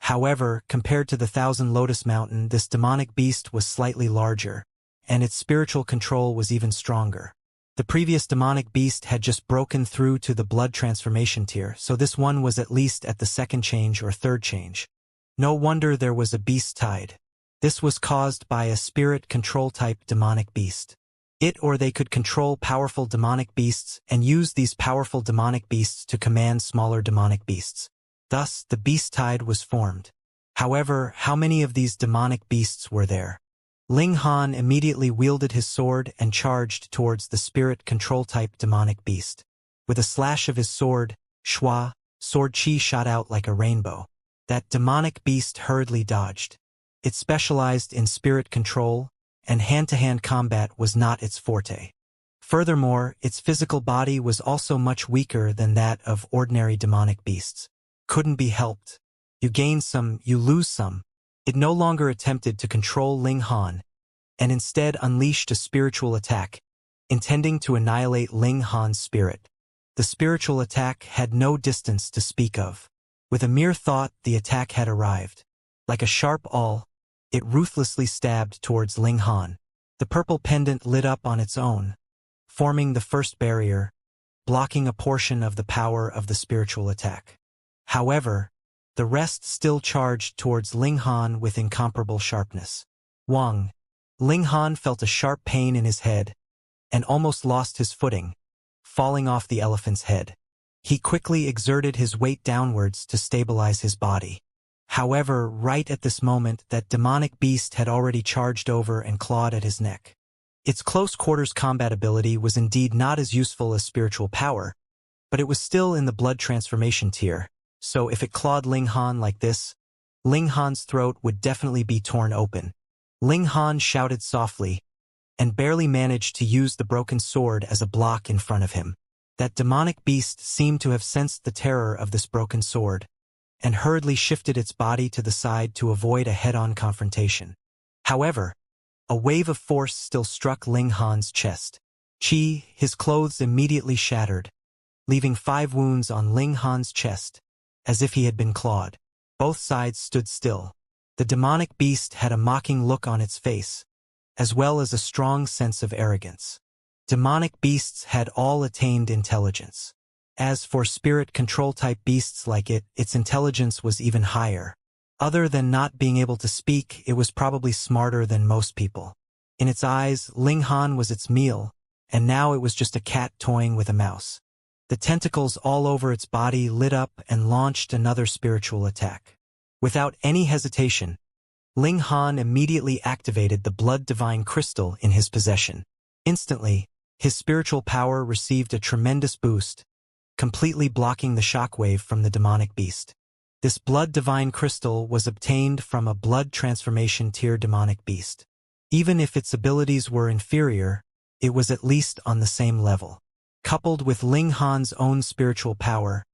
However, compared to the Thousand Lotus Mountain, this demonic beast was slightly larger, and its spiritual control was even stronger. The previous demonic beast had just broken through to the blood transformation tier, so this one was at least at the second change or third change. No wonder there was a beast tide. This was caused by a spirit control type demonic beast. It or they could control powerful demonic beasts and use these powerful demonic beasts to command smaller demonic beasts. Thus, the beast tide was formed. However, how many of these demonic beasts were there? Ling Han immediately wielded his sword and charged towards the spirit control type demonic beast. With a slash of his sword, Shua, sword chi shot out like a rainbow. That demonic beast hurriedly dodged. It specialized in spirit control, and hand-to-hand combat was not its forte. Furthermore, its physical body was also much weaker than that of ordinary demonic beasts. Couldn't be helped. You gain some, you lose some. It no longer attempted to control Ling Han, and instead unleashed a spiritual attack, intending to annihilate Ling Han's spirit. The spiritual attack had no distance to speak of. With a mere thought, the attack had arrived. Like a sharp awl, it ruthlessly stabbed towards Ling Han. The purple pendant lit up on its own, forming the first barrier, blocking a portion of the power of the spiritual attack. However, the rest still charged towards Ling Han with incomparable sharpness. Wang. Ling Han felt a sharp pain in his head, and almost lost his footing, falling off the elephant's head. He quickly exerted his weight downwards to stabilize his body. However, right at this moment, that demonic beast had already charged over and clawed at his neck. Its close-quarters combat ability was indeed not as useful as spiritual power, but it was still in the blood transformation tier, so if it clawed Ling Han like this, Ling Han's throat would definitely be torn open. Ling Han shouted softly, and barely managed to use the broken sword as a block in front of him. That demonic beast seemed to have sensed the terror of this broken sword, and hurriedly shifted its body to the side to avoid a head-on confrontation. However, a wave of force still struck Ling Han's chest. His clothes immediately shattered, leaving 5 wounds on Ling Han's chest, as if he had been clawed. Both sides stood still. The demonic beast had a mocking look on its face, as well as a strong sense of arrogance. Demonic beasts had all attained intelligence. As for spirit control-type beasts like it, its intelligence was even higher. Other than not being able to speak, it was probably smarter than most people. In its eyes, Ling Han was its meal, and now it was just a cat toying with a mouse. The tentacles all over its body lit up and launched another spiritual attack. Without any hesitation, Ling Han immediately activated the blood divine crystal in his possession. Instantly, his spiritual power received a tremendous boost, completely blocking the shockwave from the demonic beast. This blood divine crystal was obtained from a blood transformation tier demonic beast. Even if its abilities were inferior, it was at least on the same level. Coupled with Ling Han's own spiritual power,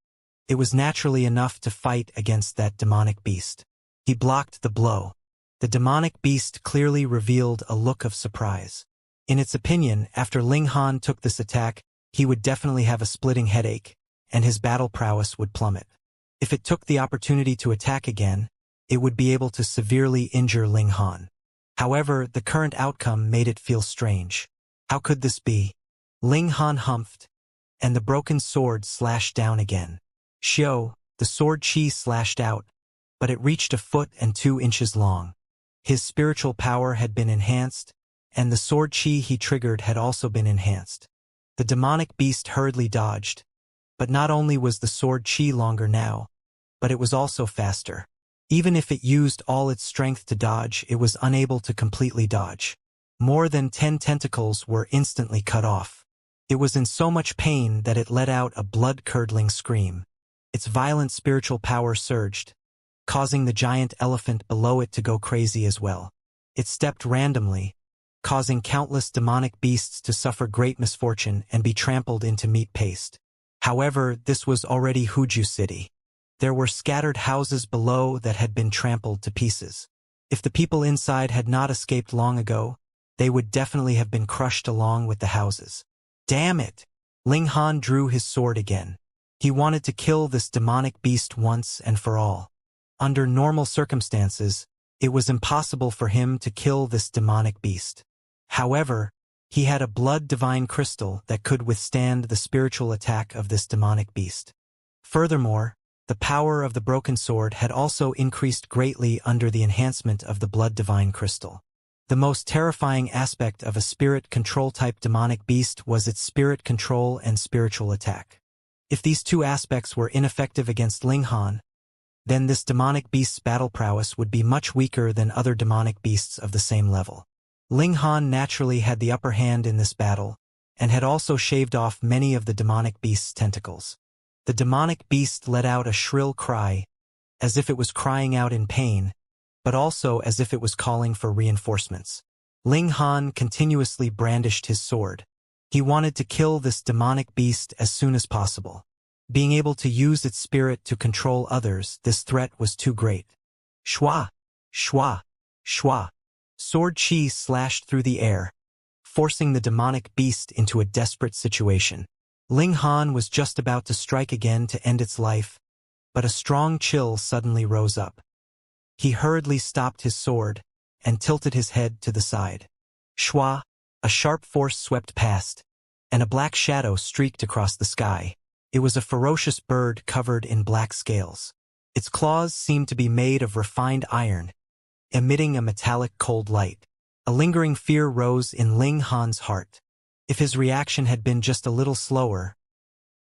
it was naturally enough to fight against that demonic beast. He blocked the blow. The demonic beast clearly revealed a look of surprise. In its opinion, after Ling Han took this attack, he would definitely have a splitting headache, and his battle prowess would plummet. If it took the opportunity to attack again, it would be able to severely injure Ling Han. However, the current outcome made it feel strange. How could this be? Ling Han humphed, and the broken sword slashed down again. Xiao, the sword chi slashed out, but it reached 1 foot and 2 inches long. His spiritual power had been enhanced, and the sword chi he triggered had also been enhanced. The demonic beast hurriedly dodged, but not only was the sword chi longer now, but it was also faster. Even if it used all its strength to dodge, it was unable to completely dodge. More than 10 tentacles were instantly cut off. It was in so much pain that it let out a blood-curdling scream. Its violent spiritual power surged, causing the giant elephant below it to go crazy as well. It stepped randomly, causing countless demonic beasts to suffer great misfortune and be trampled into meat paste. However, this was already Huju City. There were scattered houses below that had been trampled to pieces. If the people inside had not escaped long ago, they would definitely have been crushed along with the houses. Damn it! Ling Han drew his sword again. He wanted to kill this demonic beast once and for all. Under normal circumstances, it was impossible for him to kill this demonic beast. However, he had a blood divine crystal that could withstand the spiritual attack of this demonic beast. Furthermore, the power of the broken sword had also increased greatly under the enhancement of the blood divine crystal. The most terrifying aspect of a spirit control type demonic beast was its spirit control and spiritual attack. If these two aspects were ineffective against Ling Han, then this demonic beast's battle prowess would be much weaker than other demonic beasts of the same level. Ling Han naturally had the upper hand in this battle, and had also shaved off many of the demonic beast's tentacles. The demonic beast let out a shrill cry, as if it was crying out in pain, but also as if it was calling for reinforcements. Ling Han continuously brandished his sword. He wanted to kill this demonic beast as soon as possible. Being able to use its spirit to control others, this threat was too great. Shwa! Shwa! Shwa! Sword chi slashed through the air, forcing the demonic beast into a desperate situation. Ling Han was just about to strike again to end its life, but a strong chill suddenly rose up. He hurriedly stopped his sword and tilted his head to the side. Shwa! A sharp force swept past, and a black shadow streaked across the sky. It was a ferocious bird covered in black scales. Its claws seemed to be made of refined iron, emitting a metallic cold light. A lingering fear rose in Ling Han's heart. If his reaction had been just a little slower,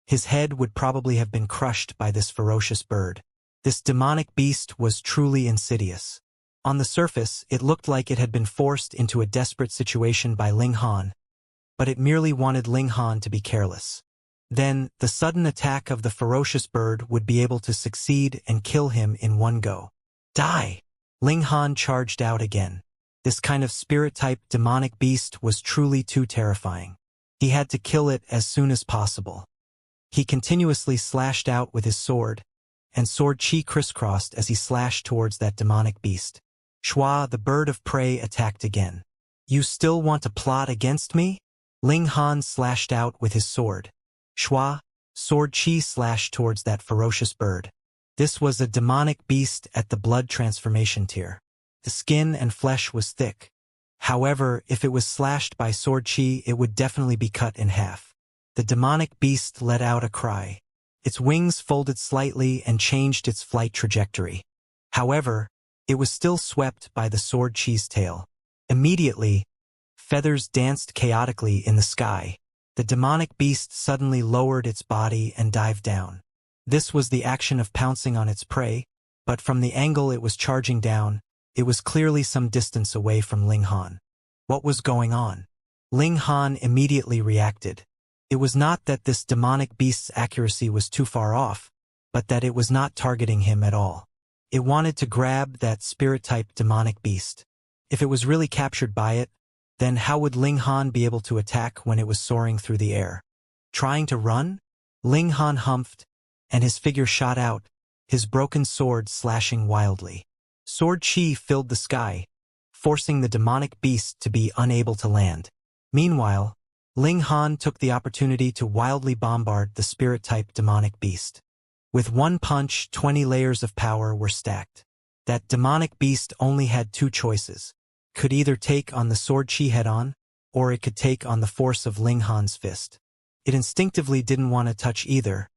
his head would probably have been crushed by this ferocious bird. This demonic beast was truly insidious. On the surface, it looked like it had been forced into a desperate situation by Ling Han, but it merely wanted Ling Han to be careless. Then, the sudden attack of the ferocious bird would be able to succeed and kill him in one go. Die! Ling Han charged out again. This kind of spirit-type demonic beast was truly too terrifying. He had to kill it as soon as possible. He continuously slashed out with his sword, and sword chi crisscrossed as he slashed towards that demonic beast. Shwa, the bird of prey, attacked again. You still want to plot against me? Ling Han slashed out with his sword. Shwa, sword chi slashed towards that ferocious bird. This was a demonic beast at the blood transformation tier. The skin and flesh was thick. However, if it was slashed by sword chi, it would definitely be cut in half. The demonic beast let out a cry. Its wings folded slightly and changed its flight trajectory. However, it was still swept by the sword chi's tail. Immediately, feathers danced chaotically in the sky. The demonic beast suddenly lowered its body and dived down. This was the action of pouncing on its prey, but from the angle it was charging down, it was clearly some distance away from Ling Han. What was going on? Ling Han immediately reacted. It was not that this demonic beast's accuracy was too far off, but that it was not targeting him at all. It wanted to grab that spirit-type demonic beast. If it was really captured by it, then how would Ling Han be able to attack when it was soaring through the air? Trying to run? Ling Han humphed, and his figure shot out, his broken sword slashing wildly. Sword chi filled the sky, forcing the demonic beast to be unable to land. Meanwhile, Ling Han took the opportunity to wildly bombard the spirit-type demonic beast. With one punch, 20 layers of power were stacked. That demonic beast only had two choices. Could either take on the sword chi head-on, or it could take on the force of Ling Han's fist. It instinctively didn't want to touch either,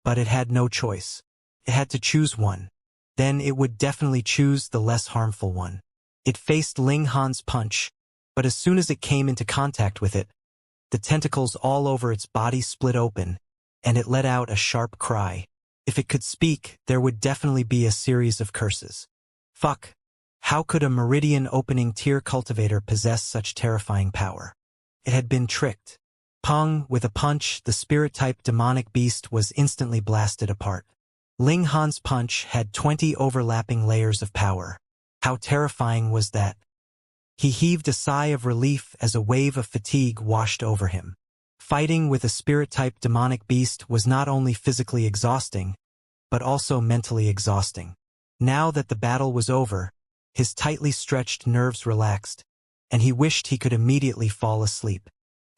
but it had no choice. It had to choose one. Then it would definitely choose the less harmful one. It faced Ling Han's punch, but as soon as it came into contact with it, the tentacles all over its body split open, and it let out a sharp cry. If it could speak, there would definitely be a series of curses. Fuck. How could a meridian opening tier cultivator possess such terrifying power? It had been tricked. Pong, with a punch, the spirit-type demonic beast was instantly blasted apart. Ling Han's punch had 20 overlapping layers of power. How terrifying was that? He heaved a sigh of relief as a wave of fatigue washed over him. Fighting with a spirit-type demonic beast was not only physically exhausting, but also mentally exhausting. Now that the battle was over, his tightly stretched nerves relaxed, and he wished he could immediately fall asleep.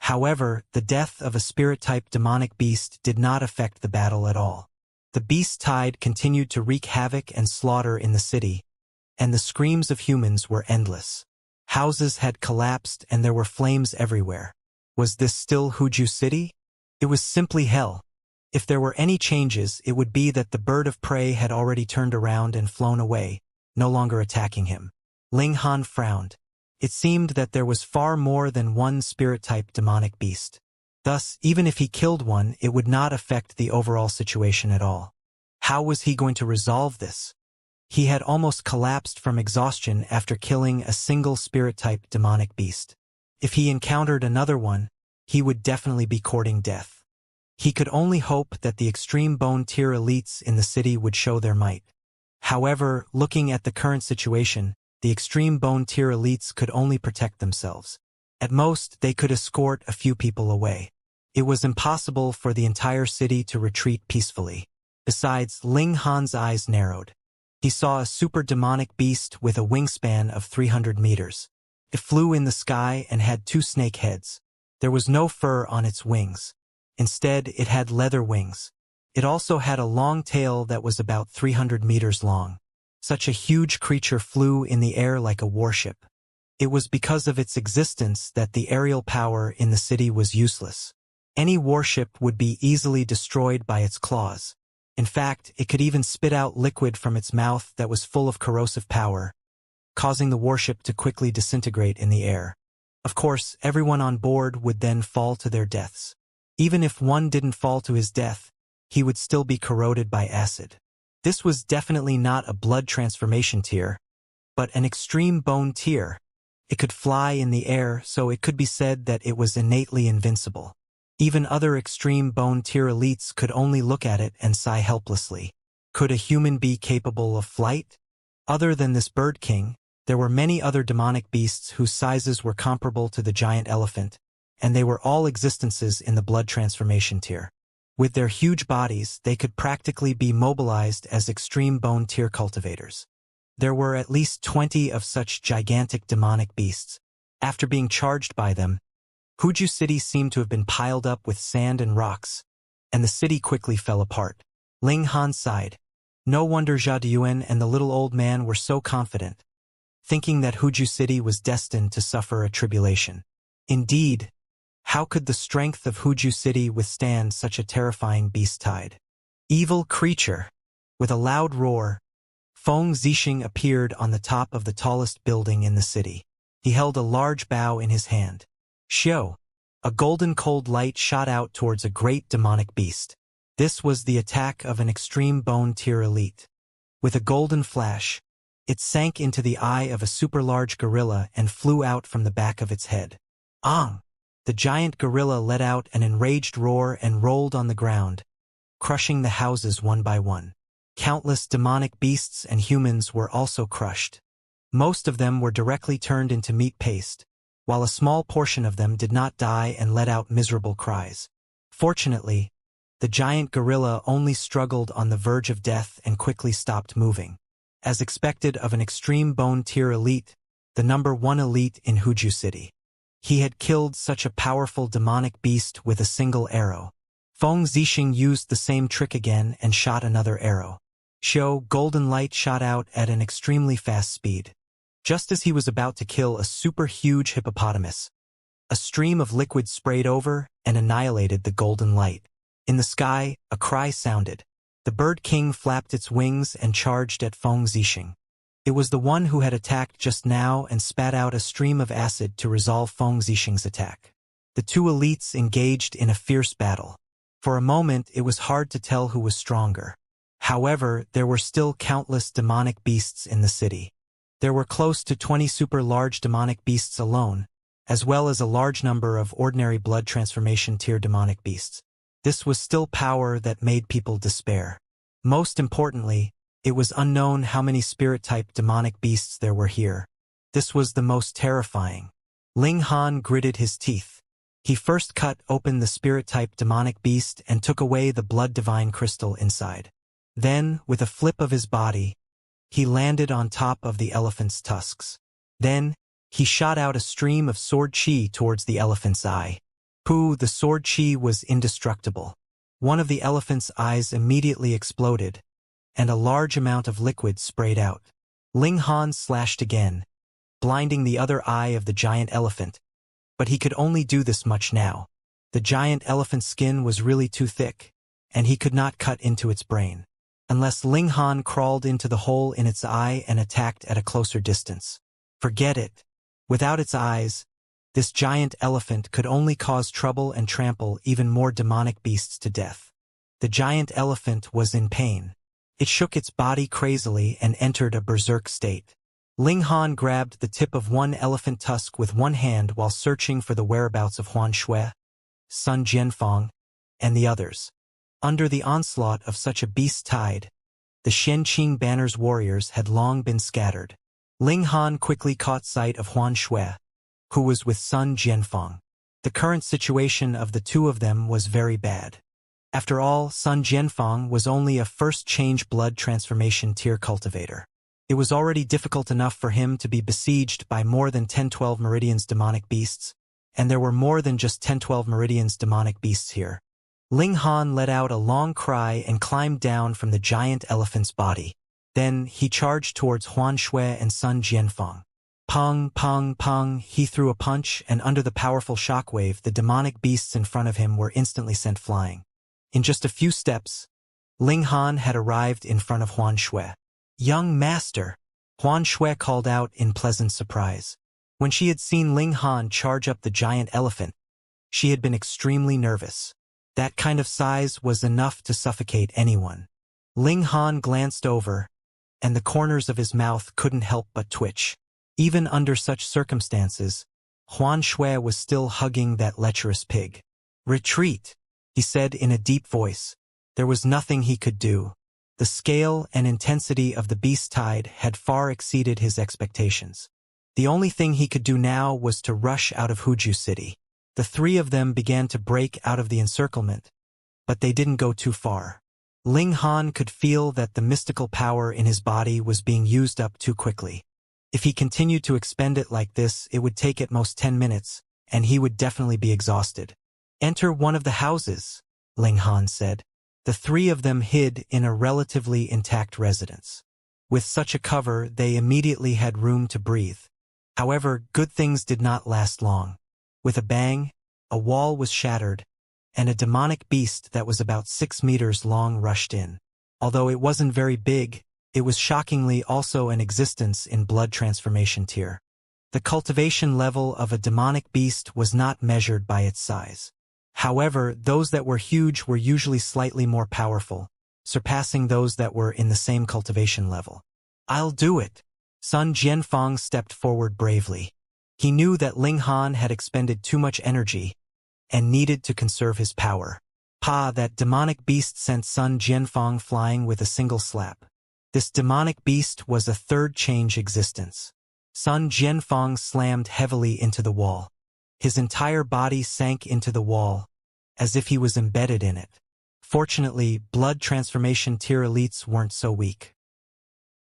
However, the death of a spirit-type demonic beast did not affect the battle at all. The beast tide continued to wreak havoc and slaughter in the city, and the screams of humans were endless. Houses had collapsed and there were flames everywhere. Was this still Huju City? It was simply hell. If there were any changes, it would be that the bird of prey had already turned around and flown away, no longer attacking him. Ling Han frowned. It seemed that there was far more than one spirit-type demonic beast. Thus, even if he killed one, it would not affect the overall situation at all. How was he going to resolve this? He had almost collapsed from exhaustion after killing a single spirit-type demonic beast. If he encountered another one, he would definitely be courting death. He could only hope that the extreme bone tier elites in the city would show their might. However, looking at the current situation, the extreme bone tier elites could only protect themselves. At most, they could escort a few people away. It was impossible for the entire city to retreat peacefully. Besides, Ling Han's eyes narrowed. He saw a super demonic beast with a wingspan of 300 meters. It flew in the sky and had 2 snake heads. There was no fur on its wings. Instead, it had leather wings. It also had a long tail that was about 300 meters long. Such a huge creature flew in the air like a warship. It was because of its existence that the aerial power in the city was useless. Any warship would be easily destroyed by its claws. In fact, it could even spit out liquid from its mouth that was full of corrosive power, causing the warship to quickly disintegrate in the air. Of course, everyone on board would then fall to their deaths. Even if one didn't fall to his death, he would still be corroded by acid. This was definitely not a blood transformation tier, but an extreme bone tier. It could fly in the air, so it could be said that it was innately invincible. Even other extreme bone tier elites could only look at it and sigh helplessly. Could a human be capable of flight? Other than this bird king, there were many other demonic beasts whose sizes were comparable to the giant elephant, and they were all existences in the blood transformation tier. With their huge bodies, they could practically be mobilized as extreme bone tier cultivators. There were at least 20 of such gigantic demonic beasts. After being charged by them, Huju City seemed to have been piled up with sand and rocks, and the city quickly fell apart. Ling Han sighed. No wonder Jia Duyuan and the little old man were so confident, thinking that Huju City was destined to suffer a tribulation. Indeed, how could the strength of Huju City withstand such a terrifying beast tide? Evil creature! With a loud roar, Feng Zixing appeared on the top of the tallest building in the city. He held a large bow in his hand. Xiao! A golden cold light shot out towards a great demonic beast. This was the attack of an extreme bone tier elite. With a golden flash, it sank into the eye of a super large gorilla and flew out from the back of its head. Ong! The giant gorilla let out an enraged roar and rolled on the ground, crushing the houses one by one. Countless demonic beasts and humans were also crushed. Most of them were directly turned into meat paste, while a small portion of them did not die and let out miserable cries. Fortunately, the giant gorilla only struggled on the verge of death and quickly stopped moving. As expected of an extreme bone tier elite, the number 1 elite in Huju City. He had killed such a powerful demonic beast with a single arrow. Feng Zixing used the same trick again and shot another arrow. Xiao golden light shot out at an extremely fast speed. Just as he was about to kill a super huge hippopotamus, a stream of liquid sprayed over and annihilated the golden light. In the sky, a cry sounded. The bird king flapped its wings and charged at Feng Zixing. It was the one who had attacked just now and spat out a stream of acid to resolve Feng Zixing's attack. The 2 elites engaged in a fierce battle. For a moment, it was hard to tell who was stronger. However, there were still countless demonic beasts in the city. There were close to 20 super large demonic beasts alone, as well as a large number of ordinary blood transformation tier demonic beasts. This was still power that made people despair. Most importantly, it was unknown how many spirit-type demonic beasts there were here. This was the most terrifying. Ling Han gritted his teeth. He first cut open the spirit-type demonic beast and took away the blood divine crystal inside. Then, with a flip of his body, he landed on top of the elephant's tusks. Then, he shot out a stream of sword chi towards the elephant's eye. The sword chi was indestructible. One of the elephant's eyes immediately exploded, and a large amount of liquid sprayed out. Ling Han slashed again, blinding the other eye of the giant elephant, but he could only do this much now. The giant elephant's skin was really too thick, and he could not cut into its brain, unless Ling Han crawled into the hole in its eye and attacked at a closer distance. Forget it. Without its eyes, this giant elephant could only cause trouble and trample even more demonic beasts to death. The giant elephant was in pain. It shook its body crazily and entered a berserk state. Ling Han grabbed the tip of one elephant tusk with one hand while searching for the whereabouts of Huan Shui, Sun Jianfang, and the others. Under the onslaught of such a beast tide, the Shenqing Banner's warriors had long been scattered. Ling Han quickly caught sight of Huan Shui, who was with Sun Jianfang. The current situation of the two of them was very bad. After all, Sun Jianfang was only a first change blood transformation tier cultivator. It was already difficult enough for him to be besieged by more than 10-12 Meridian's demonic beasts, and there were more than just 10-12 Meridian's demonic beasts here. Ling Han let out a long cry and climbed down from the giant elephant's body. Then he charged towards Huan Shui and Sun Jianfang. Pong, pong, pong, he threw a punch, and under the powerful shockwave, the demonic beasts in front of him were instantly sent flying. In just a few steps, Ling Han had arrived in front of Huan Shui. "Young master," Huan Shui called out in pleasant surprise. When she had seen Ling Han charge up the giant elephant, she had been extremely nervous. That kind of size was enough to suffocate anyone. Ling Han glanced over, and the corners of his mouth couldn't help but twitch. Even under such circumstances, Huan Shui was still hugging that lecherous pig. "Retreat," he said in a deep voice. There was nothing he could do. The scale and intensity of the beast tide had far exceeded his expectations. The only thing he could do now was to rush out of Huju City. The three of them began to break out of the encirclement, but they didn't go too far. Ling Han could feel that the mystical power in his body was being used up too quickly. If he continued to expend it like this, it would take at most 10 minutes, and he would definitely be exhausted. "Enter one of the houses," Ling Han said. The three of them hid in a relatively intact residence. With such a cover, they immediately had room to breathe. However, good things did not last long. With a bang, a wall was shattered, and a demonic beast that was about 6 meters long rushed in. Although it wasn't very big, it was shockingly also an existence in blood transformation tier. The cultivation level of a demonic beast was not measured by its size. However, those that were huge were usually slightly more powerful, surpassing those that were in the same cultivation level. "I'll do it." Sun Jianfang stepped forward bravely. He knew that Ling Han had expended too much energy and needed to conserve his power. That demonic beast sent Sun Jianfang flying with a single slap. This demonic beast was a third change existence. Sun Jianfang slammed heavily into the wall. His entire body sank into the wall, as if he was embedded in it. Fortunately, blood transformation tier elites weren't so weak.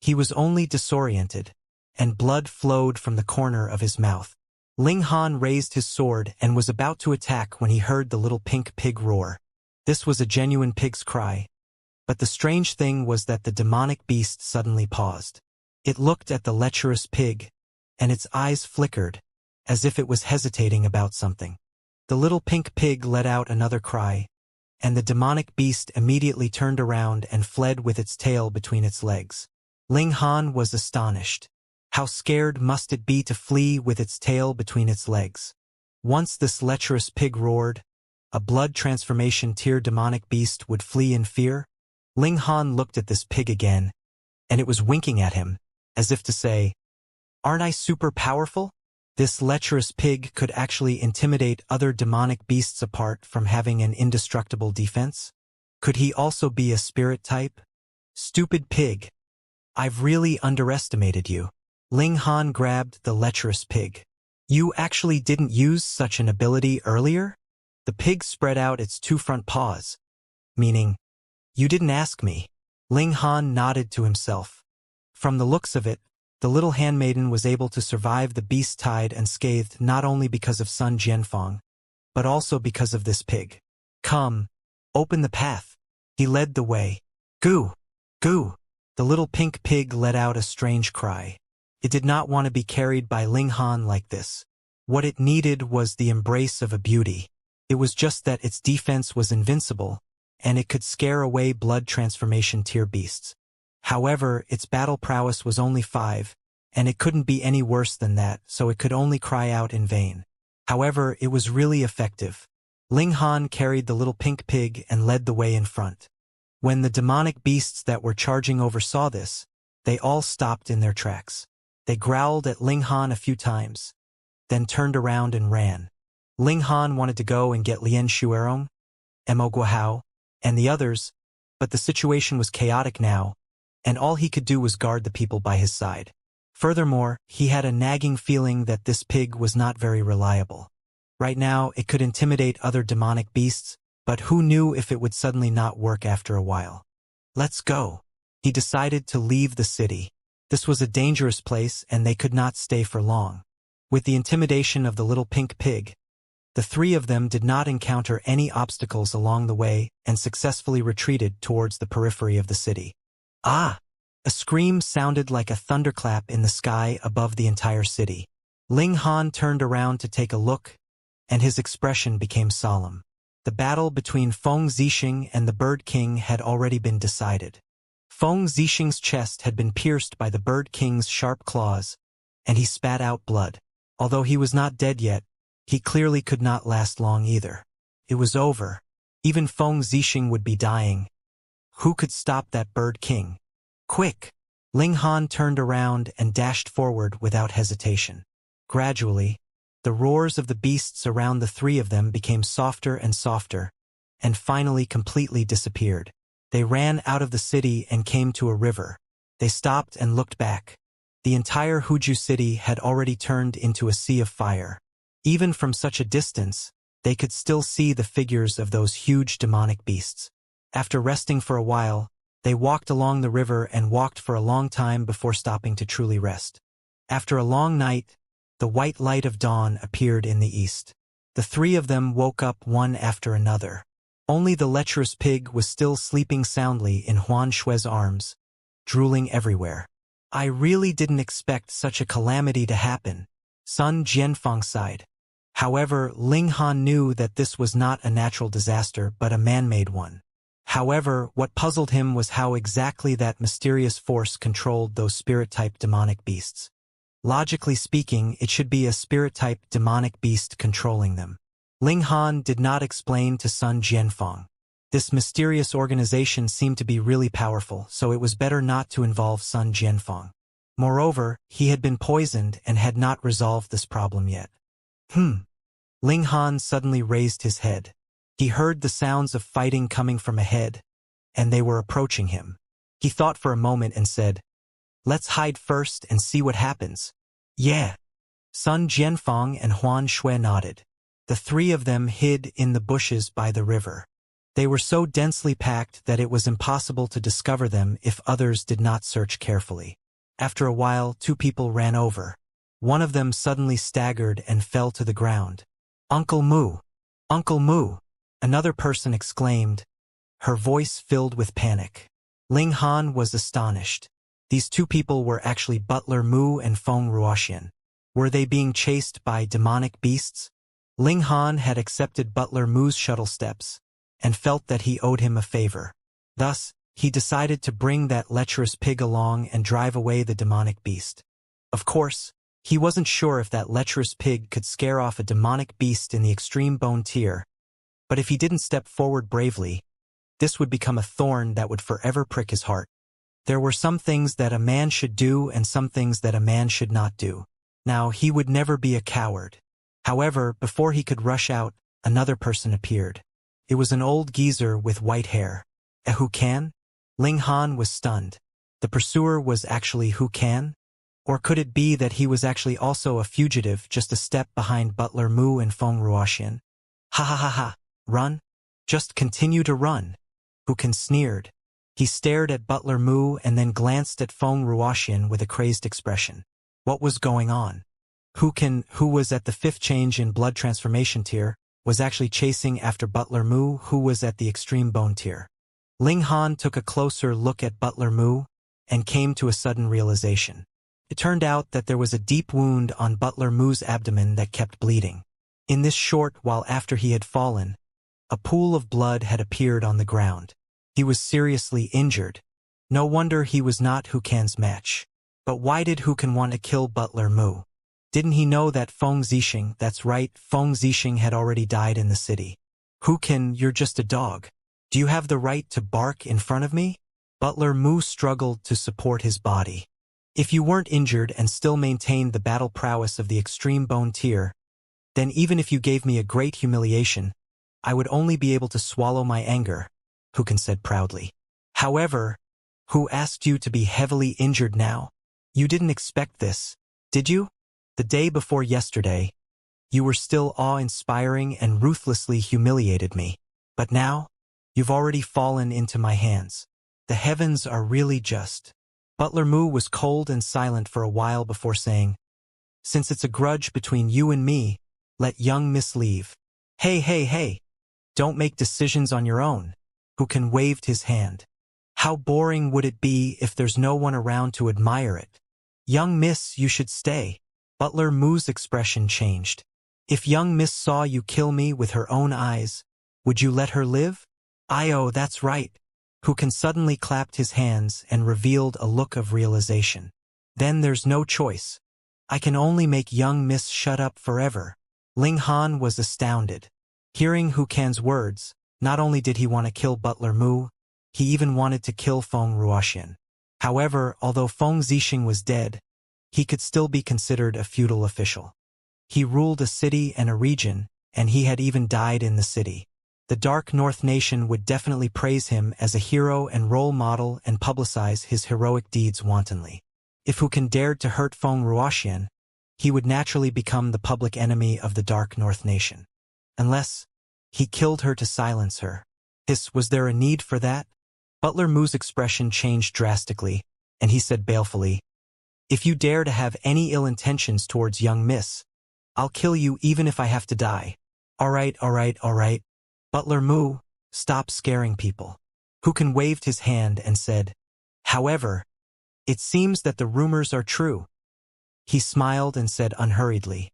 He was only disoriented, and blood flowed from the corner of his mouth. Ling Han raised his sword and was about to attack when he heard the little pink pig roar. This was a genuine pig's cry. But the strange thing was that the demonic beast suddenly paused. It looked at the lecherous pig, and its eyes flickered, as if it was hesitating about something. The little pink pig let out another cry, and the demonic beast immediately turned around and fled with its tail between its legs. Ling Han was astonished. How scared must it be to flee with its tail between its legs? Once this lecherous pig roared, a blood transformation tier demonic beast would flee in fear? Ling Han looked at this pig again, and it was winking at him, as if to say, "Aren't I super powerful?" This lecherous pig could actually intimidate other demonic beasts apart from having an indestructible defense? Could he also be a spirit type? Stupid pig. I've really underestimated you. Ling Han grabbed the lecherous pig. You actually didn't use such an ability earlier? The pig spread out its two front paws, meaning, you didn't ask me. Ling Han nodded to himself. From the looks of it, the little handmaiden was able to survive the beast tide unscathed not only because of Sun Jianfang, but also because of this pig. Come, Open the path. He led the way. Goo! Goo! The little pink pig let out a strange cry. It did not want to be carried by Ling Han like this. What it needed was the embrace of a beauty. It was just that its defense was invincible, and it could scare away blood transformation tier beasts. However, its battle prowess was only 5, and it couldn't be any worse than that, so it could only cry out in vain. However, it was really effective. Ling Han carried the little pink pig and led the way in front. When the demonic beasts that were charging over saw this, they all stopped in their tracks. They growled at Ling Han a few times, then turned around and ran. Ling Han wanted to go and get Lian Shuerong, Mo Guahao, and the others, but the situation was chaotic now, and all he could do was guard the people by his side. Furthermore, he had a nagging feeling that this pig was not very reliable. Right now, it could intimidate other demonic beasts, but who knew if it would suddenly not work after a while. Let's go. He decided to leave the city. This was a dangerous place and they could not stay for long. With the intimidation of the little pink pig, the 3 of them did not encounter any obstacles along the way and successfully retreated towards the periphery of the city. Ah! A scream sounded like a thunderclap in the sky above the entire city. Ling Han turned around to take a look, and his expression became solemn. The battle between Feng Zixing and the Bird King had already been decided. Feng Zixing's chest had been pierced by the Bird King's sharp claws, and he spat out blood. Although he was not dead yet, he clearly could not last long either. It was over. Even Feng Zixing would be dying. Who could stop that Bird King? Quick! Ling Han turned around and dashed forward without hesitation. Gradually, the roars of the beasts around the 3 of them became softer and softer, and finally completely disappeared. They ran out of the city and came to a river. They stopped and looked back. The entire Huju city had already turned into a sea of fire. Even from such a distance, they could still see the figures of those huge demonic beasts. After resting for a while, they walked along the river and walked for a long time before stopping to truly rest. After a long night, the white light of dawn appeared in the east. The 3 of them woke up one after another. Only the lecherous pig was still sleeping soundly in Huan Shue's arms, drooling everywhere. I really didn't expect such a calamity to happen, Sun Jianfang sighed. However, Ling Han knew that this was not a natural disaster but a man-made one. However, what puzzled him was how exactly that mysterious force controlled those spirit-type demonic beasts. Logically speaking, it should be a spirit-type demonic beast controlling them. Ling Han did not explain to Sun Jianfang. This mysterious organization seemed to be really powerful, so it was better not to involve Sun Jianfang. Moreover, he had been poisoned and had not resolved this problem yet. Ling Han suddenly raised his head. He heard the sounds of fighting coming from ahead, and they were approaching him. He thought for a moment and said, "Let's hide first and see what happens." Yeah. Sun Jianfang and Huan Shui nodded. The 3 of them hid in the bushes by the river. They were so densely packed that it was impossible to discover them if others did not search carefully. After a while, 2 people ran over. One of them suddenly staggered and fell to the ground. "Uncle Mu! Uncle Mu!" Another person exclaimed, her voice filled with panic. Ling Han was astonished. These 2 people were actually Butler Mu and Feng Ruoxian. Were they being chased by demonic beasts? Ling Han had accepted Butler Mu's shuttle steps and felt that he owed him a favor. Thus, he decided to bring that lecherous pig along and drive away the demonic beast. Of course, he wasn't sure if that lecherous pig could scare off a demonic beast in the extreme bone tier, but if he didn't step forward bravely, this would become a thorn that would forever prick his heart. There were some things that a man should do and some things that a man should not do. Now, he would never be a coward. However, before he could rush out, another person appeared. It was an old geezer with white hair. Who can? Ling Han was stunned. The pursuer was actually Hu Can? Or could it be that he was actually also a fugitive just a step behind Butler Mu and Feng Ruoxian? Ha ha ha ha. Run? Just continue to run. Hu Can sneered. He stared at Butler Mu and then glanced at Feng Ruoxian with a crazed expression. What was going on? Hu Can, who was at the 5th change in blood transformation tier, was actually chasing after Butler Mu, who was at the extreme bone tier. Ling Han took a closer look at Butler Mu and came to a sudden realization. It turned out that there was a deep wound on Butler Mu's abdomen that kept bleeding. In this short while after he had fallen, a pool of blood had appeared on the ground. He was seriously injured. No wonder he was not Hu Can's match. But why did Hu Can want to kill Butler Mu? Didn't he know that Feng Zixing, that's right, Feng Zixing had already died in the city? Hu Can, you're just a dog. Do you have the right to bark in front of me? Butler Mu struggled to support his body. If you weren't injured and still maintained the battle prowess of the extreme bone tier, then even if you gave me a great humiliation, I would only be able to swallow my anger, Hu Can said proudly. However, who asked you to be heavily injured now? You didn't expect this, did you? The day before yesterday, you were still awe-inspiring and ruthlessly humiliated me. But now, you've already fallen into my hands. The heavens are really just. Butler Mu was cold and silent for a while before saying, since it's a grudge between you and me, let young Miss leave. Hey. Don't make decisions on your own. Hu Can waved his hand. How boring would it be if there's no one around to admire it? Young Miss, you should stay. Butler Mu's expression changed. If young Miss saw you kill me with her own eyes, would you let her live? Oh, that's right. Hu Can suddenly clapped his hands and revealed a look of realization. Then there's no choice. I can only make young Miss shut up forever. Ling Han was astounded. Hearing Hu Can's words, not only did he want to kill Butler Mu, he even wanted to kill Feng Ruoxian. However, although Feng Zixing was dead, he could still be considered a feudal official. He ruled a city and a region, and he had even died in the city. The Dark North Nation would definitely praise him as a hero and role model and publicize his heroic deeds wantonly. If Hu Can dared to hurt Feng Ruoxian, he would naturally become the public enemy of the Dark North Nation. Unless he killed her to silence her. Was there a need for that? Butler Mu's expression changed drastically, and he said balefully, if you dare to have any ill intentions towards young Miss, I'll kill you even if I have to die. All right. Butler Mu, stop scaring people. Hu Can waved his hand and said, however, it seems that the rumors are true. He smiled and said unhurriedly,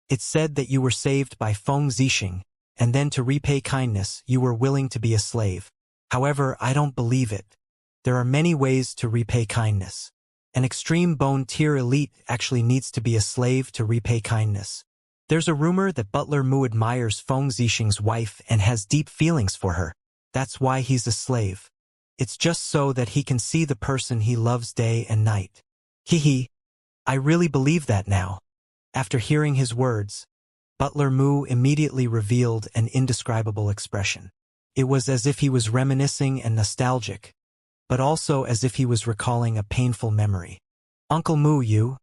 it's said that you were saved by Feng Zixing, and then to repay kindness you were willing to be a slave. However, I don't believe it. There are many ways to repay kindness. An extreme bone tier elite actually needs to be a slave to repay kindness. There's a rumor that Butler Mu admires Feng Zixing's wife and has deep feelings for her. That's why he's a slave. It's just so that he can see the person he loves day and night. I really believe that now. After hearing his words, Butler Mu immediately revealed an indescribable expression. It was as if he was reminiscing and nostalgic, but also as if he was recalling a painful memory. Uncle Mu, you?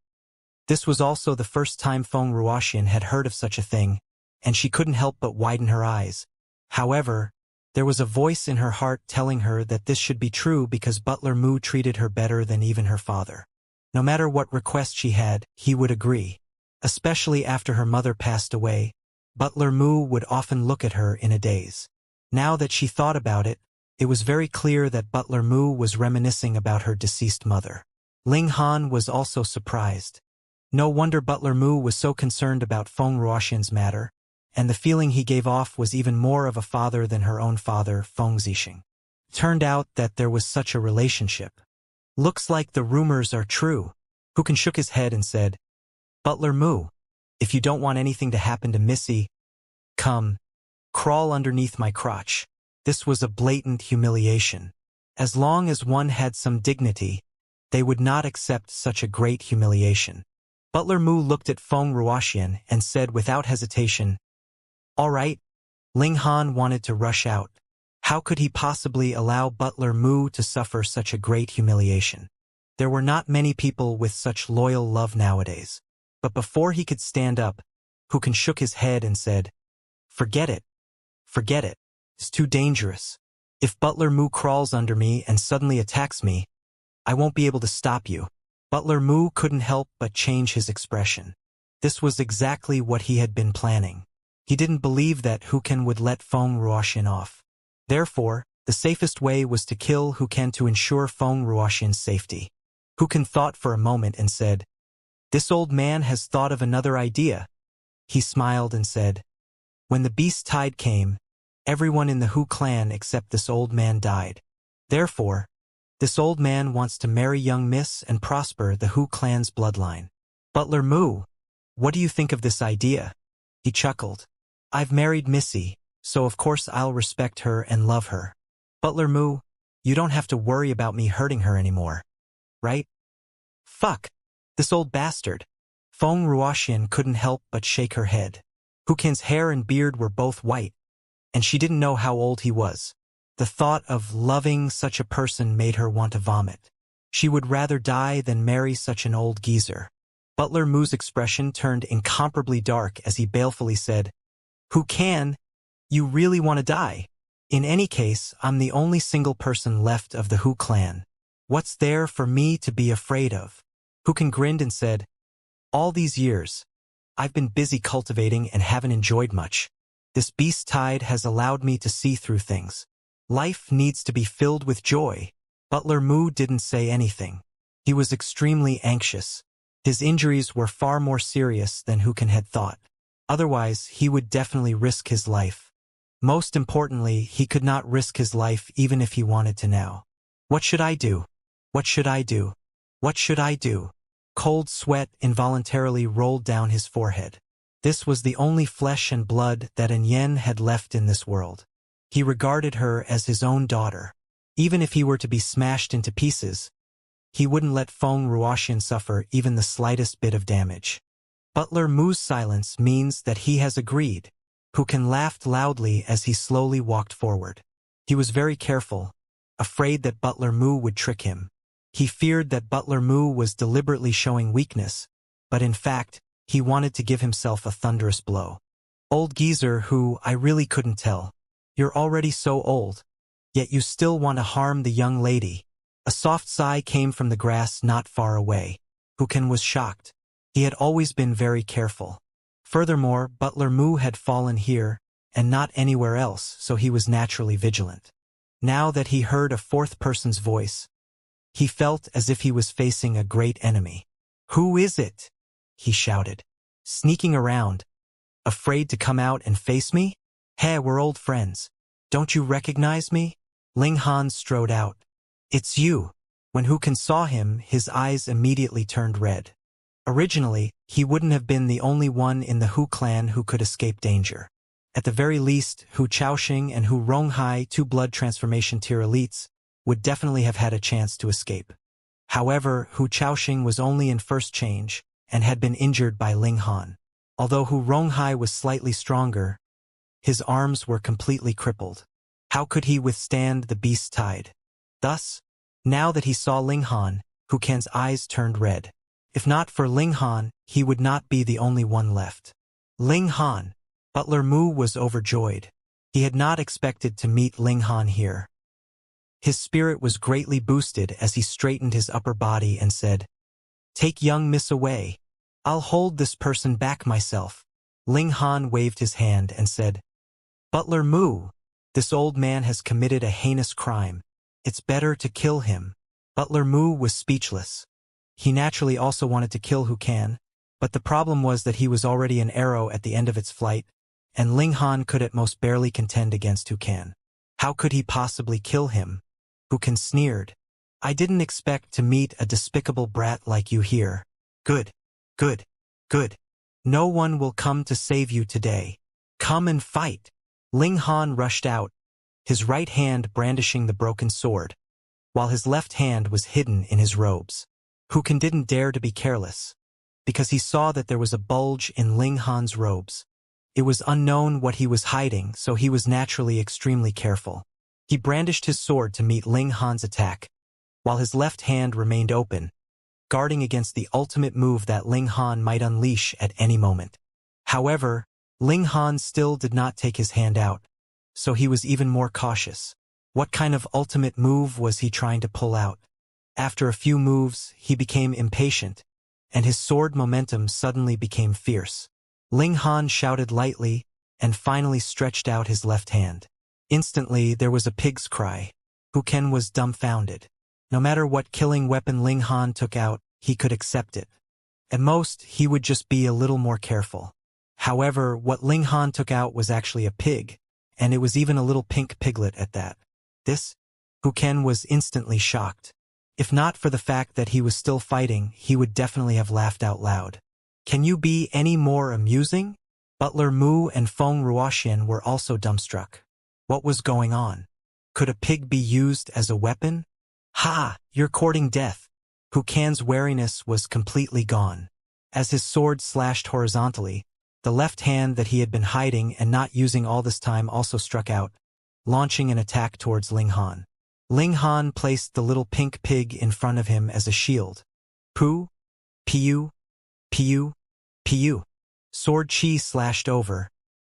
This was also the first time Feng Ruoxian had heard of such a thing, and she couldn't help but widen her eyes. However, there was a voice in her heart telling her that this should be true because Butler Mu treated her better than even her father. No matter what request she had, he would agree. Especially after her mother passed away, Butler Mu would often look at her in a daze. Now that she thought about it, it was very clear that Butler Mu was reminiscing about her deceased mother. Ling Han was also surprised. No wonder Butler Mu was so concerned about Feng Ruoxian's matter, and the feeling he gave off was even more of a father than her own father, Feng Zixing. Turned out that there was such a relationship. Looks like the rumors are true. Hu Can shook his head and said, Butler Mu, if you don't want anything to happen to Missy, come, crawl underneath my crotch. This was a blatant humiliation. As long as one had some dignity, they would not accept such a great humiliation. Butler Mu looked at Feng Ruoxian and said without hesitation, all right. Ling Han wanted to rush out. How could he possibly allow Butler Mu to suffer such a great humiliation? There were not many people with such loyal love nowadays. But before he could stand up, Hu Can shook his head and said, forget it. Forget it. It's too dangerous. If Butler Mu crawls under me and suddenly attacks me, I won't be able to stop you. Butler Mu couldn't help but change his expression. This was exactly what he had been planning. He didn't believe that Huken would let Feng Ruoxian off. Therefore, the safest way was to kill Huken to ensure Feng Ruoxian's safety. Huken thought for a moment and said, "This old man has thought of another idea." He smiled and said, "When the beast tide came, everyone in the Hu clan except this old man died. Therefore, this old man wants to marry young Miss and prosper the Hu clan's bloodline. Butler Mu, what do you think of this idea?" He chuckled. "I've married Missy, so of course I'll respect her and love her. Butler Mu, you don't have to worry about me hurting her anymore. Right?" "Fuck! This old bastard." Feng Ruoxian couldn't help but shake her head. Hukin's hair and beard were both white, and she didn't know how old he was. The thought of loving such a person made her want to vomit. She would rather die than marry such an old geezer. Butler Mu's expression turned incomparably dark as he balefully said, "Hukan, you really want to die? In any case, I'm the only single person left of the Hu clan. What's there for me to be afraid of?" Hukan grinned and said, "All these years, I've been busy cultivating and haven't enjoyed much. This beast tide has allowed me to see through things. Life needs to be filled with joy." Butler Mu didn't say anything. He was extremely anxious. His injuries were far more serious than Hukan had thought. Otherwise, he would definitely risk his life. Most importantly, he could not risk his life even if he wanted to now. "What should I do? What should I do? What should I do?" Cold sweat involuntarily rolled down his forehead. This was the only flesh and blood that An Yen had left in this world. He regarded her as his own daughter. Even if he were to be smashed into pieces, he wouldn't let Feng Ruoxian suffer even the slightest bit of damage. Butler Mu's silence means that he has agreed. Hukan laughed loudly as he slowly walked forward. He was very careful, afraid that Butler Mu would trick him. He feared that Butler Mu was deliberately showing weakness, but in fact, he wanted to give himself a thunderous blow. "Old geezer who I really couldn't tell. You're already so old, yet you still want to harm the young lady." A soft sigh came from the grass not far away. Hukan was shocked. He had always been very careful. Furthermore, Butler Mu had fallen here, and not anywhere else, so he was naturally vigilant. Now that he heard a fourth person's voice, he felt as if he was facing a great enemy. "Who is it?" he shouted. "Sneaking around, afraid to come out and face me? Hey, we're old friends. Don't you recognize me?" Ling Han strode out. "It's you." When Hukan saw him, his eyes immediately turned red. Originally, he wouldn't have been the only one in the Hu clan who could escape danger. At the very least, Hu Chaoxing and Hu Ronghai, two blood transformation tier elites, would definitely have had a chance to escape. However, Hu Chaoxing was only in first change and had been injured by Ling Han. Although Hu Ronghai was slightly stronger, his arms were completely crippled. How could he withstand the beast tide? Thus, now that he saw Ling Han, Hukan's eyes turned red. If not for Ling Han, he would not be the only one left. Ling Han. Butler Mu was overjoyed. He had not expected to meet Ling Han here. His spirit was greatly boosted as he straightened his upper body and said, "Take young Miss away. I'll hold this person back myself." Ling Han waved his hand and said, "Butler Mu, this old man has committed a heinous crime. It's better to kill him." Butler Mu was speechless. He naturally also wanted to kill Hukan, but the problem was that he was already an arrow at the end of its flight, and Ling Han could at most barely contend against Hukan. How could he possibly kill him? Hukan sneered. "I didn't expect to meet a despicable brat like you here. Good, good, good. No one will come to save you today. Come and fight." Ling Han rushed out, his right hand brandishing the broken sword, while his left hand was hidden in his robes. Hukan didn't dare to be careless, because he saw that there was a bulge in Ling Han's robes. It was unknown what he was hiding, so he was naturally extremely careful. He brandished his sword to meet Ling Han's attack, while his left hand remained open, guarding against the ultimate move that Ling Han might unleash at any moment. However, Ling Han still did not take his hand out, so he was even more cautious. What kind of ultimate move was he trying to pull out? After a few moves, he became impatient, and his sword momentum suddenly became fierce. Ling Han shouted lightly, and finally stretched out his left hand. Instantly, there was a pig's cry. Hu Ken was dumbfounded. No matter what killing weapon Ling Han took out, he could accept it. At most, he would just be a little more careful. However, what Ling Han took out was actually a pig, and it was even a little pink piglet at that. This? Hu Ken was instantly shocked. If not for the fact that he was still fighting, he would definitely have laughed out loud. Can you be any more amusing? Butler Mu and Feng Ruoxian were also dumbstruck. What was going on? Could a pig be used as a weapon? Ha! You're courting death. Hu Can's wariness was completely gone. As his sword slashed horizontally, the left hand that he had been hiding and not using all this time also struck out, launching an attack towards Ling Han. Ling Han placed the little pink pig in front of him as a shield. Pu, Piu, Piu, Piu. Sword chi slashed over,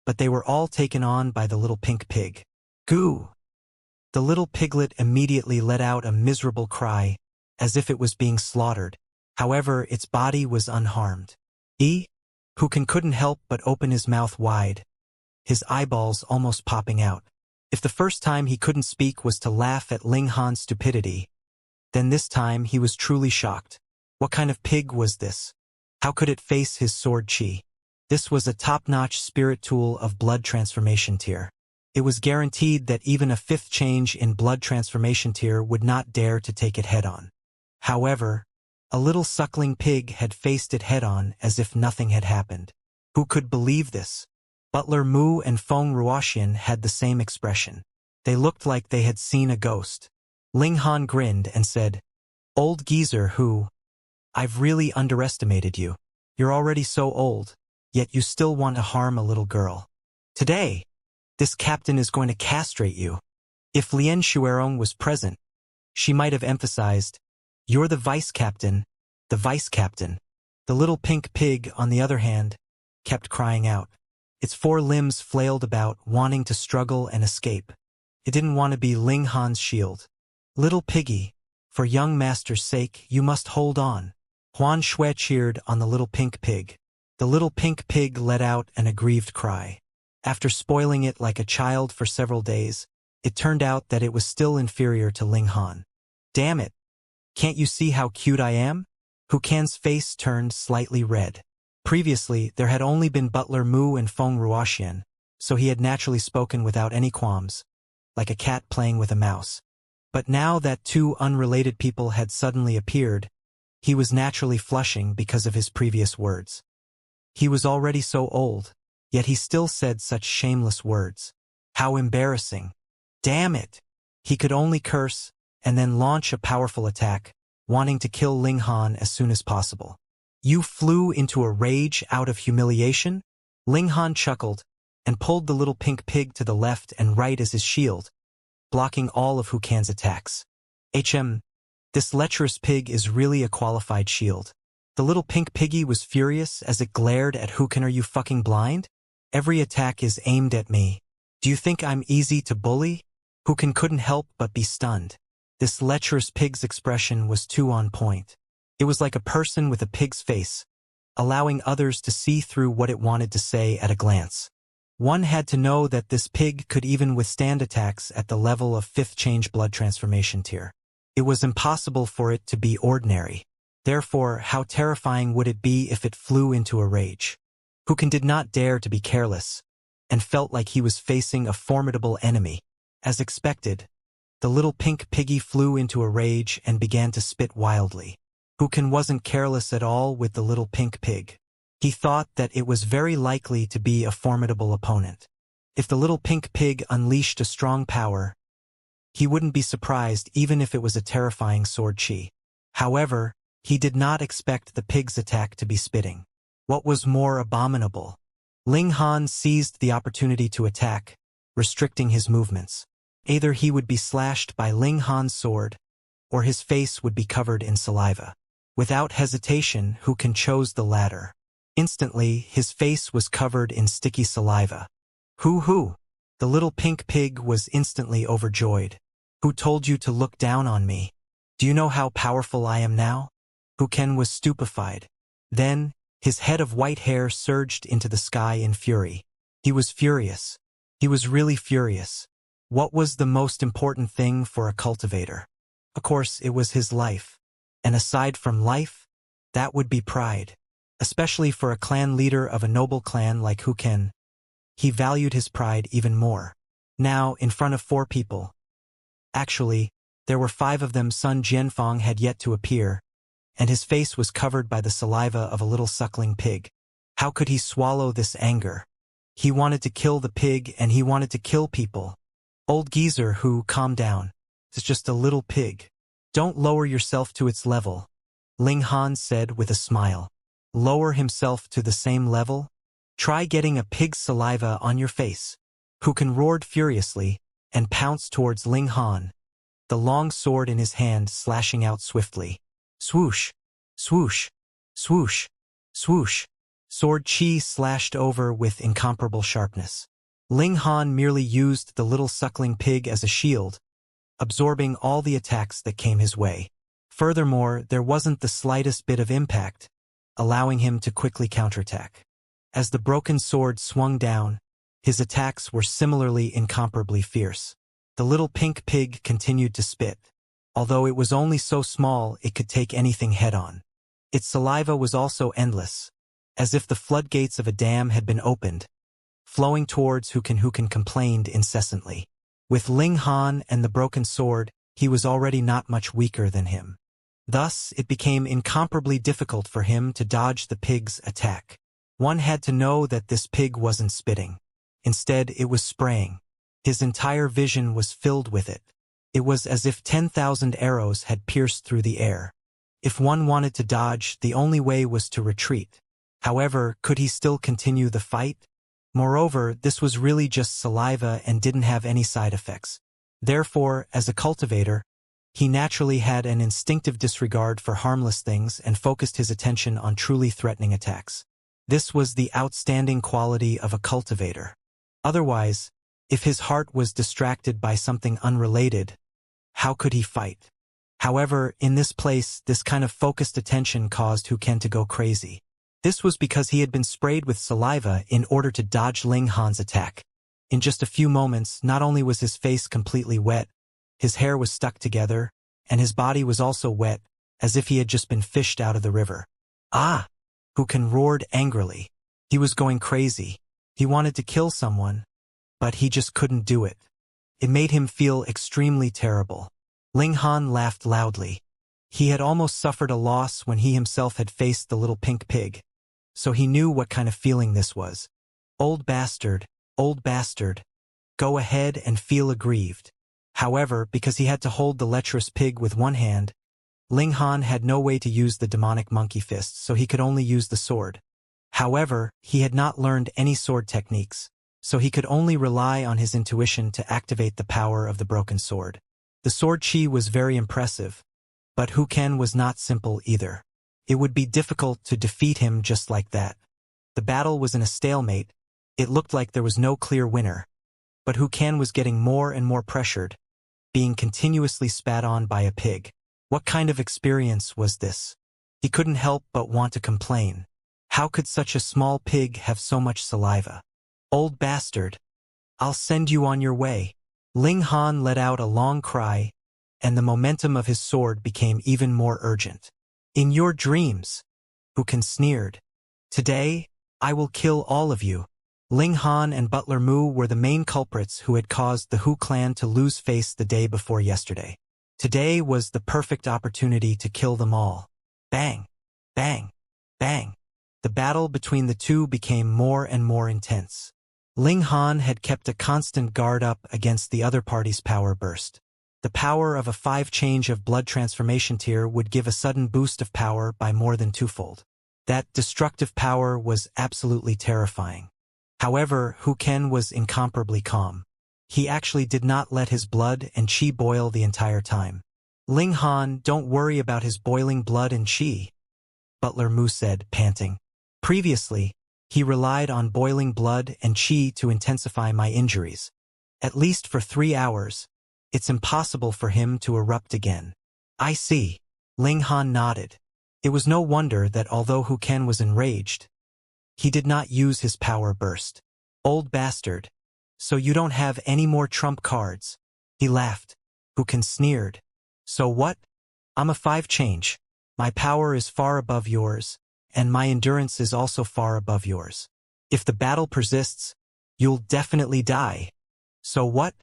but they were all taken on by the little pink pig. Goo! The little piglet immediately let out a miserable cry, as if it was being slaughtered. However, its body was unharmed. Hu Ken couldn't help but open his mouth wide, his eyeballs almost popping out. If the first time he couldn't speak was to laugh at Ling Han's stupidity, then this time he was truly shocked. What kind of pig was this? How could it face his sword chi? This was a top-notch spirit tool of blood transformation tier. It was guaranteed that even a 5th change in blood transformation tier would not dare to take it head-on. However, a little suckling pig had faced it head-on as if nothing had happened. Who could believe this? Butler Mu and Feng Ruoxian had the same expression. They looked like they had seen a ghost. Ling Han grinned and said, "Old geezer who? I've really underestimated you. You're already so old, yet you still want to harm a little girl. Today, this captain is going to castrate you." If Lien Shuerong was present, she might have emphasized, "You're the vice-captain, the vice-captain." The little pink pig, on the other hand, kept crying out. Its 4 limbs flailed about, wanting to struggle and escape. It didn't want to be Ling Han's shield. "Little piggy, for young master's sake, you must hold on." Huan Shui cheered on the little pink pig. The little pink pig let out an aggrieved cry. After spoiling it like a child for several days, it turned out that it was still inferior to Ling Han. "Damn it! Can't you see how cute I am?" Hu Can's face turned slightly red. Previously, there had only been Butler Mu and Feng Ruoxian, so he had naturally spoken without any qualms, like a cat playing with a mouse. But now that 2 unrelated people had suddenly appeared, he was naturally flushing because of his previous words. He was already so old, yet he still said such shameless words. How embarrassing. Damn it! He could only curse, and then launch a powerful attack, wanting to kill Ling Han as soon as possible. "You flew into a rage out of humiliation?" Ling Han chuckled, and pulled the little pink pig to the left and right as his shield, blocking all of Hu Can's attacks. This lecherous pig is really a qualified shield. The little pink piggy was furious as it glared at Hu Can. "Are you fucking blind? Every attack is aimed at me. Do you think I'm easy to bully?" Hu Can couldn't help but be stunned. This lecherous pig's expression was too on point. It was like a person with a pig's face, allowing others to see through what it wanted to say at a glance. One had to know that this pig could even withstand attacks at the level of 5th change blood transformation tier. It was impossible for it to be ordinary. Therefore, how terrifying would it be if it flew into a rage? Hu Can did not dare to be careless, and felt like he was facing a formidable enemy. As expected, the little pink piggy flew into a rage and began to spit wildly. Hu Can wasn't careless at all with the little pink pig. He thought that it was very likely to be a formidable opponent. If the little pink pig unleashed a strong power, he wouldn't be surprised even if it was a terrifying sword chi. However, he did not expect the pig's attack to be spitting. What was more abominable? Ling Han seized the opportunity to attack, restricting his movements. Either he would be slashed by Ling Han's sword, or his face would be covered in saliva. Without hesitation, Hu Can chose the latter. Instantly, his face was covered in sticky saliva. "Hoo-hoo!" The little pink pig was instantly overjoyed. "Who told you to look down on me? Do you know how powerful I am now?" Hu Can was stupefied. Then, his head of white hair surged into the sky in fury. He was furious. He was really furious. What was the most important thing for a cultivator? Of course, it was his life. And aside from life, that would be pride. Especially for a clan leader of a noble clan like Huken, he valued his pride even more. Now, in front of 4 people. Actually, there were 5 of them. Sun Jianfang had yet to appear, and his face was covered by the saliva of a little suckling pig. How could he swallow this anger? He wanted to kill the pig, and he wanted to kill people. Old geezer who, calm down. It's just a little pig. Don't lower yourself to its level, Ling Han said with a smile. Lower himself to the same level? Try getting a pig's saliva on your face. Huken roared furiously and pounced towards Ling Han, the long sword in his hand slashing out swiftly. Swoosh, swoosh, swoosh, swoosh. Sword chi slashed over with incomparable sharpness. Ling Han merely used the little suckling pig as a shield, absorbing all the attacks that came his way. Furthermore, there wasn't the slightest bit of impact, allowing him to quickly counterattack. As the broken sword swung down, his attacks were similarly incomparably fierce. The little pink pig continued to spit. Although it was only so small it could take anything head-on. Its saliva was also endless, as if the floodgates of a dam had been opened, flowing towards Huken complained incessantly. With Ling Han and the broken sword, he was already not much weaker than him. Thus, it became incomparably difficult for him to dodge the pig's attack. One had to know that this pig wasn't spitting. Instead, it was spraying. His entire vision was filled with it. It was as if 10,000 arrows had pierced through the air. If one wanted to dodge, the only way was to retreat. However, could he still continue the fight? Moreover, this was really just saliva and didn't have any side effects. Therefore, as a cultivator, he naturally had an instinctive disregard for harmless things and focused his attention on truly threatening attacks. This was the outstanding quality of a cultivator. Otherwise, if his heart was distracted by something unrelated, how could he fight? However, in this place, this kind of focused attention caused Huken to go crazy. This was because he had been sprayed with saliva in order to dodge Ling Han's attack. In just a few moments, not only was his face completely wet, his hair was stuck together, and his body was also wet, as if he had just been fished out of the river. Ah! Huken roared angrily. He was going crazy. He wanted to kill someone, but he just couldn't do it. It made him feel extremely terrible. Ling Han laughed loudly. He had almost suffered a loss when he himself had faced the little pink pig, so he knew what kind of feeling this was. Old bastard, go ahead and feel aggrieved. However, because he had to hold the lecherous pig with one hand, Ling Han had no way to use the demonic monkey fist, so he could only use the sword. However, he had not learned any sword techniques, so he could only rely on his intuition to activate the power of the broken sword. The sword chi was very impressive, but Huken was not simple either. It would be difficult to defeat him just like that. The battle was in a stalemate. It looked like there was no clear winner. But Huken was getting more and more pressured, being continuously spat on by a pig. What kind of experience was this? He couldn't help but want to complain. How could such a small pig have so much saliva? Old bastard, I'll send you on your way. Ling Han let out a long cry, and the momentum of his sword became even more urgent. In your dreams, Huken sneered. Today, I will kill all of you. Ling Han and Butler Mu were the main culprits who had caused the Hu clan to lose face the day before yesterday. Today was the perfect opportunity to kill them all. Bang! Bang! Bang! The battle between the two became more and more intense. Ling Han had kept a constant guard up against the other party's power burst. The power of a 5 change of blood transformation tier would give a sudden boost of power by more than 2-fold. That destructive power was absolutely terrifying. However, Huken was incomparably calm. He actually did not let his blood and chi boil the entire time. Ling Han, don't worry about his boiling blood and chi, Butler Mu said, panting. Previously, he relied on boiling blood and chi to intensify my injuries. At least for 3 hours, it's impossible for him to erupt again. I see. Ling Han nodded. It was no wonder that although Huken was enraged, he did not use his power burst. Old bastard. So you don't have any more trump cards. He laughed. Hukan sneered. So what? I'm a 5 change. My power is far above yours, and my endurance is also far above yours. If the battle persists, you'll definitely die. So what?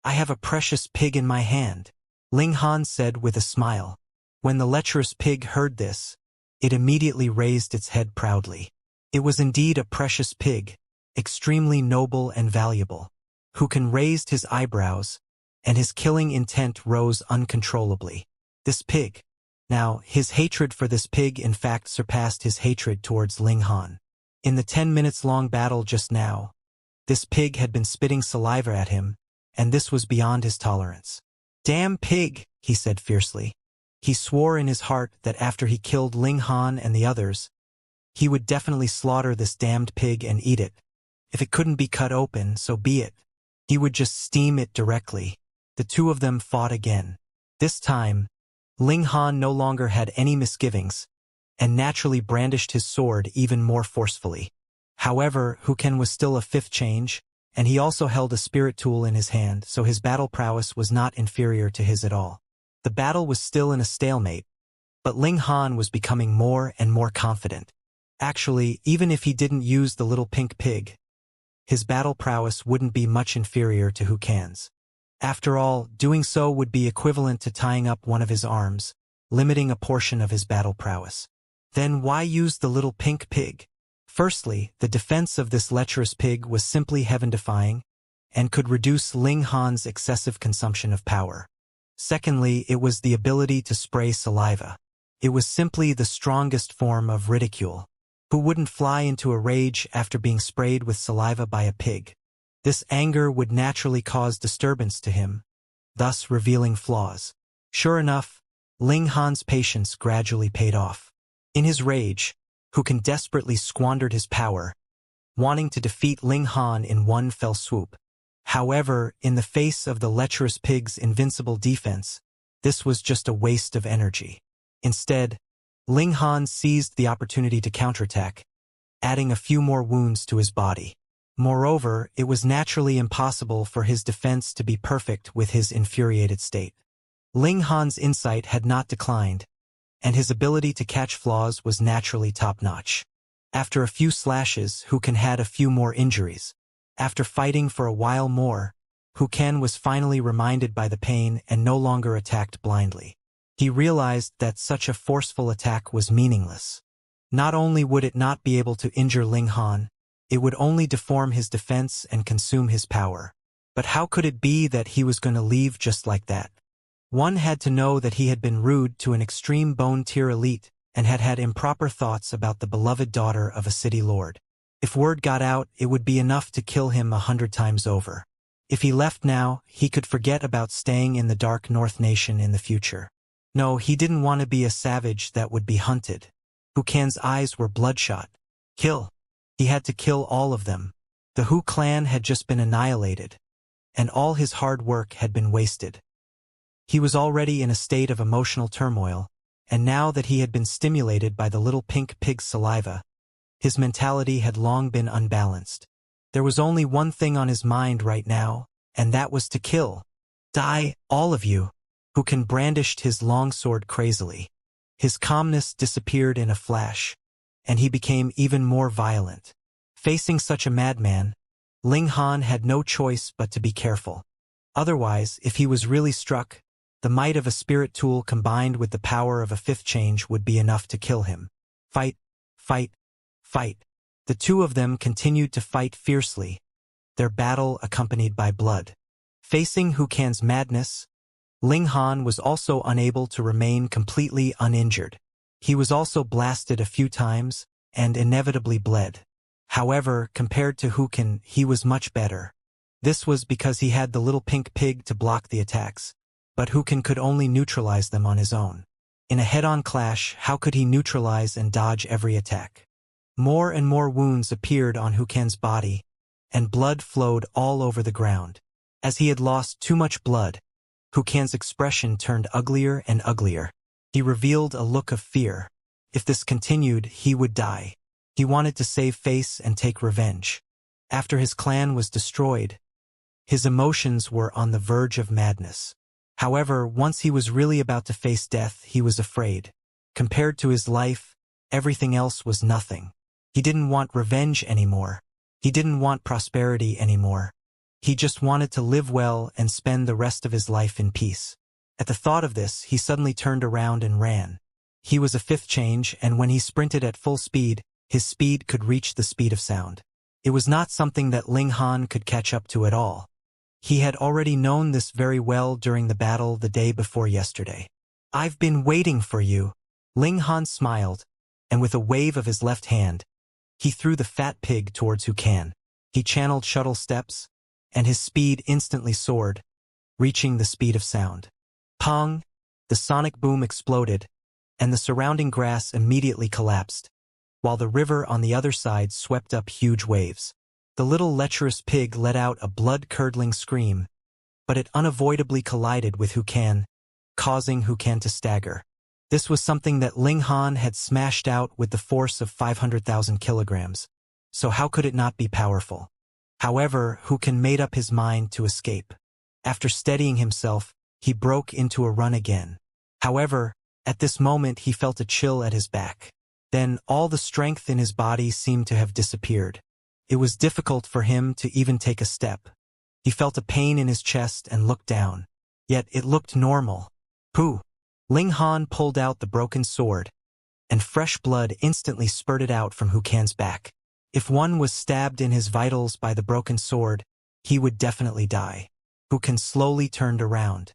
I have a precious pig in my hand, Ling Han said with a smile. When the lecherous pig heard this, it immediately raised its head proudly. It was indeed a precious pig, extremely noble and valuable. Hukan raised his eyebrows, and his killing intent rose uncontrollably. This pig. Now, his hatred for this pig in fact surpassed his hatred towards Ling Han. In the 10 minutes long battle just now, this pig had been spitting saliva at him, and this was beyond his tolerance. Damn pig, he said fiercely. He swore in his heart that after he killed Ling Han and the others, he would definitely slaughter this damned pig and eat it. If it couldn't be cut open, so be it. He would just steam it directly. The two of them fought again. This time, Ling Han no longer had any misgivings, and naturally brandished his sword even more forcefully. However, Hukan was still a 5th change, and he also held a spirit tool in his hand, so his battle prowess was not inferior to his at all. The battle was still in a stalemate, but Ling Han was becoming more and more confident. Actually, even if he didn't use the little pink pig, his battle prowess wouldn't be much inferior to Hukan's. After all, doing so would be equivalent to tying up one of his arms, limiting a portion of his battle prowess. Then why use the little pink pig? Firstly, the defense of this lecherous pig was simply heaven-defying, and could reduce Ling Han's excessive consumption of power. Secondly, it was the ability to spray saliva. It was simply the strongest form of ridicule. Who wouldn't fly into a rage after being sprayed with saliva by a pig? This anger would naturally cause disturbance to him, thus revealing flaws. Sure enough, Ling Han's patience gradually paid off. In his rage, Hukan desperately squandered his power, wanting to defeat Ling Han in one fell swoop. However, in the face of the lecherous pig's invincible defense, this was just a waste of energy. Instead, Ling Han seized the opportunity to counterattack, adding a few more wounds to his body. Moreover, it was naturally impossible for his defense to be perfect with his infuriated state. Ling Han's insight had not declined, and his ability to catch flaws was naturally top-notch. After a few slashes, Hukan had a few more injuries. After fighting for a while more, Hukan was finally reminded by the pain and no longer attacked blindly. He realized that such a forceful attack was meaningless. Not only would it not be able to injure Ling Han, it would only deform his defense and consume his power. But how could it be that he was going to leave just like that? One had to know that he had been rude to an extreme bone-tier elite and had had improper thoughts about the beloved daughter of a city lord. If word got out, it would be enough to kill him 100 times over. If he left now, he could forget about staying in the dark North Nation in the future. No, he didn't want to be a savage that would be hunted. Hukan's eyes were bloodshot. Kill. He had to kill all of them. The Hu clan had just been annihilated, and all his hard work had been wasted. He was already in a state of emotional turmoil, and now that he had been stimulated by the little pink pig's saliva, his mentality had long been unbalanced. There was only one thing on his mind right now, and that was to kill. Die, all of you. Hukan brandished his long sword crazily. His calmness disappeared in a flash, and he became even more violent. Facing such a madman, Ling Han had no choice but to be careful. Otherwise, if he was really struck, the might of a spirit tool combined with the power of a 5th change would be enough to kill him. Fight, fight, fight. The two of them continued to fight fiercely, their battle accompanied by blood. Facing Hukan's madness, Ling Han was also unable to remain completely uninjured. He was also blasted a few times, and inevitably bled. However, compared to Hukan, he was much better. This was because he had the little pink pig to block the attacks, but Hukan could only neutralize them on his own. In a head-on clash, how could he neutralize and dodge every attack? More and more wounds appeared on Hukan's body, and blood flowed all over the ground. As he had lost too much blood, Hukan's expression turned uglier and uglier. He revealed a look of fear. If this continued, he would die. He wanted to save face and take revenge. After his clan was destroyed, his emotions were on the verge of madness. However, once he was really about to face death, he was afraid. Compared to his life, everything else was nothing. He didn't want revenge anymore. He didn't want prosperity anymore. He just wanted to live well and spend the rest of his life in peace. At the thought of this, he suddenly turned around and ran. He was a fifth change, and when he sprinted at full speed, his speed could reach the speed of sound. It was not something that Ling Han could catch up to at all. He had already known this very well during the battle the day before yesterday. "I've been waiting for you." Ling Han smiled, and with a wave of his left hand, he threw the fat pig towards Hukan. He channeled shuttle steps, and his speed instantly soared, reaching the speed of sound. Pong! The sonic boom exploded, and the surrounding grass immediately collapsed, while the river on the other side swept up huge waves. The little lecherous pig let out a blood-curdling scream, but it unavoidably collided with Hukan, causing Hukan to stagger. This was something that Ling Han had smashed out with the force of 500,000 kilograms, so how could it not be powerful? However, Hukan made up his mind to escape. After steadying himself, he broke into a run again. However, at this moment he felt a chill at his back. Then all the strength in his body seemed to have disappeared. It was difficult for him to even take a step. He felt a pain in his chest and looked down. Yet it looked normal. Pooh! Ling Han pulled out the broken sword, and fresh blood instantly spurted out from Hukan's back. If one was stabbed in his vitals by the broken sword, he would definitely die. Hukan slowly turned around.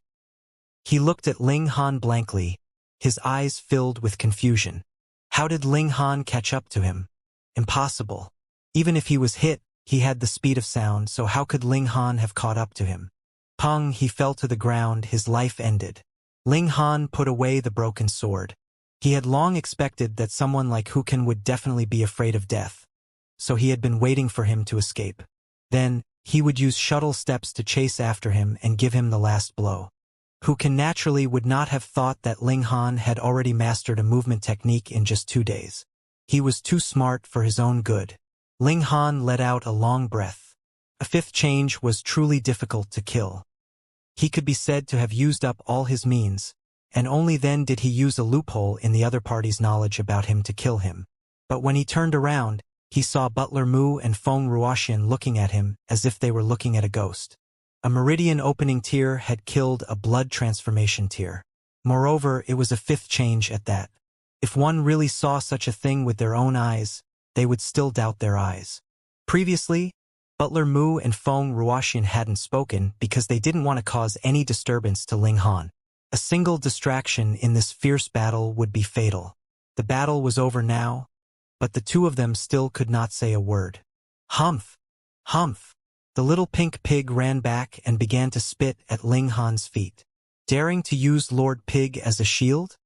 He looked at Ling Han blankly, his eyes filled with confusion. How did Ling Han catch up to him? Impossible. Even if he was hit, he had the speed of sound, so how could Ling Han have caught up to him? Pong! He fell to the ground, his life ended. Ling Han put away the broken sword. He had long expected that someone like Hukan would definitely be afraid of death, so he had been waiting for him to escape. Then, he would use shuttle steps to chase after him and give him the last blow. Hukan naturally would not have thought that Ling Han had already mastered a movement technique in just 2 days. He was too smart for his own good. Ling Han let out a long breath. A fifth change was truly difficult to kill. He could be said to have used up all his means, and only then did he use a loophole in the other party's knowledge about him to kill him. But when he turned around, he saw Butler Mu and Feng Ruoxian looking at him as if they were looking at a ghost. A meridian opening tier had killed a blood transformation tier. Moreover, it was a fifth change at that. If one really saw such a thing with their own eyes, they would still doubt their eyes. Previously, Butler Mu and Feng Ruoxian hadn't spoken because they didn't want to cause any disturbance to Ling Han. A single distraction in this fierce battle would be fatal. The battle was over now, but the two of them still could not say a word. Humph! Humph! The little pink pig ran back and began to spit at Ling Han's feet. Daring to use Lord Pig as a shield?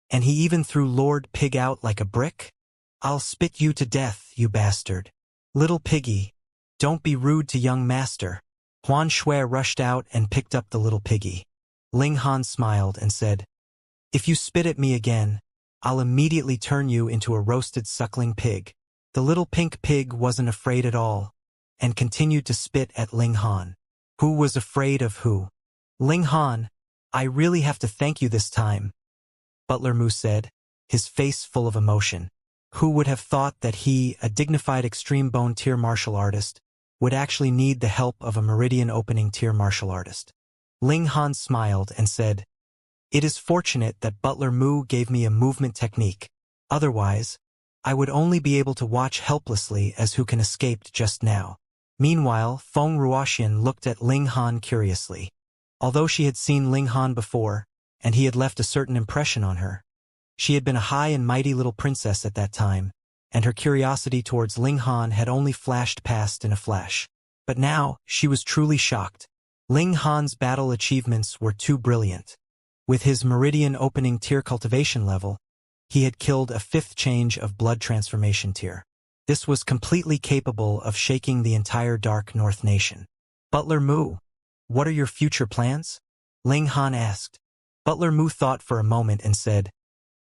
And he even threw Lord Pig out like a brick? "I'll spit you to death, you bastard. Little piggy. Don't be rude to young master." Huan Shui rushed out and picked up the little piggy. Ling Han smiled and said, "If you spit at me again, I'll immediately turn you into a roasted suckling pig." The little pink pig wasn't afraid at all, and continued to spit at Ling Han. Who was afraid of who? "Ling Han, I really have to thank you this time," Butler Mu said, his face full of emotion. Who would have thought that he, a dignified extreme bone tier martial artist, would actually need the help of a meridian opening tier martial artist? Ling Han smiled and said, "It is fortunate that Butler Mu gave me a movement technique. Otherwise, I would only be able to watch helplessly as Hukan escaped just now." Meanwhile, Feng Ruoxian looked at Ling Han curiously. Although she had seen Ling Han before, and he had left a certain impression on her, she had been a high and mighty little princess at that time, and her curiosity towards Ling Han had only flashed past in a flash. But now, she was truly shocked. Ling Han's battle achievements were too brilliant. With his meridian opening tier cultivation level, he had killed a fifth change of blood transformation tier. This was completely capable of shaking the entire Dark North nation. "Butler Mu, what are your future plans?" Ling Han asked. Butler Mu thought for a moment and said,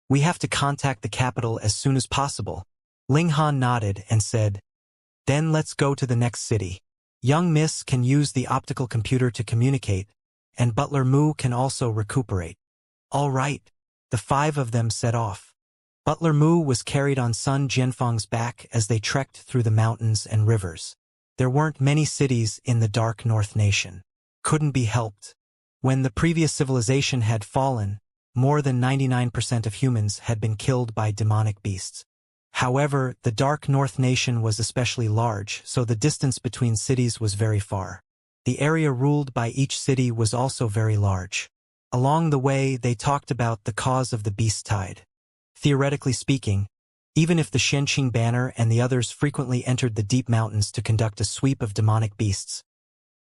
"We have to contact the capital as soon as possible." Ling Han nodded and said, Then let's go to the next city. Young Miss can use the optical computer to communicate, and Butler Mu can also recuperate. All right. The 5 of them set off. Butler Mu was carried on Sun Jianfeng's back as they trekked through the mountains and rivers. There weren't many cities in the Dark North Nation. Couldn't be helped. When the previous civilization had fallen, more than 99% of humans had been killed by demonic beasts. However, the Dark North Nation was especially large, so the distance between cities was very far. The area ruled by each city was also very large. Along the way, they talked about the cause of the beast tide. Theoretically speaking, even if the Xianxia banner and the others frequently entered the deep mountains to conduct a sweep of demonic beasts,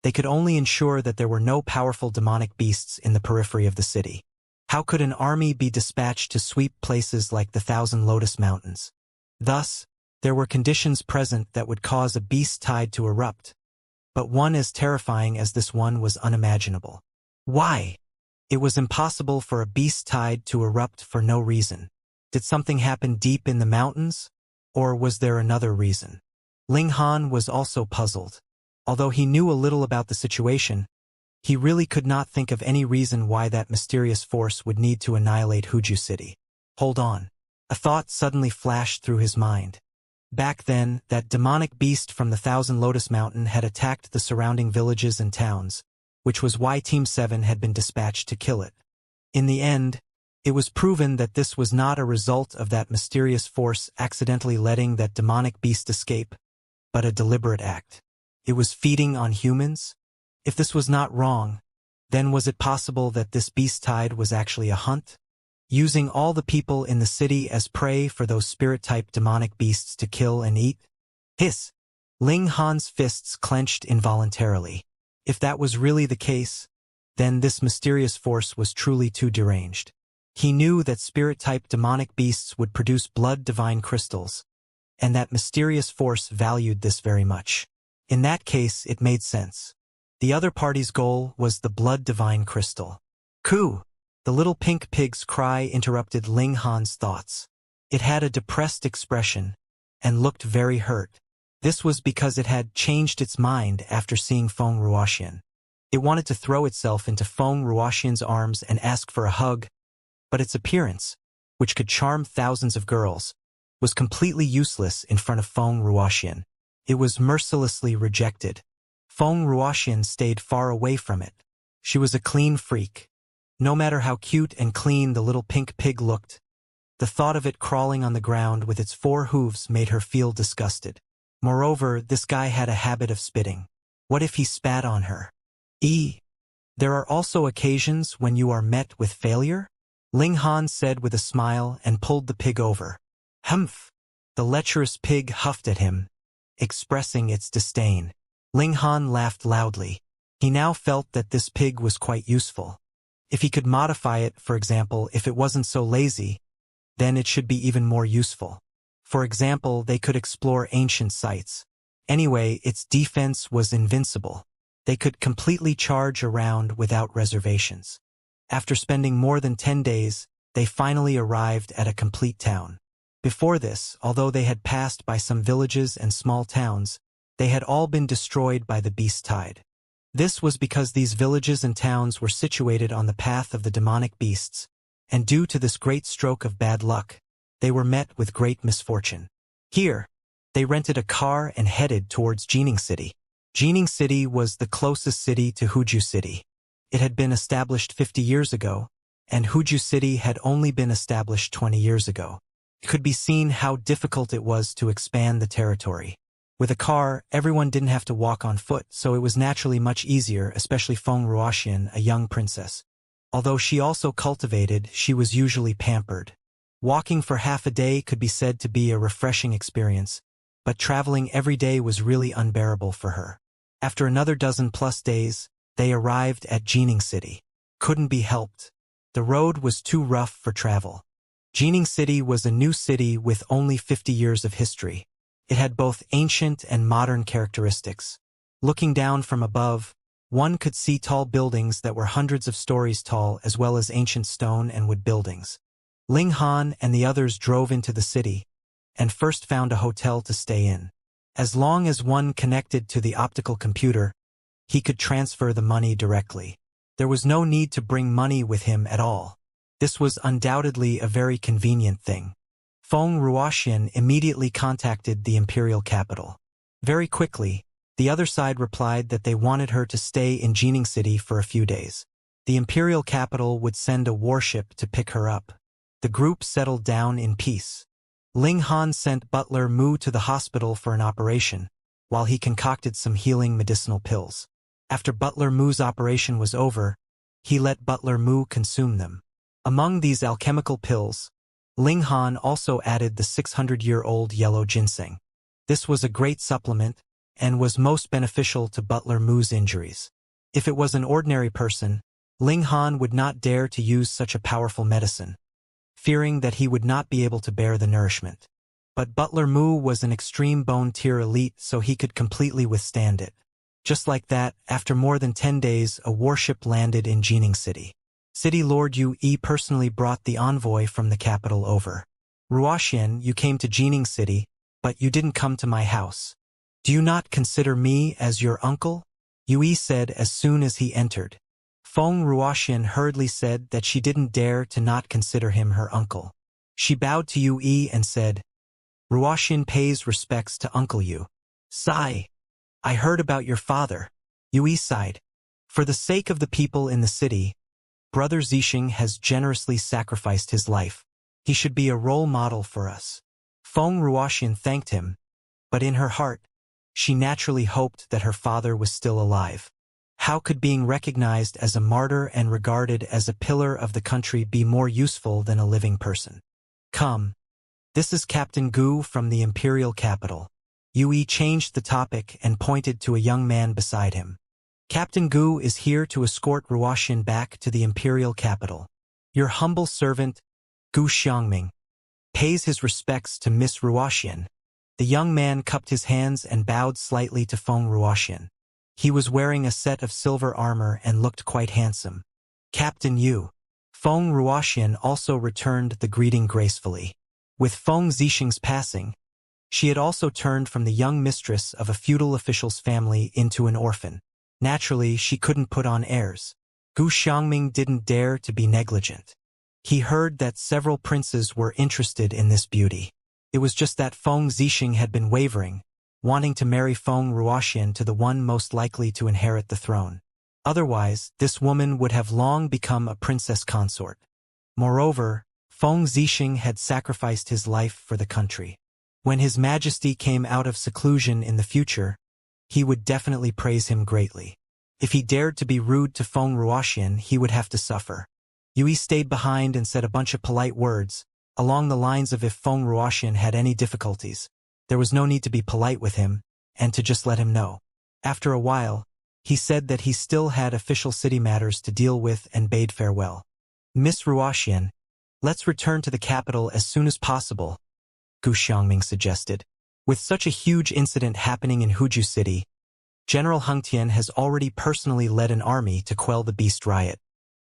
they could only ensure that there were no powerful demonic beasts in the periphery of the city. How could an army be dispatched to sweep places like the Thousand Lotus Mountains? Thus, there were conditions present that would cause a beast tide to erupt, but one as terrifying as this one was unimaginable. Why? It was impossible for a beast tide to erupt for no reason. Did something happen deep in the mountains? Or was there another reason? Ling Han was also puzzled. Although he knew a little about the situation, he really could not think of any reason why that mysterious force would need to annihilate Huju City. Hold on. A thought suddenly flashed through his mind. Back then, that demonic beast from the Thousand Lotus Mountain had attacked the surrounding villages and towns, which was why Team 7 had been dispatched to kill it. In the end, it was proven that this was not a result of that mysterious force accidentally letting that demonic beast escape, but a deliberate act. It was feeding on humans? If this was not wrong, then was it possible that this beast tide was actually a hunt? Using all the people in the city as prey for those spirit-type demonic beasts to kill and eat? Hiss! Ling Han's fists clenched involuntarily. If that was really the case, then this mysterious force was truly too deranged. He knew that spirit-type demonic beasts would produce blood divine crystals, and that mysterious force valued this very much. In that case, it made sense. The other party's goal was the blood divine crystal. Coo! The little pink pig's cry interrupted Ling Han's thoughts. It had a depressed expression and looked very hurt. This was because it had changed its mind after seeing Feng Ruoxian. It wanted to throw itself into Feng Ruoxian's arms and ask for a hug, but its appearance, which could charm thousands of girls, was completely useless in front of Feng Ruoxian. It was mercilessly rejected. Feng Ruoxian stayed far away from it. She was a clean freak. No matter how cute and clean the little pink pig looked, the thought of it crawling on the ground with its 4 hooves made her feel disgusted. Moreover, this guy had a habit of spitting. What if he spat on her? There are also occasions when you are met with failure? Ling Han said with a smile and pulled the pig over. Humph! The lecherous pig huffed at him, expressing its disdain. Ling Han laughed loudly. He now felt that this pig was quite useful. If he could modify it, for example, if it wasn't so lazy, then it should be even more useful. For example, they could explore ancient sites. Anyway, its defense was invincible. They could completely charge around without reservations. After spending more than 10 days, they finally arrived at a complete town. Before this, although they had passed by some villages and small towns, they had all been destroyed by the beast tide. This was because these villages and towns were situated on the path of the demonic beasts, and due to this great stroke of bad luck, they were met with great misfortune. Here, they rented a car and headed towards Jining City. Jining City was the closest city to Huju City. It had been established 50 years ago, and Huju City had only been established 20 years ago. It could be seen how difficult it was to expand the territory. With a car, everyone didn't have to walk on foot, so it was naturally much easier, especially Feng Ruoxian, a young princess. Although she also cultivated, she was usually pampered. Walking for half a day could be said to be a refreshing experience, but traveling every day was really unbearable for her. After another 12+ days, they arrived at Jining City. Couldn't be helped. The road was too rough for travel. Jining City was a new city with only 50 years of history. It had both ancient and modern characteristics. Looking down from above, one could see tall buildings that were hundreds of stories tall as well as ancient stone and wood buildings. Ling Han and the others drove into the city, and first found a hotel to stay in. As long as one connected to the optical computer, he could transfer the money directly. There was no need to bring money with him at all. This was undoubtedly a very convenient thing. Feng Ruoxian immediately contacted the imperial capital. Very quickly, the other side replied that they wanted her to stay in Jining City for a few days. The imperial capital would send a warship to pick her up. The group settled down in peace. Ling Han sent Butler Mu to the hospital for an operation, while he concocted some healing medicinal pills. After Butler Mu's operation was over, he let Butler Mu consume them. Among these alchemical pills, Ling Han also added the 600-year-old yellow ginseng. This was a great supplement and was most beneficial to Butler Mu's injuries. If it was an ordinary person, Ling Han would not dare to use such a powerful medicine, fearing that he would not be able to bear the nourishment. But Butler Mu was an extreme bone tier elite, so he could completely withstand it. Just like that, after more than 10 days, a warship landed in Jining City. City Lord Yu Yi personally brought the envoy from the capital over. Ruoxian, you came to Jining City, but you didn't come to my house. Do you not consider me as your uncle? Yu Yi said as soon as he entered. Feng Ruoxian hurriedly said that she didn't dare to not consider him her uncle. She bowed to Yu Yi and said, Ruoxian pays respects to Uncle Yu. Sigh. I heard about your father. Yu Yi sighed. For the sake of the people in the city, Brother Zixing has generously sacrificed his life. He should be a role model for us. Feng Ruoxian thanked him, but in her heart, she naturally hoped that her father was still alive. How could being recognized as a martyr and regarded as a pillar of the country be more useful than a living person? Come. This is Captain Gu from the imperial capital. Yu Yi changed the topic and pointed to a young man beside him. Captain Gu is here to escort Ruoxian back to the imperial capital. Your humble servant, Gu Xiangming, pays his respects to Miss Ruoxian. The young man cupped his hands and bowed slightly to Feng Ruoxian. He was wearing a set of silver armor and looked quite handsome. Captain Yu. Feng Ruoxian also returned the greeting gracefully. With Feng Zixing's passing, she had also turned from the young mistress of a feudal official's family into an orphan. Naturally, she couldn't put on airs. Gu Xiangming didn't dare to be negligent. He heard that several princes were interested in this beauty. It was just that Feng Zixing had been wavering, wanting to marry Feng Ruoxian to the one most likely to inherit the throne. Otherwise, this woman would have long become a princess consort. Moreover, Feng Zixing had sacrificed his life for the country. When His Majesty came out of seclusion in the future, he would definitely praise him greatly. If he dared to be rude to Feng Ruoxian, he would have to suffer. Yu Yi stayed behind and said a bunch of polite words, along the lines of if Feng Ruoxian had any difficulties, there was no need to be polite with him, and to just let him know. After a while, he said that he still had official city matters to deal with and bade farewell. Miss Ruoxian, let's return to the capital as soon as possible, Gu Xiangming suggested. With such a huge incident happening in Huju City, General Heng Tian has already personally led an army to quell the beast riot.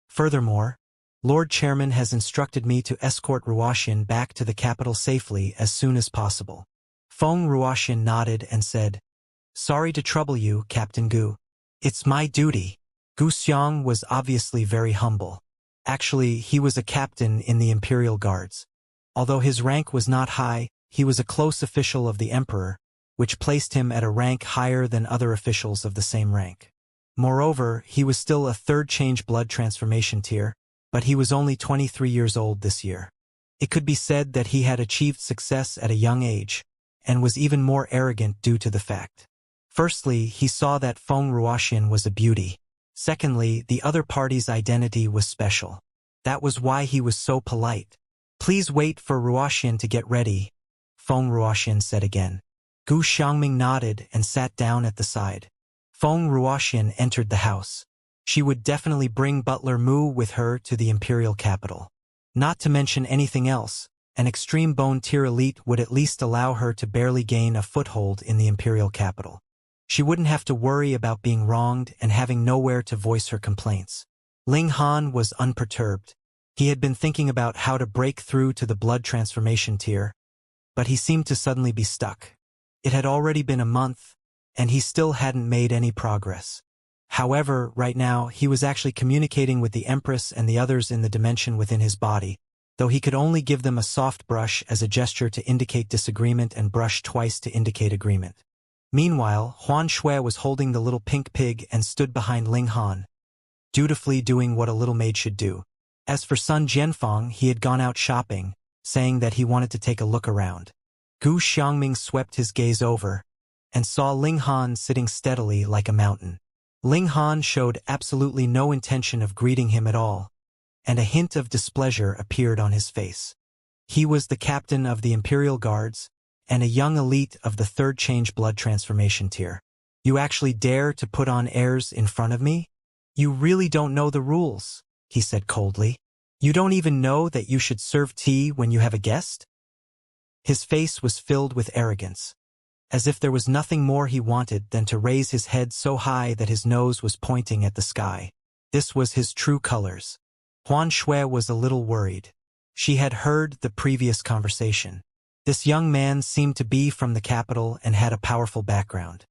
Furthermore, Lord Chairman has instructed me to escort Ruoxian back to the capital safely as soon as possible. Feng Ruoxian nodded and said, Sorry to trouble you, Captain Gu. It's my duty. Gu Xiang was obviously very humble. Actually, he was a captain in the Imperial Guards. Although his rank was not high, he was a close official of the Emperor, which placed him at a rank higher than other officials of the same rank. Moreover, he was still a third change blood transformation tier, but he was only 23 years old this year. It could be said that he had achieved success at a young age, and was even more arrogant due to the fact. Firstly, he saw that Feng Ruoxian was a beauty. Secondly, the other party's identity was special. That was why he was so polite. Please wait for Ruoxian to get ready, Feng Ruoxian said again. Gu Xiangming nodded and sat down at the side. Feng Ruoxian entered the house. She would definitely bring Butler Mu with her to the imperial capital. Not to mention anything else, an extreme bone tier elite would at least allow her to barely gain a foothold in the imperial capital. She wouldn't have to worry about being wronged and having nowhere to voice her complaints. Ling Han was unperturbed. He had been thinking about how to break through to the blood transformation tier, but he seemed to suddenly be stuck. It had already been a month, and he still hadn't made any progress. However, right now, he was actually communicating with the Empress and the others in the dimension within his body, though he could only give them a soft brush as a gesture to indicate disagreement and brush twice to indicate agreement. Meanwhile, Huan Shui was holding the little pink pig and stood behind Ling Han, dutifully doing what a little maid should do. As for Sun Jianfeng, he had gone out shopping, saying that he wanted to take a look around. Gu Xiangming swept his gaze over, and saw Ling Han sitting steadily like a mountain. Ling Han showed absolutely no intention of greeting him at all, and a hint of displeasure appeared on his face. He was the captain of the Imperial Guards, and a young elite of the third change blood transformation tier. You actually dare to put on airs in front of me? You really don't know the rules, he said coldly. You don't even know that you should serve tea when you have a guest? His face was filled with arrogance, as if there was nothing more he wanted than to raise his head so high that his nose was pointing at the sky. This was his true colors. Huan Shui was a little worried. She had heard the previous conversation. This young man seemed to be from the capital and had a powerful background.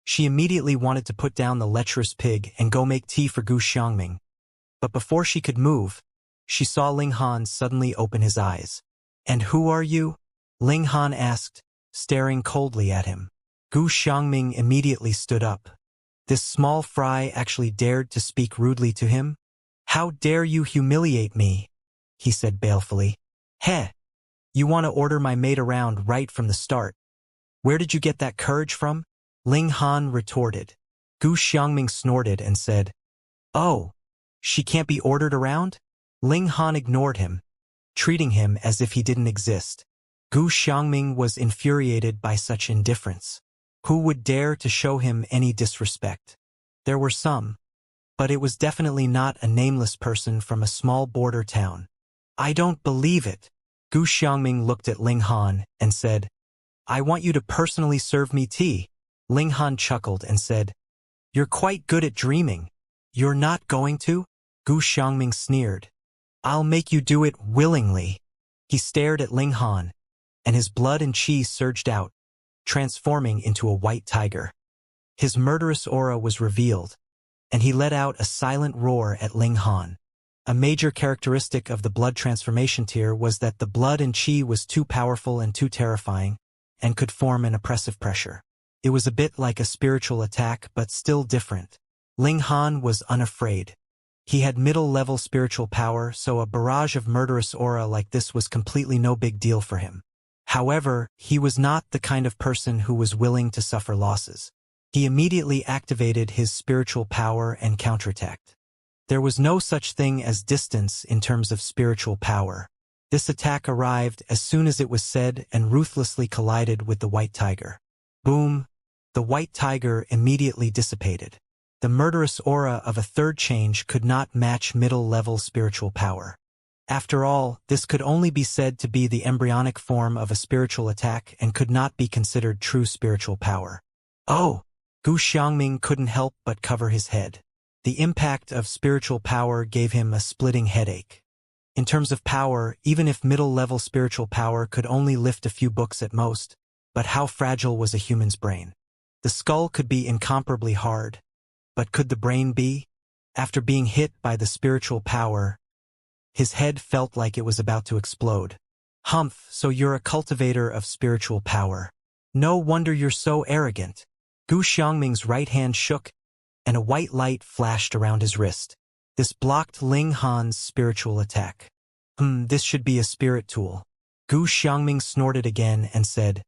She immediately wanted to put down the lecherous pig and go make tea for Gu Xiangming. But before she could move, she saw Ling Han suddenly open his eyes. "And who are you?" Ling Han asked, staring coldly at him. Gu Xiangming immediately stood up. This small fry actually dared to speak rudely to him? "How dare you humiliate me?" he said balefully. "Heh! You want to order my maid around right from the start. Where did you get that courage from?" Ling Han retorted. Gu Xiangming snorted and said, "Oh, she can't be ordered around?" Ling Han ignored him, treating him as if he didn't exist. Gu Xiangming was infuriated by such indifference. Who would dare to show him any disrespect? There were some, but it was definitely not a nameless person from a small border town. "I don't believe it." Gu Xiangming looked at Ling Han and said, "I want you to personally serve me tea." Ling Han chuckled and said, "You're quite good at dreaming. You're not going to?" Gu Xiangming sneered. "I'll make you do it willingly." He stared at Ling Han, and his blood and chi surged out, transforming into a white tiger. His murderous aura was revealed, and he let out a silent roar at Ling Han. A major characteristic of the blood transformation tier was that the blood and chi was too powerful and too terrifying, and could form an oppressive pressure. It was a bit like a spiritual attack, but still different. Ling Han was unafraid. He had middle-level spiritual power, so a barrage of murderous aura like this was completely no big deal for him. However, he was not the kind of person who was willing to suffer losses. He immediately activated his spiritual power and counterattacked. There was no such thing as distance in terms of spiritual power. This attack arrived as soon as it was said and ruthlessly collided with the white tiger. Boom! The white tiger immediately dissipated. The murderous aura of a third change could not match middle-level spiritual power. After all, this could only be said to be the embryonic form of a spiritual attack and could not be considered true spiritual power. Oh! Gu Xiangming couldn't help but cover his head. The impact of spiritual power gave him a splitting headache. In terms of power, even if middle-level spiritual power could only lift a few books at most, but how fragile was a human's brain? The skull could be incomparably hard, but could the brain be? After being hit by the spiritual power, his head felt like it was about to explode. "Humph, so you're a cultivator of spiritual power. No wonder you're so arrogant." Gu Xiangming's right hand shook, and a white light flashed around his wrist. This blocked Ling Han's spiritual attack. This should be a spirit tool. Gu Xiangming snorted again and said,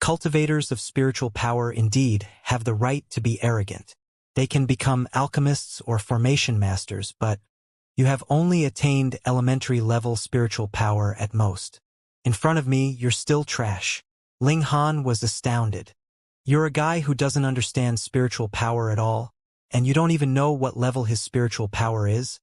"Cultivators of spiritual power indeed have the right to be arrogant. They can become alchemists or formation masters, but you have only attained elementary level spiritual power at most. In front of me, you're still trash." Ling Han was astounded. "You're a guy who doesn't understand spiritual power at all, and you don't even know what level his spiritual power is?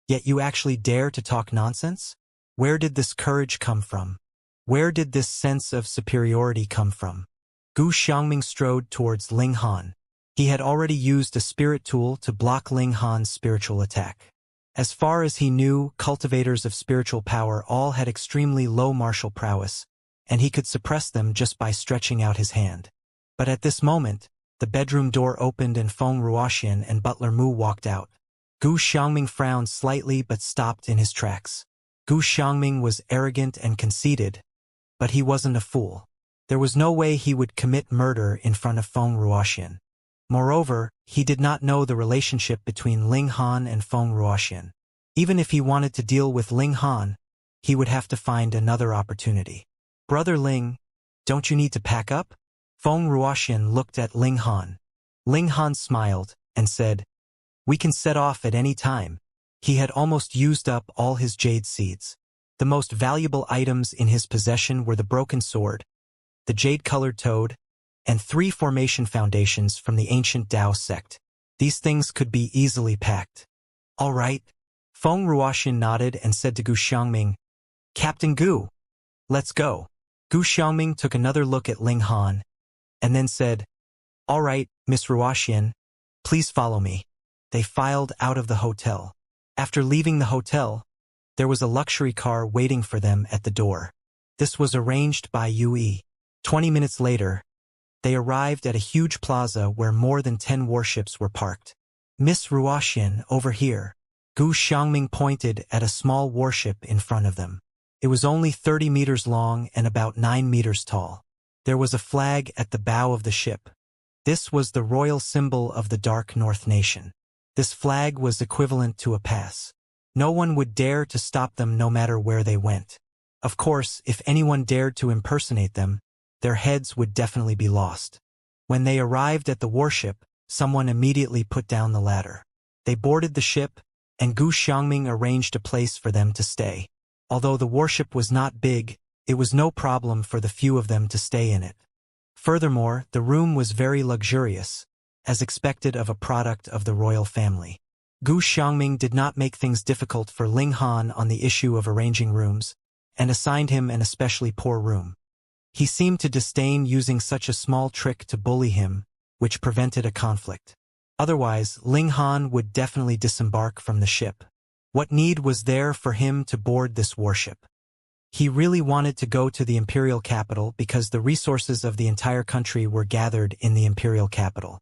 Yet you actually dare to talk nonsense? Where did this courage come from? Where did this sense of superiority come from?" Gu Xiangming strode towards Ling Han. He had already used a spirit tool to block Ling Han's spiritual attack. As far as he knew, cultivators of spiritual power all had extremely low martial prowess, and he could suppress them just by stretching out his hand. But at this moment, the bedroom door opened and Feng Ruoxian and Butler Mu walked out. Gu Xiangming frowned slightly but stopped in his tracks. Gu Xiangming was arrogant and conceited, but he wasn't a fool. There was no way he would commit murder in front of Feng Ruoxian. Moreover, he did not know the relationship between Ling Han and Feng Ruoxian. Even if he wanted to deal with Ling Han, he would have to find another opportunity. Brother Ling, don't you need to pack up? Feng Ruoxian looked at Ling Han. Ling Han smiled and said, we can set off at any time. He had almost used up all his jade seeds. The most valuable items in his possession were the broken sword, the jade-colored toad, and 3 formation foundations from the ancient Tao sect. These things could be easily packed. All right. Feng Ruoxian nodded and said to Gu Xiangming, Captain Gu, let's go. Gu Xiangming took another look at Ling Han, and then said, all right, Miss Ruoxian, please follow me. They filed out of the hotel. After leaving the hotel, there was a luxury car waiting for them at the door. This was arranged by Yue. 20 minutes later, they arrived at a huge plaza where more than 10 warships were parked. Miss Ruoxian, over here. Gu Xiangming pointed at a small warship in front of them. It was only 30 meters long and about 9 meters tall. There was a flag at the bow of the ship. This was the royal symbol of the Dark North Nation. This flag was equivalent to a pass. No one would dare to stop them no matter where they went. Of course, if anyone dared to impersonate them, their heads would definitely be lost. When they arrived at the warship, someone immediately put down the ladder. They boarded the ship, and Gu Xiangming arranged a place for them to stay. Although the warship was not big, it was no problem for the few of them to stay in it. Furthermore, the room was very luxurious, as expected of a product of the royal family. Gu Xiangming did not make things difficult for Ling Han on the issue of arranging rooms, and assigned him an especially poor room. He seemed to disdain using such a small trick to bully him, which prevented a conflict. Otherwise, Ling Han would definitely disembark from the ship. What need was there for him to board this warship? He really wanted to go to the imperial capital because the resources of the entire country were gathered in the imperial capital.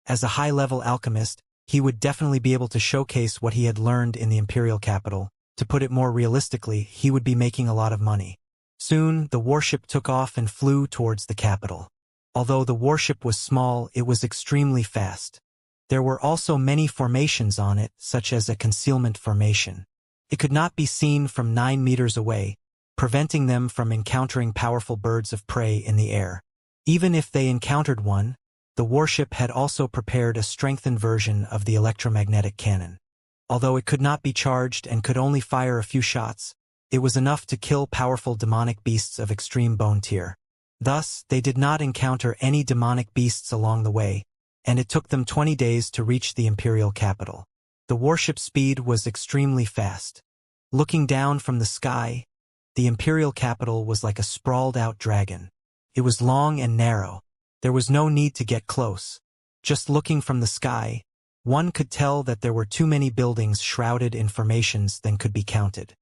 As a high-level alchemist, he would definitely be able to showcase what he had learned in the imperial capital. To put it more realistically, he would be making a lot of money. Soon, the warship took off and flew towards the capital. Although the warship was small, it was extremely fast. There were also many formations on it, such as a concealment formation. It could not be seen from 9 meters away, preventing them from encountering powerful birds of prey in the air. Even if they encountered one, the warship had also prepared a strengthened version of the electromagnetic cannon. Although it could not be charged and could only fire a few shots, it was enough to kill powerful demonic beasts of extreme bone tier. Thus, they did not encounter any demonic beasts along the way, and it took them 20 days to reach the imperial capital. The warship's speed was extremely fast. Looking down from the sky, the imperial capital was like a sprawled-out dragon. It was long and narrow. There was no need to get close. Just looking from the sky, one could tell that there were too many buildings shrouded in formations than could be counted.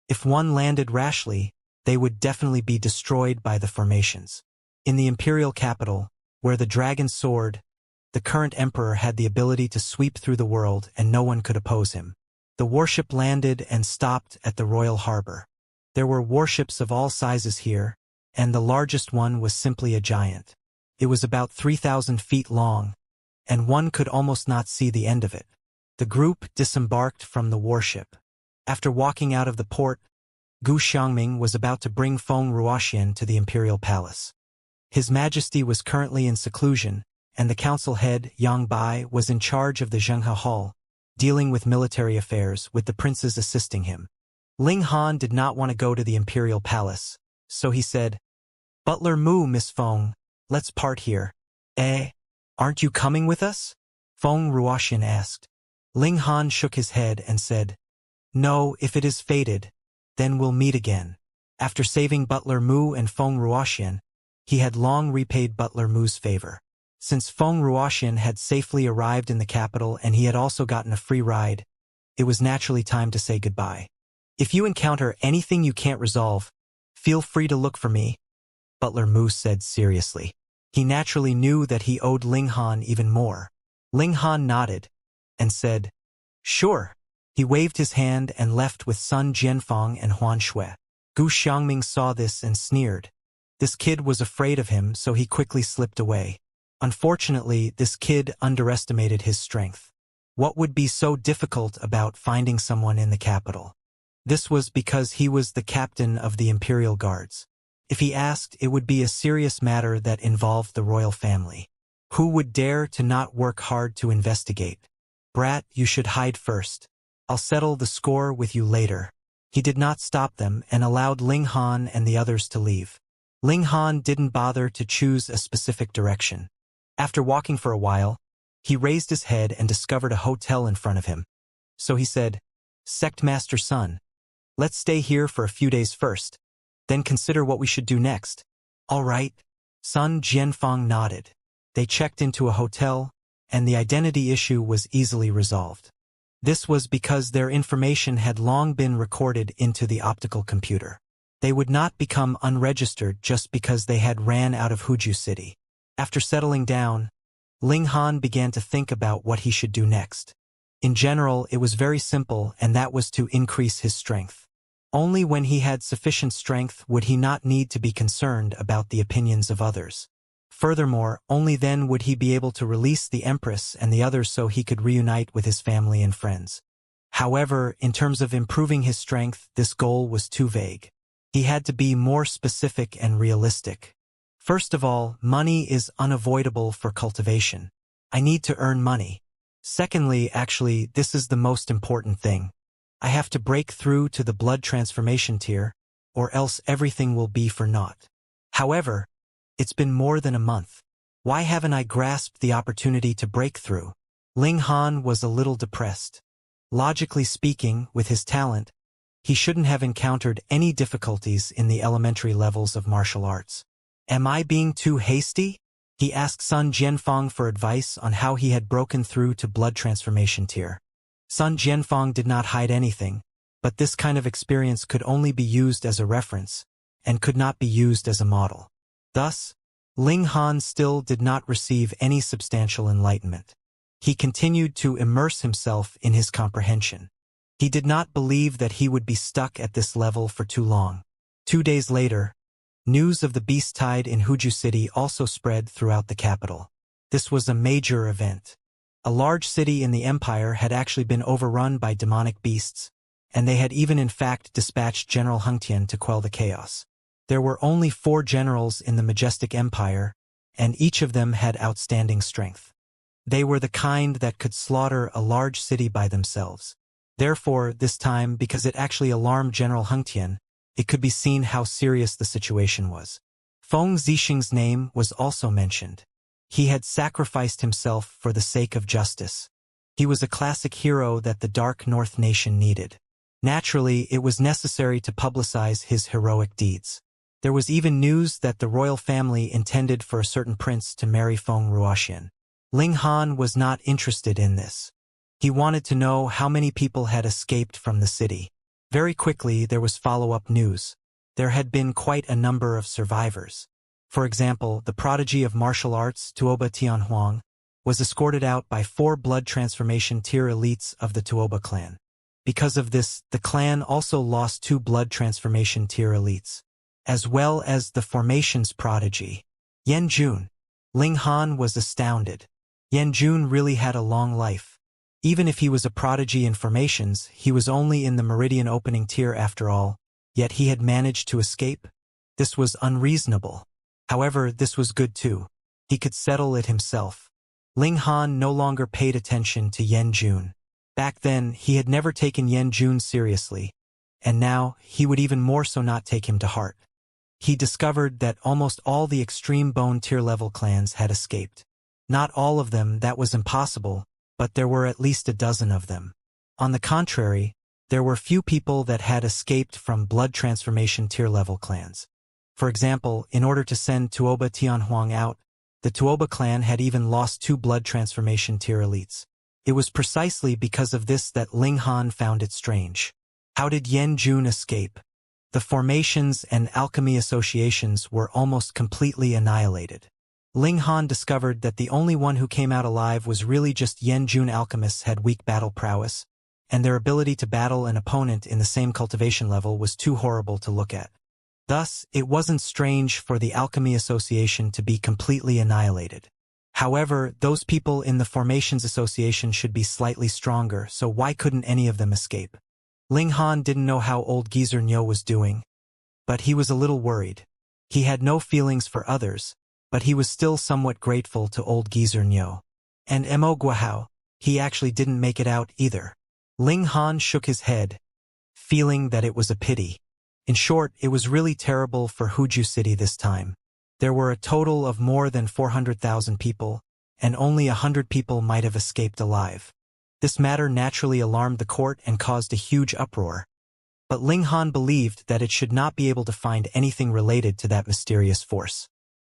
If one landed rashly, they would definitely be destroyed by the formations. In the imperial capital, where the dragon soared, the current emperor had the ability to sweep through the world and no one could oppose him. The warship landed and stopped at the royal harbor. There were warships of all sizes here, and the largest one was simply a giant. It was about 3,000 feet long, and one could almost not see the end of it. The group disembarked from the warship. After walking out of the port, Gu Xiangming was about to bring Feng Ruoxian to the imperial palace. His Majesty was currently in seclusion, and the council head, Yang Bai, was in charge of the Xianxia Hall, dealing with military affairs, with the princes assisting him. Ling Han did not want to go to the imperial palace, so he said, Butler Mu, Miss Feng, let's part here. Aren't you coming with us? Feng Ruoxian asked. Ling Han shook his head and said, no, if it is fated, then we'll meet again. After saving Butler Mu and Feng Ruoxian, he had long repaid Butler Mu's favor. Since Feng Ruoxian had safely arrived in the capital and he had also gotten a free ride, it was naturally time to say goodbye. If you encounter anything you can't resolve, feel free to look for me, Butler Mu said seriously. He naturally knew that he owed Ling Han even more. Ling Han nodded and said, "Sure." He waved his hand and left with Sun Jianfang and Huan Shui. Gu Xiangming saw this and sneered. This kid was afraid of him, so he quickly slipped away. Unfortunately, this kid underestimated his strength. What would be so difficult about finding someone in the capital? This was because he was the captain of the Imperial Guards. If he asked, it would be a serious matter that involved the royal family. Who would dare to not work hard to investigate? "Brat, you should hide first. I'll settle the score with you later." He did not stop them and allowed Ling Han and the others to leave. Ling Han didn't bother to choose a specific direction. After walking for a while, he raised his head and discovered a hotel in front of him. So he said, "Sect Master Sun, let's stay here for a few days first, then consider what we should do next." "All right." Sun Jianfang nodded. They checked into a hotel, and the identity issue was easily resolved. This was because their information had long been recorded into the optical computer. They would not become unregistered just because they had ran out of Huju City. After settling down, Ling Han began to think about what he should do next. In general, it was very simple, and that was to increase his strength. Only when he had sufficient strength would he not need to be concerned about the opinions of others. Furthermore, only then would he be able to release the Empress and the others so he could reunite with his family and friends. However, in terms of improving his strength, this goal was too vague. He had to be more specific and realistic. First of all, money is unavoidable for cultivation. I need to earn money. Secondly, actually, this is the most important thing. I have to break through to the blood transformation tier, or else everything will be for naught. However, it's been more than a month. Why haven't I grasped the opportunity to break through? Ling Han was a little depressed. Logically speaking, with his talent, he shouldn't have encountered any difficulties in the elementary levels of martial arts. Am I being too hasty? He asked Sun Jianfang for advice on how he had broken through to blood transformation tier. Sun Jianfang did not hide anything, but this kind of experience could only be used as a reference, and could not be used as a model. Thus, Ling Han still did not receive any substantial enlightenment. He continued to immerse himself in his comprehension. He did not believe that he would be stuck at this level for too long. 2 days later, news of the beast tide in Huju City also spread throughout the capital. This was a major event. A large city in the empire had actually been overrun by demonic beasts, and they had even in fact dispatched General Hengtian to quell the chaos. There were only 4 generals in the majestic empire, and each of them had outstanding strength. They were the kind that could slaughter a large city by themselves. Therefore, this time, because it actually alarmed General Hengtian, it could be seen how serious the situation was. Feng Zixing's name was also mentioned. He had sacrificed himself for the sake of justice. He was a classic hero that the Dark North nation needed. Naturally, it was necessary to publicize his heroic deeds. There was even news that the royal family intended for a certain prince to marry Feng Ruoxian. Ling Han was not interested in this. He wanted to know how many people had escaped from the city. Very quickly, there was follow-up news. There had been quite a number of survivors. For example, the prodigy of martial arts, Tuoba Tianhuang, was escorted out by 4 blood transformation tier elites of the Tuoba clan. Because of this, the clan also lost 2 blood transformation tier elites, as well as the formations prodigy, Yan Jun. Ling Han was astounded. Yan Jun really had a long life. Even if he was a prodigy in formations, he was only in the meridian opening tier after all, yet he had managed to escape. This was unreasonable. However, this was good too. He could settle it himself. Ling Han no longer paid attention to Yan Jun. Back then, he had never taken Yan Jun seriously, and now he would even more so not take him to heart. He discovered that almost all the extreme bone tier level clans had escaped. Not all of them, that was impossible, but there were at least a dozen of them. On the contrary, there were few people that had escaped from blood transformation tier level clans. For example, in order to send Tuoba Tianhuang out, the Tuoba clan had even lost 2 blood transformation tier elites. It was precisely because of this that Ling Han found it strange. How did Yan Jun escape? The formations and alchemy associations were almost completely annihilated. Ling Han discovered that the only one who came out alive was really just Yen Jun. Alchemists had weak battle prowess, and their ability to battle an opponent in the same cultivation level was too horrible to look at. Thus, it wasn't strange for the Alchemy Association to be completely annihilated. However, those people in the Formations Association should be slightly stronger, so why couldn't any of them escape? Ling Han didn't know how old Geezer Nyo was doing, but he was a little worried. He had no feelings for others, but he was still somewhat grateful to old Geezer Nyo. And Mo Guahao, he actually didn't make it out either. Ling Han shook his head, feeling that it was a pity. In short, it was really terrible for Huju City this time. There were a total of more than 400,000 people, and only 100 people might have escaped alive. This matter naturally alarmed the court and caused a huge uproar. But Ling Han believed that it should not be able to find anything related to that mysterious force.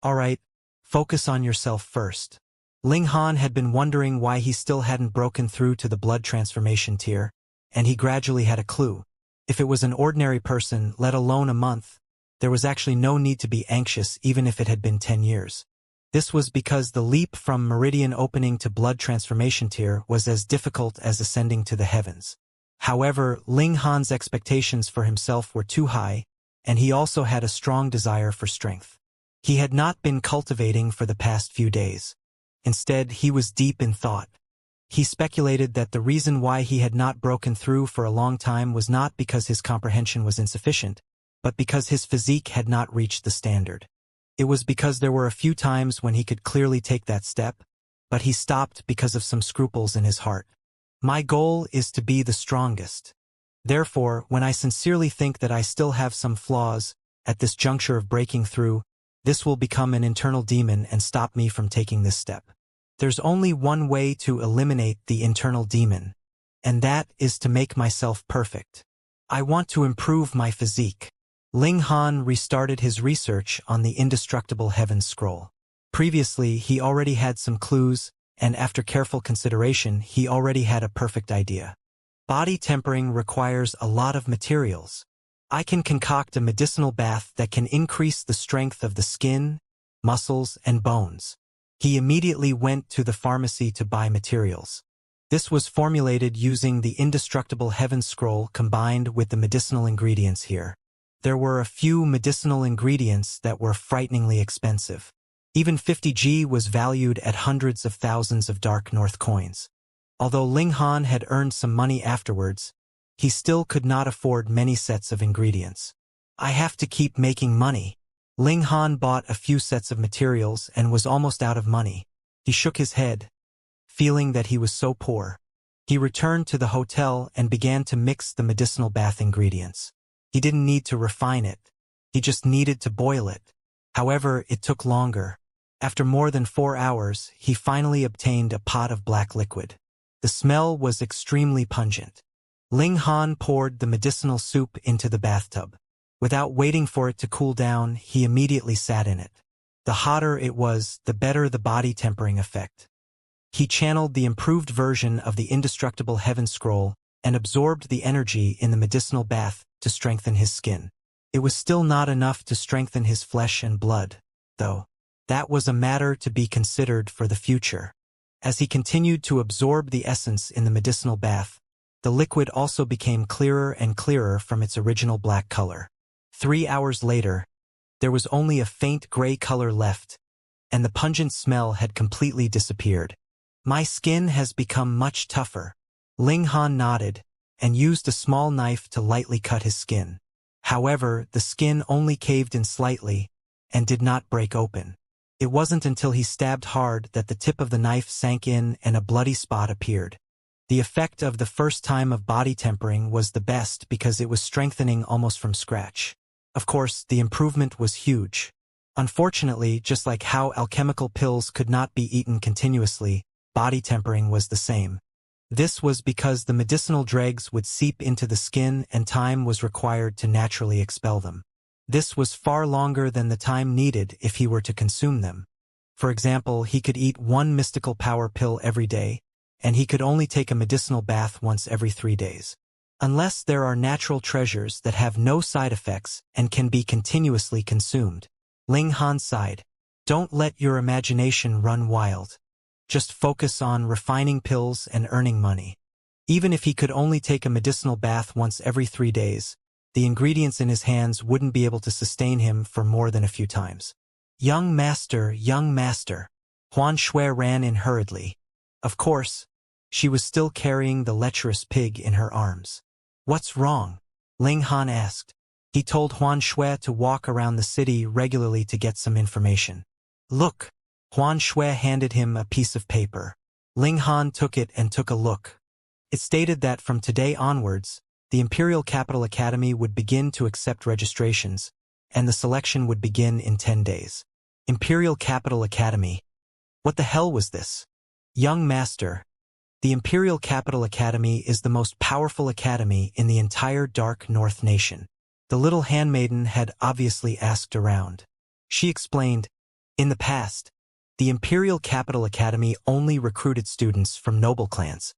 Alright, focus on yourself first. Ling Han had been wondering why he still hadn't broken through to the blood transformation tier, and he gradually had a clue. If it was an ordinary person, let alone a month, there was actually no need to be anxious even if it had been 10 years. This was because the leap from meridian opening to blood transformation tier was as difficult as ascending to the heavens. However, Ling Han's expectations for himself were too high, and he also had a strong desire for strength. He had not been cultivating for the past few days. Instead, he was deep in thought. He speculated that the reason why he had not broken through for a long time was not because his comprehension was insufficient, but because his physique had not reached the standard. It was because there were a few times when he could clearly take that step, but he stopped because of some scruples in his heart. My goal is to be the strongest. Therefore, when I sincerely think that I still have some flaws at this juncture of breaking through, this will become an internal demon and stop me from taking this step. There's only one way to eliminate the internal demon, and that is to make myself perfect. I want to improve my physique. Ling Han restarted his research on the indestructible heavens scroll. Previously, he already had some clues, and after careful consideration, he already had a perfect idea. Body tempering requires a lot of materials. I can concoct a medicinal bath that can increase the strength of the skin, muscles, and bones. He immediately went to the pharmacy to buy materials. This was formulated using the indestructible heavens scroll combined with the medicinal ingredients here. There were a few medicinal ingredients that were frighteningly expensive. Even 50G was valued at hundreds of thousands of Dark North coins. Although Ling Han had earned some money afterwards, he still could not afford many sets of ingredients. I have to keep making money. Ling Han bought a few sets of materials and was almost out of money. He shook his head, feeling that he was so poor. He returned to the hotel and began to mix the medicinal bath ingredients. He didn't need to refine it. He just needed to boil it. However, it took longer. After more than 4 hours, he finally obtained a pot of black liquid. The smell was extremely pungent. Ling Han poured the medicinal soup into the bathtub. Without waiting for it to cool down, he immediately sat in it. The hotter it was, the better the body tempering effect. He channeled the improved version of the indestructible heaven scroll and absorbed the energy in the medicinal bath to strengthen his skin. It was still not enough to strengthen his flesh and blood, though. That was a matter to be considered for the future. As he continued to absorb the essence in the medicinal bath, the liquid also became clearer and clearer from its original black color. 3 hours later, there was only a faint gray color left, and the pungent smell had completely disappeared. My skin has become much tougher. Ling Han nodded, and used a small knife to lightly cut his skin. However, the skin only caved in slightly, and did not break open. It wasn't until he stabbed hard that the tip of the knife sank in and a bloody spot appeared. The effect of the first time of body tempering was the best because it was strengthening almost from scratch. Of course, the improvement was huge. Unfortunately, just like how alchemical pills could not be eaten continuously, body tempering was the same. This was because the medicinal dregs would seep into the skin and time was required to naturally expel them. This was far longer than the time needed if he were to consume them. For example, he could eat 1 mystical power pill every day, and he could only take a medicinal bath once every 3 days. Unless there are natural treasures that have no side effects and can be continuously consumed. Ling Han sighed. Don't let your imagination run wild. Just focus on refining pills and earning money. Even if he could only take a medicinal bath once every 3 days, the ingredients in his hands wouldn't be able to sustain him for more than a few times. Young master, young master. Huan Shui ran in hurriedly. Of course, she was still carrying the lecherous pig in her arms. What's wrong? Ling Han asked. He told Huan Shui to walk around the city regularly to get some information. Look. Huan Shui handed him a piece of paper. Ling Han took it and took a look. It stated that from today onwards, the Imperial Capital Academy would begin to accept registrations, and the selection would begin in 10 days. Imperial Capital Academy. What the hell was this? Young master. The Imperial Capital Academy is the most powerful academy in the entire Dark North nation. The little handmaiden had obviously asked around. She explained, in the past, the Imperial Capital Academy only recruited students from noble clans.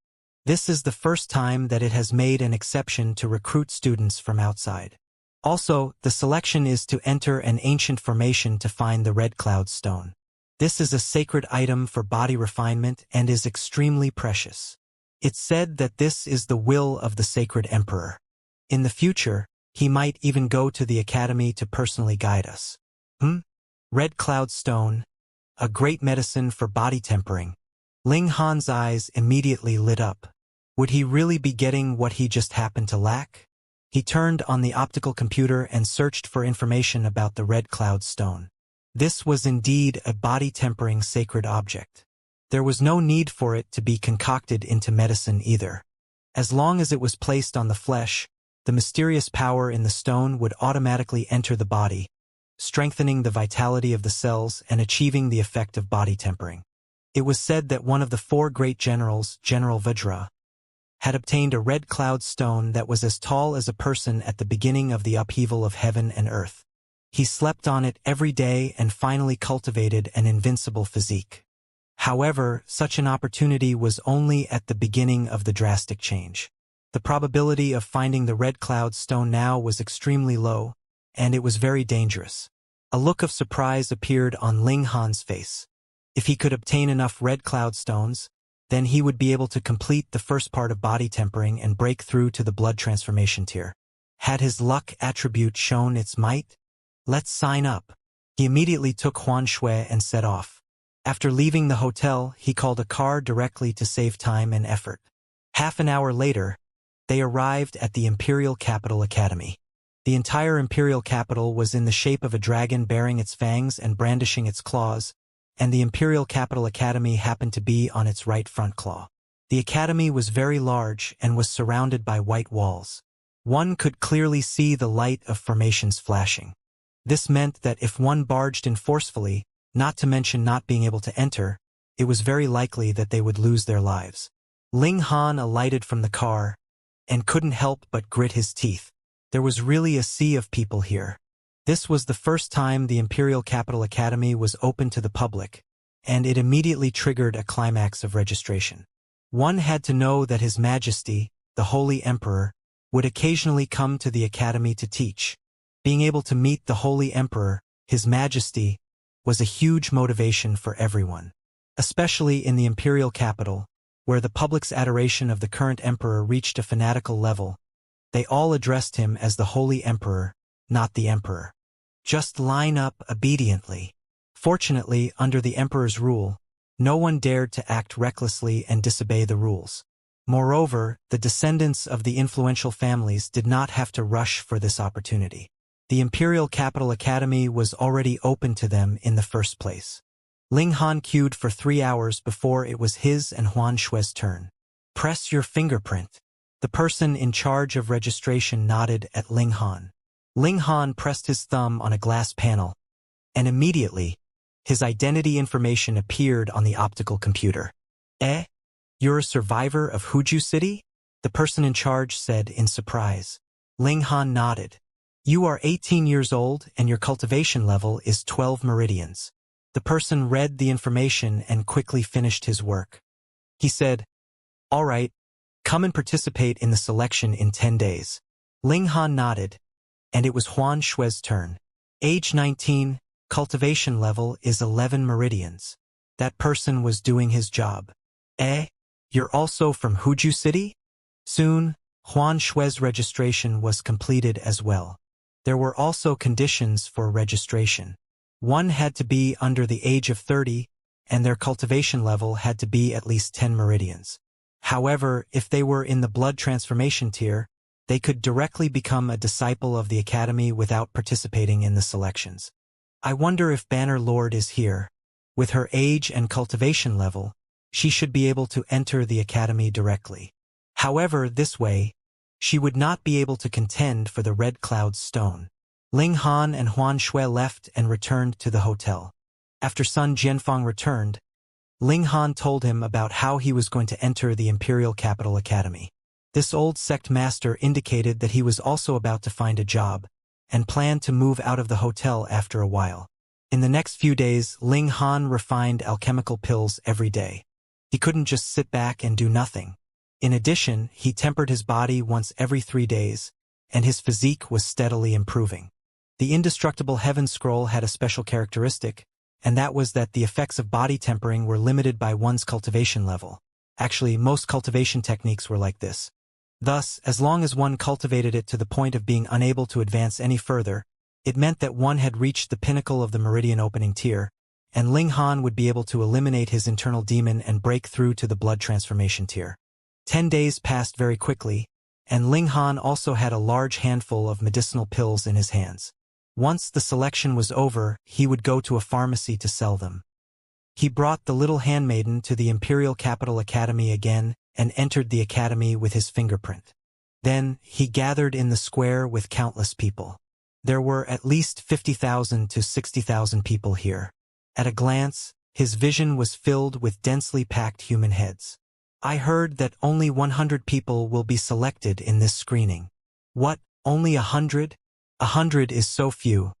This is the first time that it has made an exception to recruit students from outside. Also, the selection is to enter an ancient formation to find the Red Cloud Stone. This is a sacred item for body refinement and is extremely precious. It's said that this is the will of the sacred emperor. In the future, he might even go to the academy to personally guide us. Red Cloud Stone. A great medicine for body tempering. Ling Han's eyes immediately lit up. Would he really be getting what he just happened to lack? He turned on the optical computer and searched for information about the Red Cloud Stone. This was indeed a body-tempering sacred object. There was no need for it to be concocted into medicine either. As long as it was placed on the flesh, the mysterious power in the stone would automatically enter the body, strengthening the vitality of the cells and achieving the effect of body tempering. It was said that one of the 4 great generals, General Vajra, had obtained a red cloud stone that was as tall as a person at the beginning of the upheaval of heaven and earth. He slept on it every day and finally cultivated an invincible physique. However, such an opportunity was only at the beginning of the drastic change. The probability of finding the red cloud stone now was extremely low, and it was very dangerous. A look of surprise appeared on Ling Han's face. If he could obtain enough red cloud stones, then he would be able to complete the first part of body tempering and break through to the blood transformation tier. Had his luck attribute shown its might? Let's sign up. He immediately took Huan Shui and set off. After leaving the hotel, he called a car directly to save time and effort. Half an hour later, they arrived at the Imperial Capital Academy. The entire Imperial Capital was in the shape of a dragon bearing its fangs and brandishing its claws, and the Imperial Capital Academy happened to be on its right front claw. The academy was very large and was surrounded by white walls. One could clearly see the light of formations flashing. This meant that if one barged in forcefully, not to mention not being able to enter, it was very likely that they would lose their lives. Ling Han alighted from the car and couldn't help but grit his teeth. There was really a sea of people here. This was the first time the Imperial Capital Academy was open to the public, and it immediately triggered a climax of registration. One had to know that His Majesty, the Holy Emperor, would occasionally come to the academy to teach. Being able to meet the Holy Emperor, His Majesty, was a huge motivation for everyone. Especially in the Imperial Capital, where the public's adoration of the current emperor reached a fanatical level. They all addressed him as the Holy Emperor, not the Emperor. Just line up obediently. Fortunately, under the Emperor's rule, no one dared to act recklessly and disobey the rules. Moreover, the descendants of the influential families did not have to rush for this opportunity. The Imperial Capital Academy was already open to them in the first place. Ling Han queued for 3 hours before it was his and Huan Shui's turn. Press your fingerprint. The person in charge of registration nodded at Ling Han. Ling Han pressed his thumb on a glass panel, and immediately, his identity information appeared on the optical computer. Eh? You're a survivor of Huju City? The person in charge said in surprise. Ling Han nodded. You are 18 years old and your cultivation level is 12 meridians. The person read the information and quickly finished his work. He said, all right, come and participate in the selection in 10 days. Ling Han nodded, and it was Huan Shui's turn. Age 19, Cultivation level is 11 meridians. That person was doing his job. Eh? You're also from Huju City? Soon, Huan Shui's registration was completed as well. There were also conditions for registration. One had to be under the age of 30, and their cultivation level had to be at least 10 meridians. However, if they were in the blood transformation tier, they could directly become a disciple of the Academy without participating in the selections. I wonder if Banner Lord is here. With her age and cultivation level, she should be able to enter the Academy directly. However, this way, she would not be able to contend for the Red Cloud Stone. Ling Han and Huan Shui left and returned to the hotel. After Sun Jianfang returned, Ling Han told him about how he was going to enter the Imperial Capital Academy. This old sect master indicated that he was also about to find a job, and planned to move out of the hotel after a while. In the next few days, Ling Han refined alchemical pills every day. He couldn't just sit back and do nothing. In addition, he tempered his body once every 3 days, and his physique was steadily improving. The indestructible Heaven Scroll had a special characteristic, and that was that the effects of body tempering were limited by one's cultivation level. Actually, most cultivation techniques were like this. Thus, as long as one cultivated it to the point of being unable to advance any further, it meant that one had reached the pinnacle of the meridian opening tier, and Ling Han would be able to eliminate his internal demon and break through to the blood transformation tier. 10 days passed very quickly, and Ling Han also had a large handful of medicinal pills in his hands. Once the selection was over, he would go to a pharmacy to sell them. He brought the little handmaiden to the Imperial Capital Academy again and entered the academy with his fingerprint. Then, he gathered in the square with countless people. There were at least 50,000 to 60,000 people here. At a glance, his vision was filled with densely packed human heads. I heard that only 100 people will be selected in this screening. What, only 100? 100 is so few.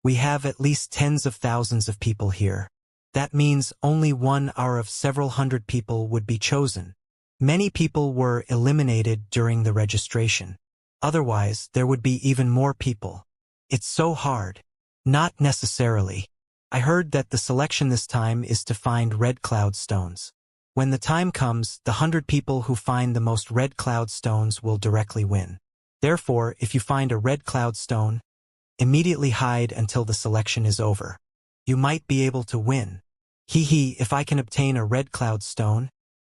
We have at least tens of thousands of people here. That means only 1 out of several hundred people would be chosen. Many people were eliminated during the registration. Otherwise, there would be even more people. It's so hard. Not necessarily. I heard that the selection this time is to find red cloud stones. When the time comes, the 100 people who find the most red cloud stones will directly win. Therefore, if you find a red cloud stone, immediately hide until the selection is over. You might be able to win. If I can obtain a red cloud stone,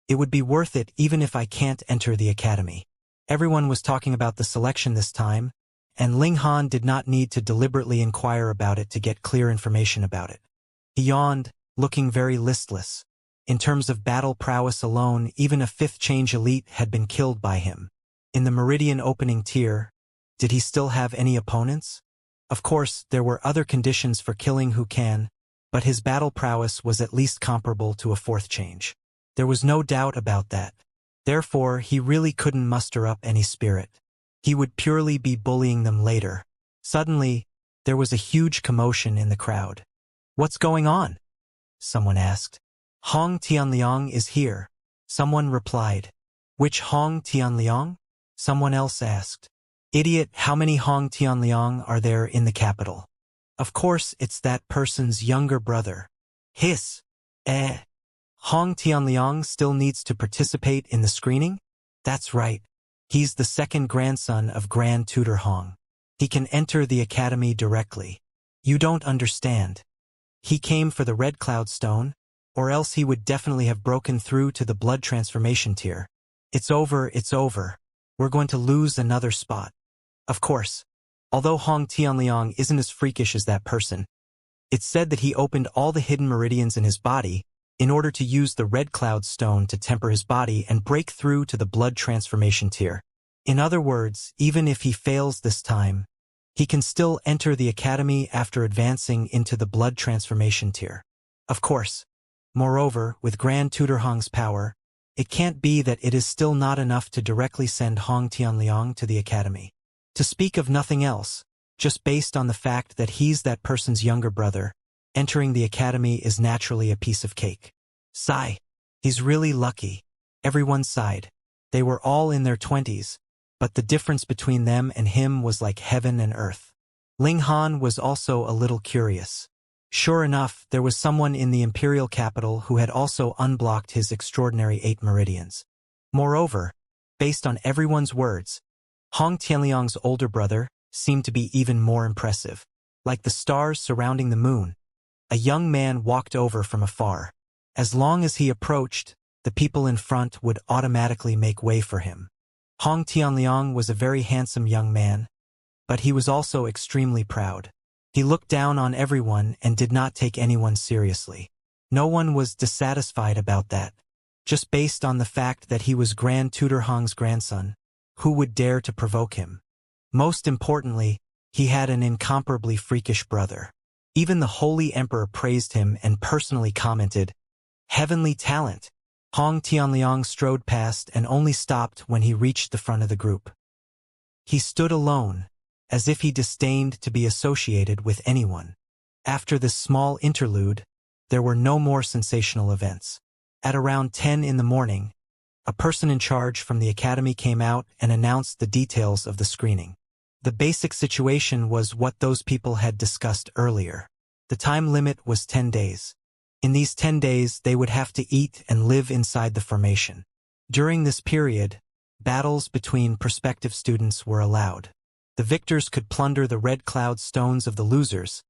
it would be worth it even if I can't enter the academy. Everyone was talking about the selection this time, and Ling Han did not need to deliberately inquire about it to get clear information about it. He yawned, looking very listless. In terms of battle prowess alone, even a 5th change elite had been killed by him. In the Meridian opening tier, did he still have any opponents? Of course, there were other conditions for killing who can, but his battle prowess was at least comparable to a 4th change. There was no doubt about that. Therefore, he really couldn't muster up any spirit. He would purely be bullying them later. Suddenly, there was a huge commotion in the crowd. "What's going on?" someone asked. "Hong Tianliang is here," someone replied. "Which Hong Tianliang?" someone else asked. "Idiot, how many Hong Tianliang are there in the capital?" "Of course, it's that person's younger brother." "Hiss. Hong Tianliang still needs to participate in the screening?" "That's right. He's the 2nd grandson of Grand Tutor Hong. He can enter the academy directly." "You don't understand. He came for the Red Cloud Stone, or else he would definitely have broken through to the blood transformation tier. It's over. We're going to lose another spot." Of course. Although Hong Tianliang isn't as freakish as that person, it's said that he opened all the hidden meridians in his body in order to use the Red Cloud Stone to temper his body and break through to the blood transformation tier. In other words, even if he fails this time, he can still enter the academy after advancing into the blood transformation tier. Of course. Moreover, with Grand Tutor Hong's power, it can't be that it is still not enough to directly send Hong Tianliang to the academy. To speak of nothing else, just based on the fact that he's that person's younger brother, entering the academy is naturally a piece of cake. Sigh. He's really lucky. Everyone sighed. They were all in their 20s, but the difference between them and him was like heaven and earth. Ling Han was also a little curious. Sure enough, there was someone in the imperial capital who had also unblocked his extraordinary 8 meridians. Moreover, based on everyone's words, Hong Tianliang's older brother seemed to be even more impressive. Like the stars surrounding the moon, a young man walked over from afar. As long as he approached, the people in front would automatically make way for him. Hong Tianliang was a very handsome young man, but he was also extremely proud. He looked down on everyone and did not take anyone seriously. No one was dissatisfied about that. Just based on the fact that he was Grand Tutor Hong's grandson, who would dare to provoke him? Most importantly, he had an incomparably freakish brother. Even the Holy Emperor praised him and personally commented, "Heavenly talent." Hong Tianliang strode past and only stopped when he reached the front of the group. He stood alone, as if he disdained to be associated with anyone. After this small interlude, there were no more sensational events. At around 10 in the morning, a person in charge from the academy came out and announced the details of the screening. The basic situation was what those people had discussed earlier. The time limit was 10 days. In these 10 days, they would have to eat and live inside the formation. During this period, battles between prospective students were allowed. The victors could plunder the red cloud stones of the losers,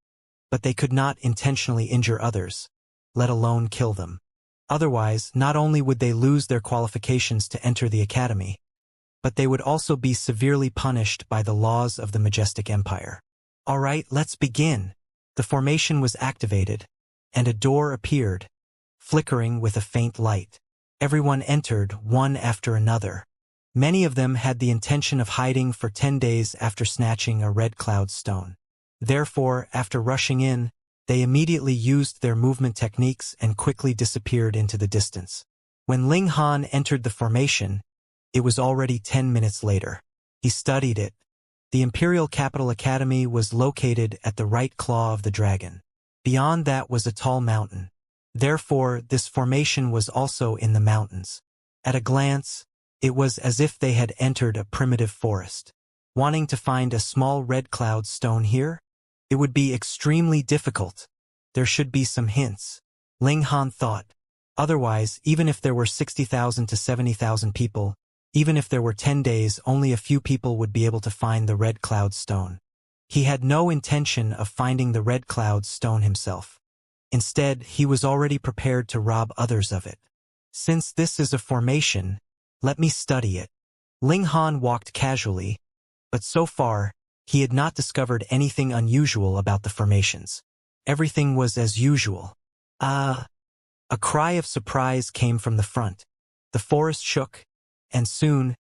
but they could not intentionally injure others, let alone kill them. Otherwise, not only would they lose their qualifications to enter the academy, but they would also be severely punished by the laws of the Majestic Empire. All right, let's begin. The formation was activated, and a door appeared, flickering with a faint light. Everyone entered, one after another. Many of them had the intention of hiding for 10 days after snatching a red cloud stone. Therefore, after rushing in, they immediately used their movement techniques and quickly disappeared into the distance. When Ling Han entered the formation, it was already 10 minutes later. He studied it. The Imperial Capital Academy was located at the right claw of the dragon. Beyond that was a tall mountain. Therefore, this formation was also in the mountains. At a glance, it was as if they had entered a primitive forest. Wanting to find a small red cloud stone here? It would be extremely difficult. There should be some hints, Ling Han thought. Otherwise, even if there were 60,000 to 70,000 people, even if there were 10 days, only a few people would be able to find the red cloud stone. He had no intention of finding the red cloud stone himself. Instead, he was already prepared to rob others of it. Since this is a formation, let me study it. Ling Han walked casually, but so far, he had not discovered anything unusual about the formations. Everything was as usual. A cry of surprise came from the front. The forest shook, and soon,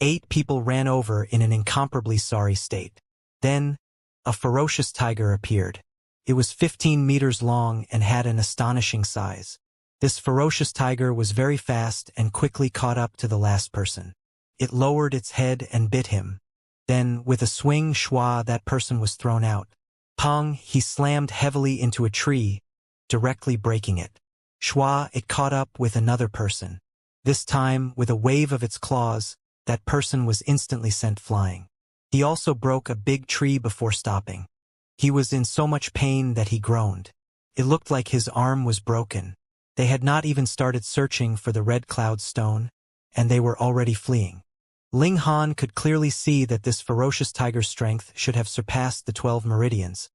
8 people ran over in an incomparably sorry state. Then, a ferocious tiger appeared. It was 15 meters long and had an astonishing size. This ferocious tiger was very fast and quickly caught up to the last person. It lowered its head and bit him. Then, with a swing schwa, that person was thrown out. Pong, he slammed heavily into a tree, directly breaking it. Schwa, it caught up with another person. This time, with a wave of its claws, that person was instantly sent flying. He also broke a big tree before stopping. He was in so much pain that he groaned. It looked like his arm was broken. They had not even started searching for the red cloud stone, and they were already fleeing. Ling Han could clearly see that this ferocious tiger's strength should have surpassed the 12 meridians,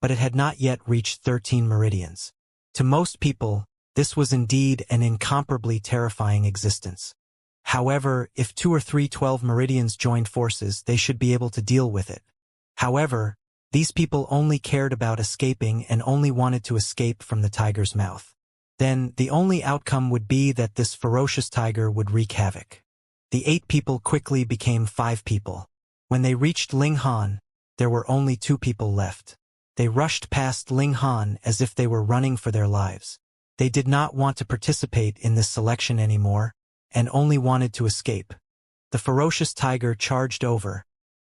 but it had not yet reached 13 meridians. To most people, this was indeed an incomparably terrifying existence. However, if 2 or 3 12 meridians joined forces, they should be able to deal with it. However, these people only cared about escaping and only wanted to escape from the tiger's mouth. Then, the only outcome would be that this ferocious tiger would wreak havoc. The 8 people quickly became 5 people. When they reached Ling Han, there were only 2 people left. They rushed past Ling Han as if they were running for their lives. They did not want to participate in this selection anymore, and only wanted to escape. The ferocious tiger charged over,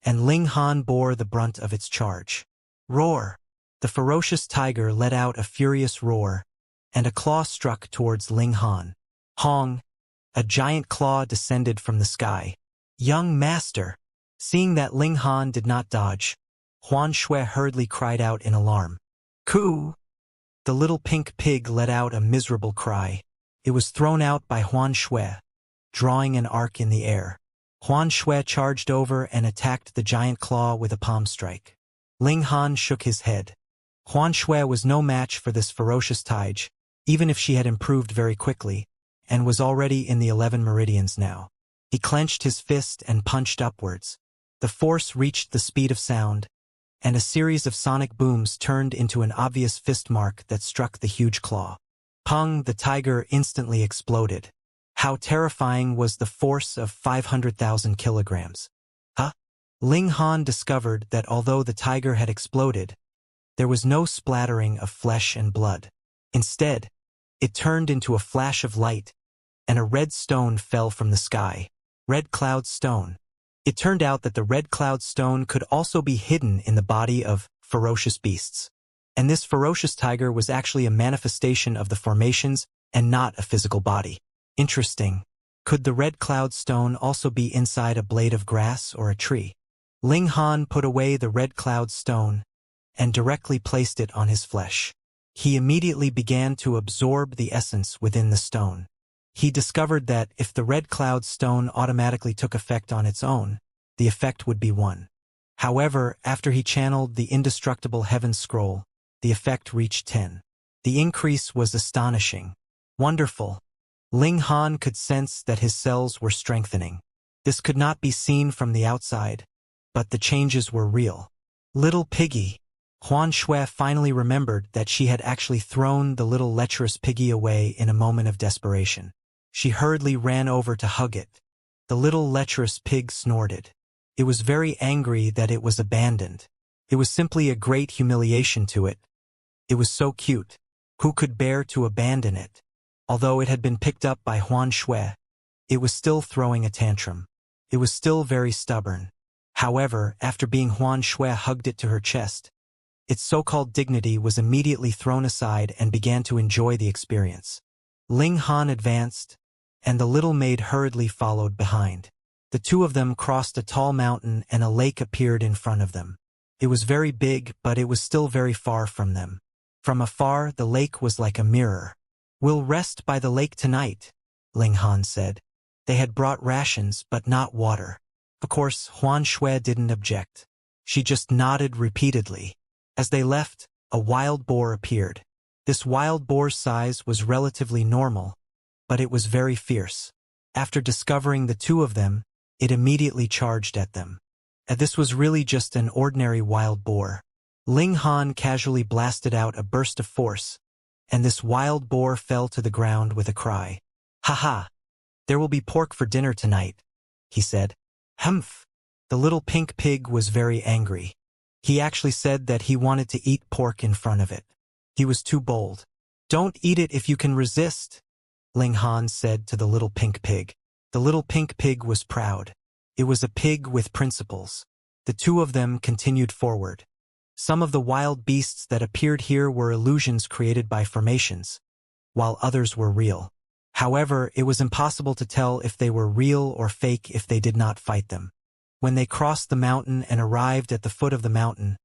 and Ling Han bore the brunt of its charge. Roar! The ferocious tiger let out a furious roar, and a claw struck towards Ling Han. Hong! A giant claw descended from the sky. Young master! Seeing that Ling Han did not dodge, Huan Shui hurriedly cried out in alarm. Ku! The little pink pig let out a miserable cry. It was thrown out by Huan Shui, drawing an arc in the air. Huan Shui charged over and attacked the giant claw with a palm strike. Ling Han shook his head. Huan Shui was no match for this ferocious Taige, even if she had improved very quickly, and was already in the 11 meridians now. He clenched his fist and punched upwards. The force reached the speed of sound, and a series of sonic booms turned into an obvious fist mark that struck the huge claw. Pung, the tiger instantly exploded. How terrifying was the force of 500,000 kilograms? Huh? Ling Han discovered that although the tiger had exploded, there was no splattering of flesh and blood. Instead, it turned into a flash of light, and a red stone fell from the sky. Red Cloud Stone. It turned out that the Red Cloud Stone could also be hidden in the body of ferocious beasts. And this ferocious tiger was actually a manifestation of the formations and not a physical body. Interesting. Could the Red Cloud Stone also be inside a blade of grass or a tree? Ling Han put away the Red Cloud Stone and directly placed it on his flesh. He immediately began to absorb the essence within the stone. He discovered that if the Red Cloud Stone automatically took effect on its own, the effect would be 1. However, after he channeled the indestructible Heaven Scroll, the effect reached 10. The increase was astonishing. Wonderful. Ling Han could sense that his cells were strengthening. This could not be seen from the outside, but the changes were real. Little piggy. Huan Shui finally remembered that she had actually thrown the little lecherous piggy away in a moment of desperation. She hurriedly ran over to hug it. The little lecherous pig snorted. It was very angry that it was abandoned. It was simply a great humiliation to it. It was so cute. Who could bear to abandon it? Although it had been picked up by Huan Shui, it was still throwing a tantrum. It was still very stubborn. However, after being Huan Shui hugged it to her chest, its so-called dignity was immediately thrown aside and began to enjoy the experience. Ling Han advanced, and the little maid hurriedly followed behind. The two of them crossed a tall mountain and a lake appeared in front of them. It was very big, but it was still very far from them. From afar, the lake was like a mirror. "We'll rest by the lake tonight," Ling Han said. They had brought rations, but not water. Of course, Huan Shui didn't object. She just nodded repeatedly. As they left, a wild boar appeared. This wild boar's size was relatively normal, but it was very fierce. After discovering the two of them, it immediately charged at them. And this was really just an ordinary wild boar. Ling Han casually blasted out a burst of force, and this wild boar fell to the ground with a cry. "Ha! There will be pork for dinner tonight," he said. "Humph!" The little pink pig was very angry. He actually said that he wanted to eat pork in front of it. He was too bold. "Don't eat it if you can resist," Ling Han said to the little pink pig. The little pink pig was proud. It was a pig with principles. The two of them continued forward. Some of the wild beasts that appeared here were illusions created by formations, while others were real. However, it was impossible to tell if they were real or fake if they did not fight them. When they crossed the mountain and arrived at the foot of the mountain,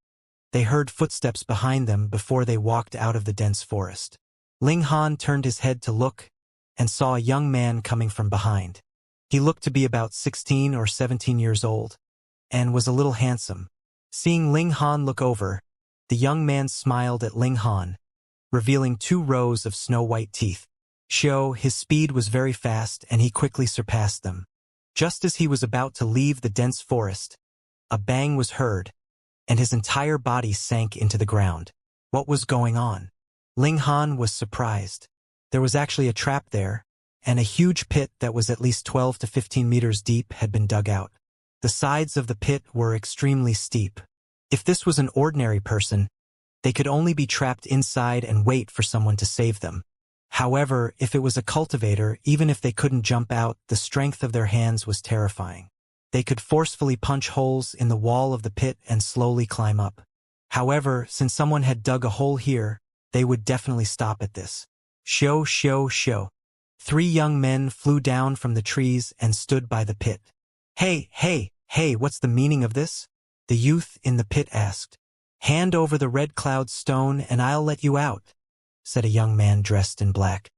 they heard footsteps behind them before they walked out of the dense forest. Ling Han turned his head to look and saw a young man coming from behind. He looked to be about 16 or 17 years old and was a little handsome. Seeing Ling Han look over, the young man smiled at Ling Han, revealing 2 rows of snow-white teeth. His speed was very fast and he quickly surpassed them. Just as he was about to leave the dense forest, a bang was heard, and his entire body sank into the ground. What was going on? Ling Han was surprised. There was actually a trap there, and a huge pit that was at least 12 to 15 meters deep had been dug out. The sides of the pit were extremely steep. If this was an ordinary person, they could only be trapped inside and wait for someone to save them. However, if it was a cultivator, even if they couldn't jump out, the strength of their hands was terrifying. They could forcefully punch holes in the wall of the pit and slowly climb up. However, since someone had dug a hole here, they would definitely stop at this. Shoo! 3 young men flew down from the trees and stood by the pit. Hey, what's the meaning of this?" the youth in the pit asked. "Hand over the Red Cloud Stone and I'll let you out," said a young man dressed in black.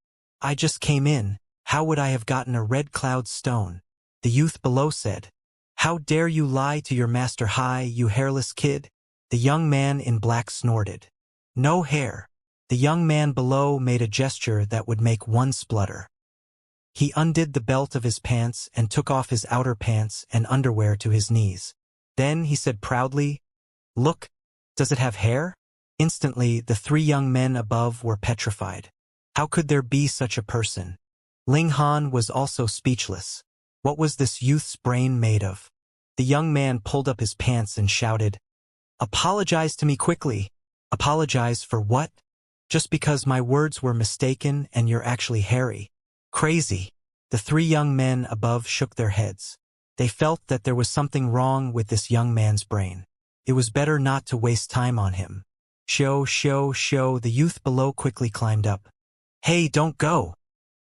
I just came in. How would I have gotten a red cloud stone? The youth below said. How dare you lie to your master? Hi, you hairless kid? The young man in black snorted. No hair. The young man below made a gesture that would make one splutter. He undid the belt of his pants and took off his outer pants and underwear to his knees. Then he said proudly, Look, does it have hair? Instantly, the three young men above were petrified. How could there be such a person? Ling Han was also speechless. What was this youth's brain made of? The young man pulled up his pants and shouted, Apologize to me quickly. Apologize for what? Just because my words were mistaken and you're actually hairy. Crazy. The three young men above shook their heads. They felt that there was something wrong with this young man's brain. It was better not to waste time on him. Show. The youth below quickly climbed up. Hey, don't go.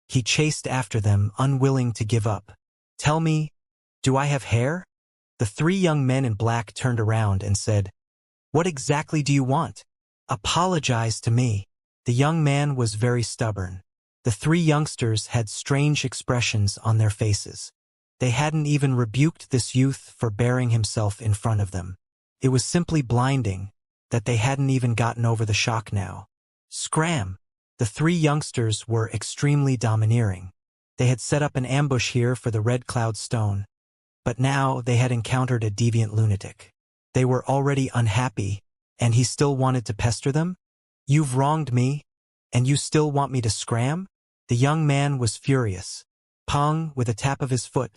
He chased after them, unwilling to give up. Tell me, do I have hair? The three young men in black turned around and said, What exactly do you want? Apologize to me. The young man was very stubborn. The three youngsters had strange expressions on their faces. They hadn't even rebuked this youth for bearing himself in front of them. It was simply blinding that they hadn't even gotten over the shock now. Scram! The three youngsters were extremely domineering. They had set up an ambush here for the Red Cloud Stone, but now they had encountered a deviant lunatic. They were already unhappy, and he still wanted to pester them? You've wronged me, and you still want me to scram? The young man was furious. Pong, with a tap of his foot.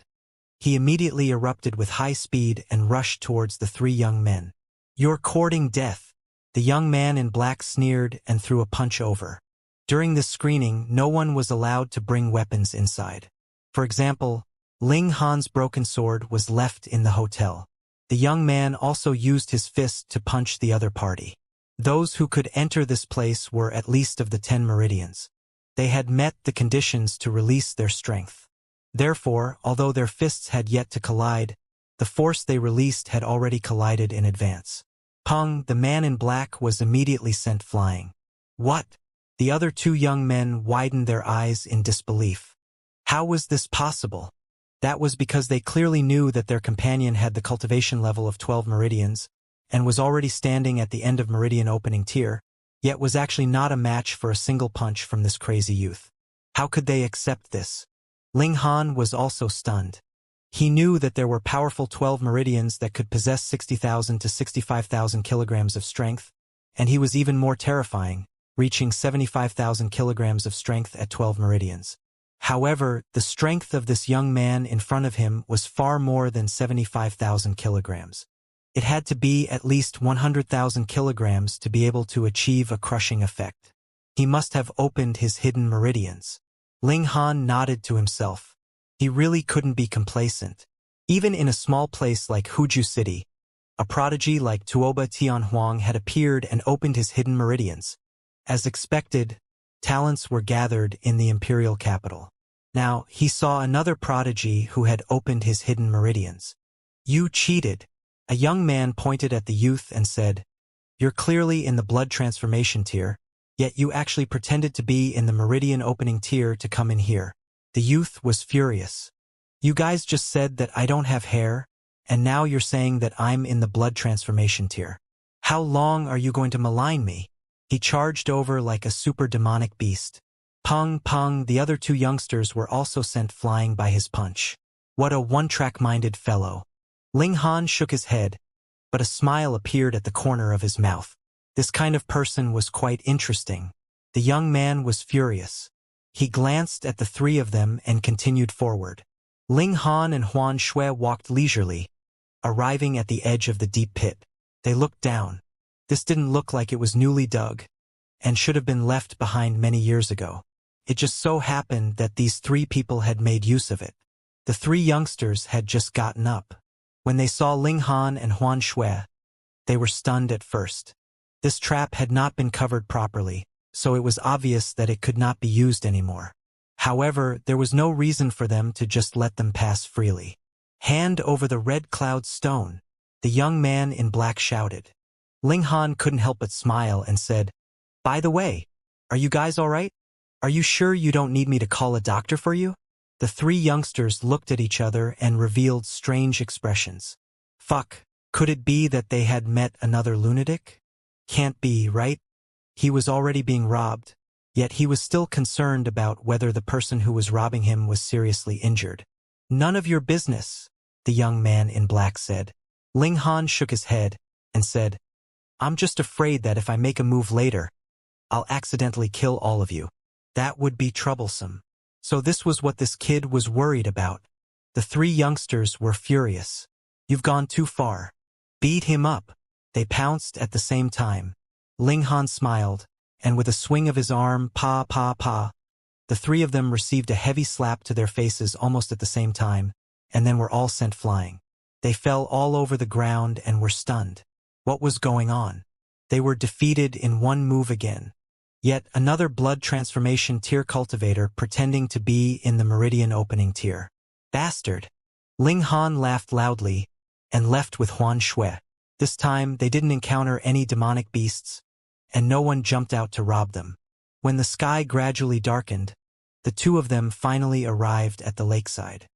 He immediately erupted with high speed and rushed towards the three young men. You're courting death. The young man in black sneered and threw a punch over. During this screening, no one was allowed to bring weapons inside. For example, Ling Han's broken sword was left in the hotel. The young man also used his fist to punch the other party. Those who could enter this place were at least of the 10 meridians. They had met the conditions to release their strength. Therefore, although their fists had yet to collide, the force they released had already collided in advance. Peng, the man in black, was immediately sent flying. What? The other two young men widened their eyes in disbelief. How was this possible? That was because they clearly knew that their companion had the cultivation level of 12 meridians and was already standing at the end of meridian opening tier, yet was actually not a match for a single punch from this crazy youth. How could they accept this? Ling Han was also stunned. He knew that there were powerful 12 meridians that could possess 60,000 to 65,000 kilograms of strength, and he was even more terrifying, reaching 75,000 kilograms of strength at 12 meridians. However, the strength of this young man in front of him was far more than 75,000 kilograms. It had to be at least 100,000 kilograms to be able to achieve a crushing effect. He must have opened his hidden meridians. Ling Han nodded to himself. He really couldn't be complacent. Even in a small place like Huzhu City, a prodigy like Tuoba Tianhuang had appeared and opened his hidden meridians. As expected, talents were gathered in the imperial capital. Now, he saw another prodigy who had opened his hidden meridians. You cheated. A young man pointed at the youth and said, You're clearly in the blood transformation tier, yet you actually pretended to be in the meridian opening tier to come in here. The youth was furious. You guys just said that I don't have hair, and now you're saying that I'm in the blood transformation tier. How long are you going to malign me? He charged over like a super demonic beast. Peng, the other two youngsters were also sent flying by his punch. What a one-track-minded fellow. Ling Han shook his head, but a smile appeared at the corner of his mouth. This kind of person was quite interesting. The young man was furious. He glanced at the three of them and continued forward. Ling Han and Huan Shui walked leisurely, arriving at the edge of the deep pit. They looked down. This didn't look like it was newly dug, and should have been left behind many years ago. It just so happened that these three people had made use of it. The three youngsters had just gotten up. When they saw Ling Han and Huan Shui, they were stunned at first. This trap had not been covered properly, so it was obvious that it could not be used anymore. However, there was no reason for them to just let them pass freely. Hand over the red cloud stone, the young man in black shouted. Ling Han couldn't help but smile and said, By the way, Are you guys all right? Are you sure you don't need me to call a doctor for you? The three youngsters looked at each other and revealed strange expressions. Fuck, could it be that they had met another lunatic? Can't be, right? He was already being robbed, yet he was still concerned about whether the person who was robbing him was seriously injured. None of your business, the young man in black said. Ling Han shook his head and said, I'm just afraid that if I make a move later, I'll accidentally kill all of you. That would be troublesome. So this was what this kid was worried about. The three youngsters were furious. You've gone too far. Beat him up. They pounced at the same time. Ling Han smiled, and with a swing of his arm, pa pa pa, the three of them received a heavy slap to their faces almost at the same time, and then were all sent flying. They fell all over the ground and were stunned. What was going on? They were defeated in one move again. Yet another blood transformation tier cultivator pretending to be in the Meridian opening tier. Bastard! Ling Han laughed loudly and left with Huan Shui. This time they didn't encounter any demonic beasts, and no one jumped out to rob them. When the sky gradually darkened, the two of them finally arrived at the lakeside.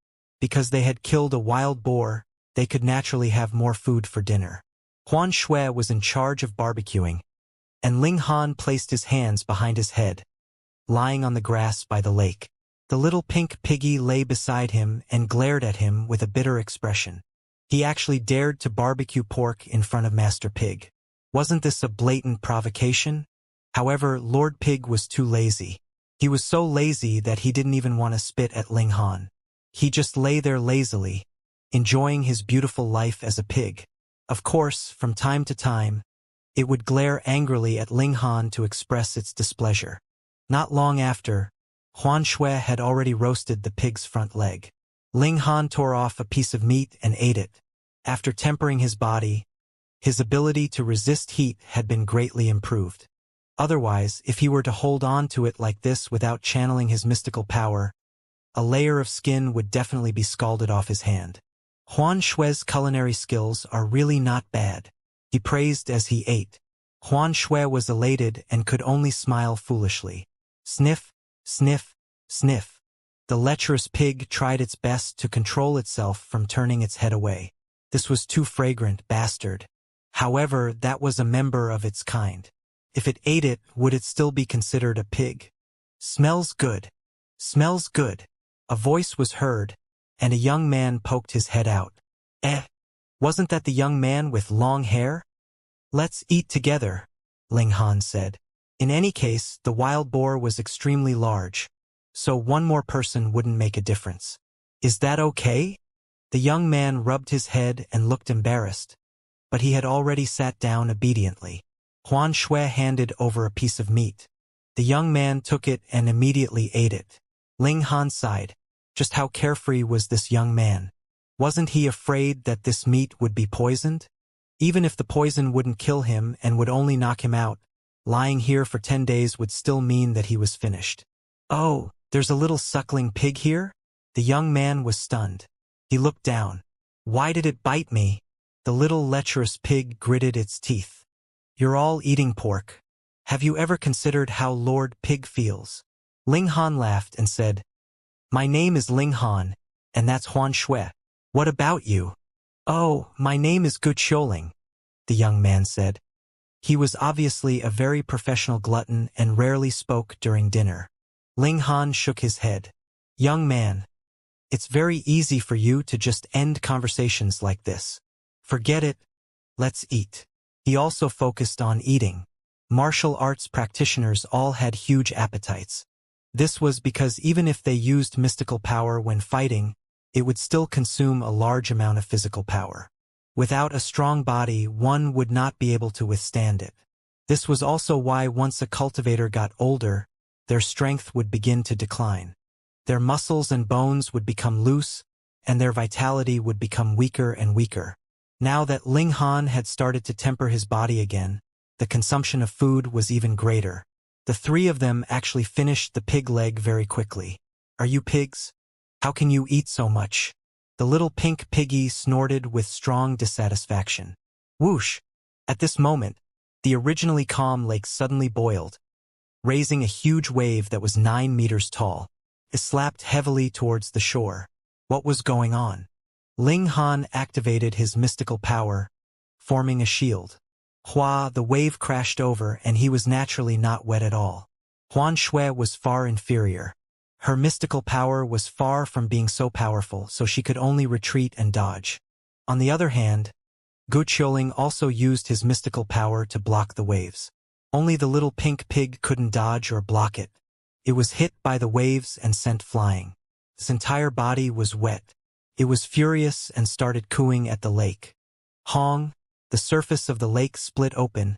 Because they had killed a wild boar, they could naturally have more food for dinner. Huan Shui was in charge of barbecuing, and Ling Han placed his hands behind his head, lying on the grass by the lake. The little pink piggy lay beside him and glared at him with a bitter expression. He actually dared to barbecue pork in front of Master Pig. Wasn't this a blatant provocation? However, Lord Pig was too lazy. He was so lazy that he didn't even want to spit at Ling Han. He just lay there lazily, enjoying his beautiful life as a pig. Of course, from time to time, it would glare angrily at Ling Han to express its displeasure. Not long after, Huan Shui had already roasted the pig's front leg. Ling Han tore off a piece of meat and ate it. After tempering his body, his ability to resist heat had been greatly improved. Otherwise, if he were to hold on to it like this without channeling his mystical power, a layer of skin would definitely be scalded off his hand. Huan Shui's culinary skills are really not bad, he praised as he ate. Huan Shui was elated and could only smile foolishly. Sniff, sniff, sniff. The lecherous pig tried its best to control itself from turning its head away. This was too fragrant, bastard. However, that was a member of its kind. If it ate it, would it still be considered a pig? Smells good. Smells good. A voice was heard, and a young man poked his head out. Wasn't that the young man with long hair? Let's eat together, Ling Han said. In any case, the wild boar was extremely large, so one more person wouldn't make a difference. Is that okay? The young man rubbed his head and looked embarrassed, but he had already sat down obediently. Huan Shui handed over a piece of meat. The young man took it and immediately ate it. Ling Han sighed. Just how carefree was this young man? Wasn't he afraid that this meat would be poisoned? Even if the poison wouldn't kill him and would only knock him out, lying here for 10 days would still mean that he was finished. Oh, there's a little suckling pig here? The young man was stunned. He looked down. Why did it bite me? The little lecherous pig gritted its teeth. You're all eating pork. Have you ever considered how Lord Pig feels? Ling Han laughed and said, My name is Ling Han, and that's Huan Shui. What about you? Oh, my name is Gu Qiuling, the young man said. He was obviously a very professional glutton and rarely spoke during dinner. Ling Han shook his head. Young man, it's very easy for you to just end conversations like this. Forget it. Let's eat. He also focused on eating. Martial arts practitioners all had huge appetites. This was because even if they used mystical power when fighting, it would still consume a large amount of physical power. Without a strong body, one would not be able to withstand it. This was also why once a cultivator got older, their strength would begin to decline. Their muscles and bones would become loose, and their vitality would become weaker and weaker. Now that Ling Han had started to temper his body again, the consumption of food was even greater. The three of them actually finished the pig leg very quickly. Are you pigs? How can you eat so much? The little pink piggy snorted with strong dissatisfaction. Whoosh! At this moment, the originally calm lake suddenly boiled. raising a huge wave that was 9 meters tall. It slapped heavily towards the shore. What was going on? Ling Han activated his mystical power, forming a shield. Hua, the wave crashed over and he was naturally not wet at all. Huan Shui was far inferior. Her mystical power was far from being so powerful, so she could only retreat and dodge. On the other hand, Gu Qiuling also used his mystical power to block the waves. Only the little pink pig couldn't dodge or block it. It was hit by the waves and sent flying. Its entire body was wet. It was furious and started cooing at the lake. Hong, the surface of the lake split open,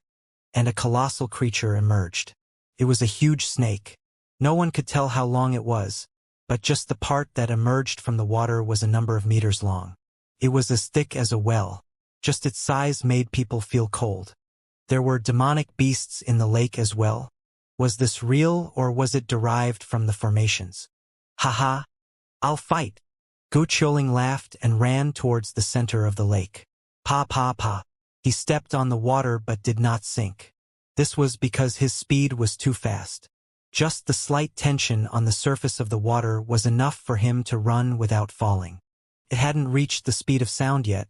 and a colossal creature emerged. It was a huge snake. No one could tell how long it was, but just the part that emerged from the water was a number of meters long. It was as thick as a well. Just its size made people feel cold. There were demonic beasts in the lake as well. Was this real or was it derived from the formations? Haha, I'll fight. Gu Qiuling laughed and ran towards the center of the lake. Pa pa pa. He stepped on the water but did not sink. This was because his speed was too fast. Just the slight tension on the surface of the water was enough for him to run without falling. It hadn't reached the speed of sound yet,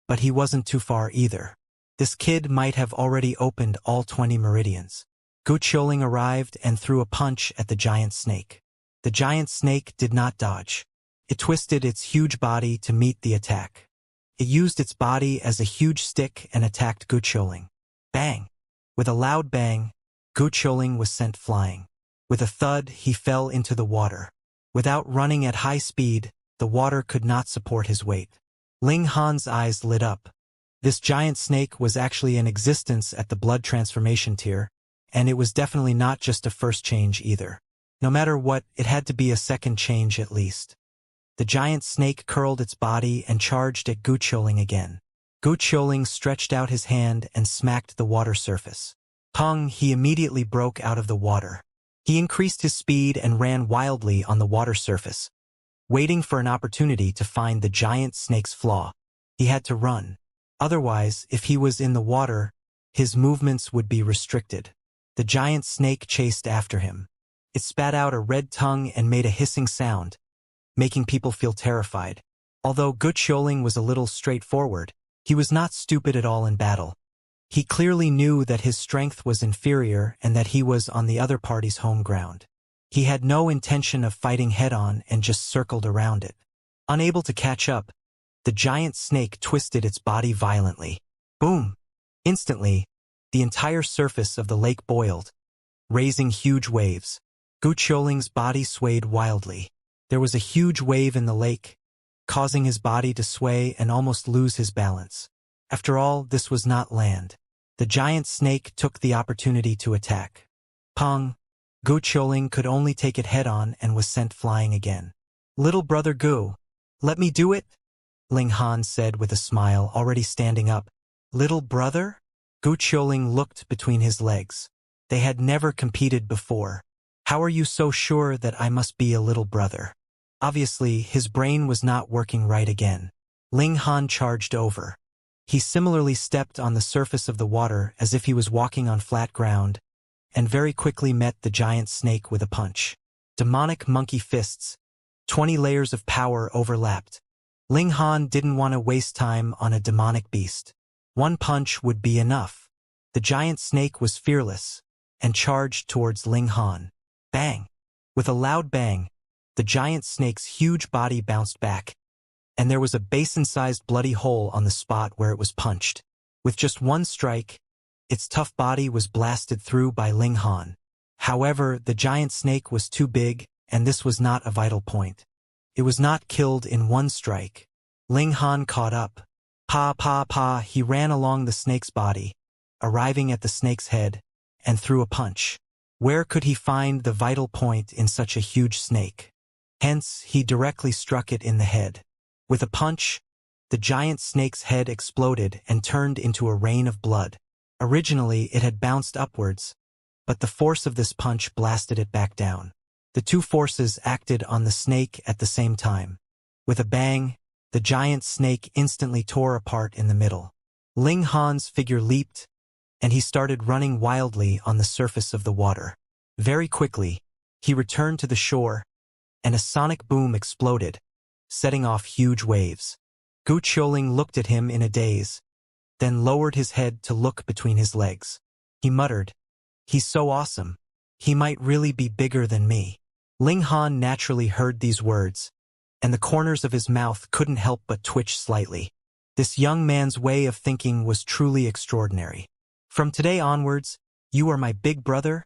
but he wasn't too far either. This kid might have already opened all 20 meridians. Gu Qiuling arrived and threw a punch at the giant snake. The giant snake did not dodge. It twisted its huge body to meet the attack. It used its body as a huge stick and attacked Gu Qiuling. Bang! With a loud bang, Gu Qiuling was sent flying. With a thud, he fell into the water. Without running at high speed, the water could not support his weight. Ling Han's eyes lit up. This giant snake was actually in existence at the blood transformation tier, and it was definitely not just a first change either. No matter what, it had to be a second change at least. The giant snake curled its body and charged at Gu Qiuling again. Gu Qiuling stretched out his hand and smacked the water surface. Pung, he immediately broke out of the water. He increased his speed and ran wildly on the water surface, waiting for an opportunity to find the giant snake's flaw. He had to run. Otherwise, if he was in the water, his movements would be restricted. The giant snake chased after him. It spat out a red tongue and made a hissing sound, making people feel terrified. Although Gu Qiuling was a little straightforward, he was not stupid at all in battle. He clearly knew that his strength was inferior and that he was on the other party's home ground. He had no intention of fighting head-on and just circled around it. Unable to catch up, the giant snake twisted its body violently. Boom! Instantly, the entire surface of the lake boiled, raising huge waves. Gu Qiuling's body swayed wildly. There was a huge wave in the lake, causing his body to sway and almost lose his balance. After all, this was not land. The giant snake took the opportunity to attack. Pong! Gu Qiuling could only take it head-on and was sent flying again. Little brother Gu, let me do it? Ling Han said with a smile, already standing up. Little brother? Gu Qiuling looked between his legs. They had never competed before. How are you so sure that I must be a little brother? Obviously, his brain was not working right again. Ling Han charged over. He similarly stepped on the surface of the water as if he was walking on flat ground, and very quickly met the giant snake with a punch. Demonic monkey fists. 20 layers of power overlapped. Ling Han didn't want to waste time on a demonic beast. One punch would be enough. The giant snake was fearless, and charged towards Ling Han. Bang! With a loud bang, the giant snake's huge body bounced back, and there was a basin-sized bloody hole on the spot where it was punched. With just one strike, its tough body was blasted through by Ling Han. However, the giant snake was too big, and this was not a vital point. It was not killed in one strike. Ling Han caught up. Pa pa pa, he ran along the snake's body, arriving at the snake's head, and threw a punch. Where could he find the vital point in such a huge snake? Hence, he directly struck it in the head. With a punch, the giant snake's head exploded and turned into a rain of blood. Originally, it had bounced upwards, but the force of this punch blasted it back down. The two forces acted on the snake at the same time. With a bang, the giant snake instantly tore apart in the middle. Ling Han's figure leaped, and he started running wildly on the surface of the water. Very quickly, he returned to the shore, and a sonic boom exploded, setting off huge waves. Gu Qiuling looked at him in a daze, then lowered his head to look between his legs. He muttered, "He's so awesome. He might really be bigger than me." Ling Han naturally heard these words, and the corners of his mouth couldn't help but twitch slightly. This young man's way of thinking was truly extraordinary. "From today onwards, you are my big brother?"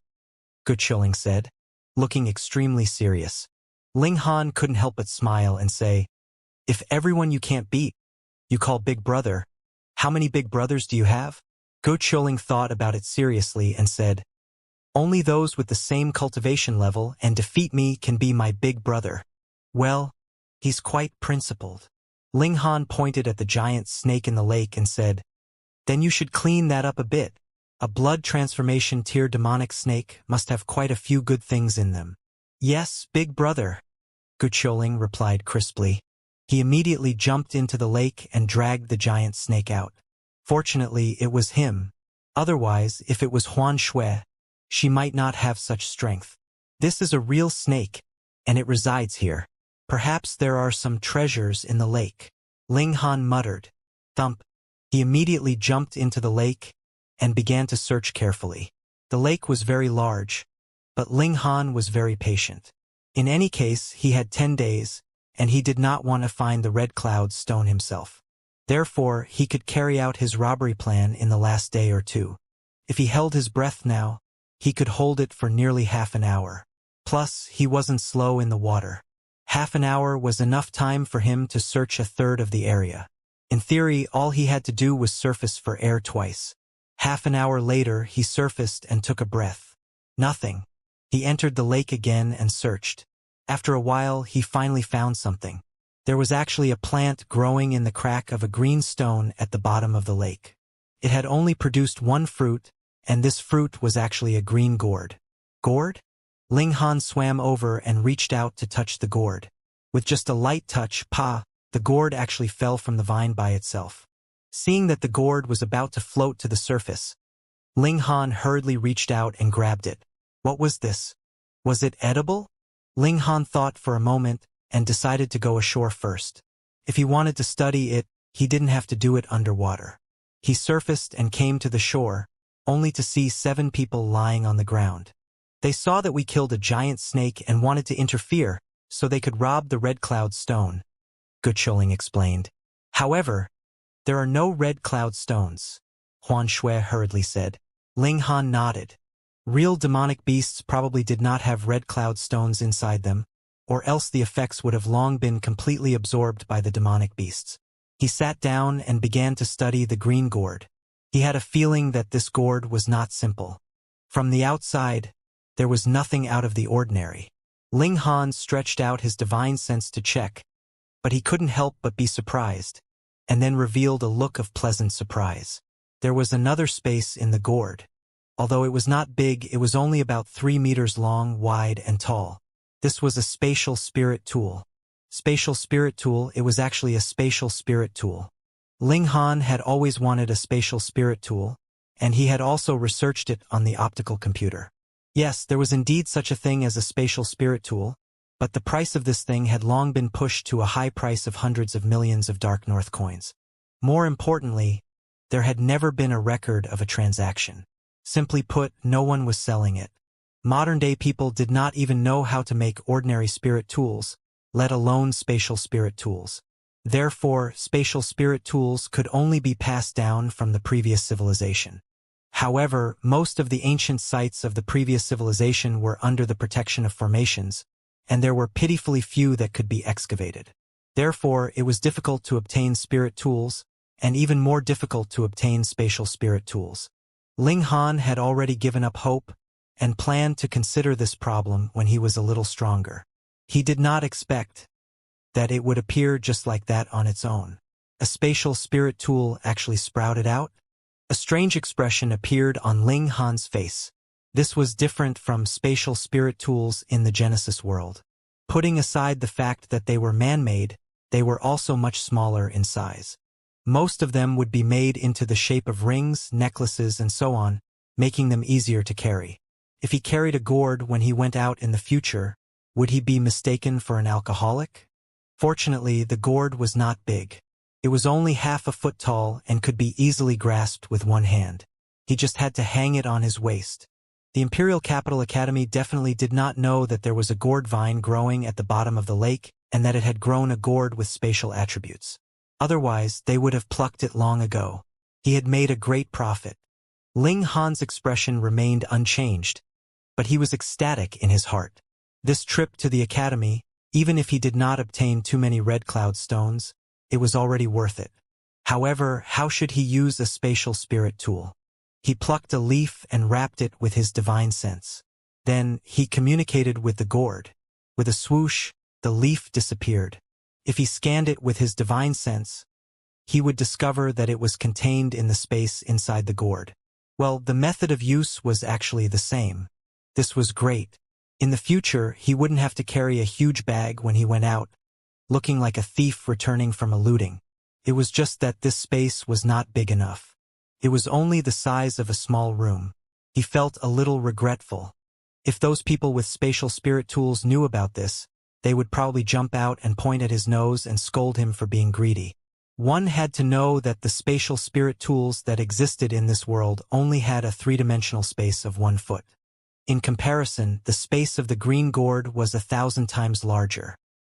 Gu Qiuling said, looking extremely serious. Ling Han couldn't help but smile and say, "If everyone you can't beat, you call big brother, how many big brothers do you have?" Gu Qiuling thought about it seriously and said, "Only those with the same cultivation level and defeat me can be my big brother." "Well, he's quite principled." Ling Han pointed at the giant snake in the lake and said, "Then you should clean that up a bit. A blood transformation tier demonic snake must have quite a few good things in them." "Yes, big brother," Gu Qiuling replied crisply. He immediately jumped into the lake and dragged the giant snake out. Fortunately, it was him. Otherwise, if it was Huan Shui, she might not have such strength. "This is a real snake, and it resides here. Perhaps there are some treasures in the lake." Ling Han muttered. Thump. He immediately jumped into the lake and began to search carefully. The lake was very large, but Ling Han was very patient. In any case, he had 10 days, and he did not want to find the Red Cloud stone himself. Therefore, he could carry out his robbery plan in the last day or two. If he held his breath now, he could hold it for nearly half an hour. Plus, he wasn't slow in the water. Half an hour was enough time for him to search a third of the area. In theory, all he had to do was surface for air twice. Half an hour later, he surfaced and took a breath. Nothing. He entered the lake again and searched. After a while, he finally found something. There was actually a plant growing in the crack of a green stone at the bottom of the lake. It had only produced one fruit, and this fruit was actually a green gourd. Gourd? Ling Han swam over and reached out to touch the gourd. With just a light touch, the gourd actually fell from the vine by itself. Seeing that the gourd was about to float to the surface, Ling Han hurriedly reached out and grabbed it. What was this? Was it edible? Ling Han thought for a moment and decided to go ashore first. If he wanted to study it, he didn't have to do it underwater. He surfaced and came to the shore, only to see 7 people lying on the ground. They saw that we killed a giant snake and wanted to interfere so they could rob the Red Cloud stone, Gu Qiuling explained. "However, there are no Red Cloud stones," Huan Shui hurriedly said. Ling Han nodded. Real demonic beasts probably did not have Red Cloud stones inside them, or else the effects would have long been completely absorbed by the demonic beasts. He sat down and began to study the green gourd. He had a feeling that this gourd was not simple. From the outside, there was nothing out of the ordinary. Ling Han stretched out his divine sense to check, but he couldn't help but be surprised, and then revealed a look of pleasant surprise. There was another space in the gourd. Although it was not big, it was only about 3 meters long, wide, and tall. This was a spatial spirit tool. Spatial spirit tool, it was actually a spatial spirit tool. Ling Han had always wanted a spatial spirit tool, and he had also researched it on the optical computer. Yes, there was indeed such a thing as a spatial spirit tool, but the price of this thing had long been pushed to a high price of hundreds of millions of Dark North coins. More importantly, there had never been a record of a transaction. Simply put, no one was selling it. Modern-day people did not even know how to make ordinary spirit tools, let alone spatial spirit tools. Therefore, spatial spirit tools could only be passed down from the previous civilization. However, most of the ancient sites of the previous civilization were under the protection of formations, and there were pitifully few that could be excavated. Therefore, it was difficult to obtain spirit tools, and even more difficult to obtain spatial spirit tools. Ling Han had already given up hope and planned to consider this problem when he was a little stronger. He did not expect that it would appear just like that on its own. A spatial spirit tool actually sprouted out. A strange expression appeared on Ling Han's face. This was different from spatial spirit tools in the Genesis world. Putting aside the fact that they were man-made, they were also much smaller in size. Most of them would be made into the shape of rings, necklaces, and so on, making them easier to carry. If he carried a gourd when he went out in the future, would he be mistaken for an alcoholic? Fortunately, the gourd was not big. It was only half a foot tall and could be easily grasped with one hand. He just had to hang it on his waist. The Imperial Capital Academy definitely did not know that there was a gourd vine growing at the bottom of the lake and that it had grown a gourd with spatial attributes. Otherwise, they would have plucked it long ago. He had made a great profit. Ling Han's expression remained unchanged, but he was ecstatic in his heart. This trip to the academy, even if he did not obtain too many red cloud stones, it was already worth it. However, how should he use a spatial spirit tool? He plucked a leaf and wrapped it with his divine sense. Then, he communicated with the gourd. With a swoosh, the leaf disappeared. If he scanned it with his divine sense, he would discover that it was contained in the space inside the gourd. Well, the method of use was actually the same. This was great. In the future, he wouldn't have to carry a huge bag when he went out, looking like a thief returning from a looting. It was just that this space was not big enough. It was only the size of a small room. He felt a little regretful. If those people with spatial spirit tools knew about this, they would probably jump out and point at his nose and scold him for being greedy. One had to know that the spatial spirit tools that existed in this world only had a three-dimensional space of 1 foot. In comparison, the space of the green gourd was 1,000 times larger.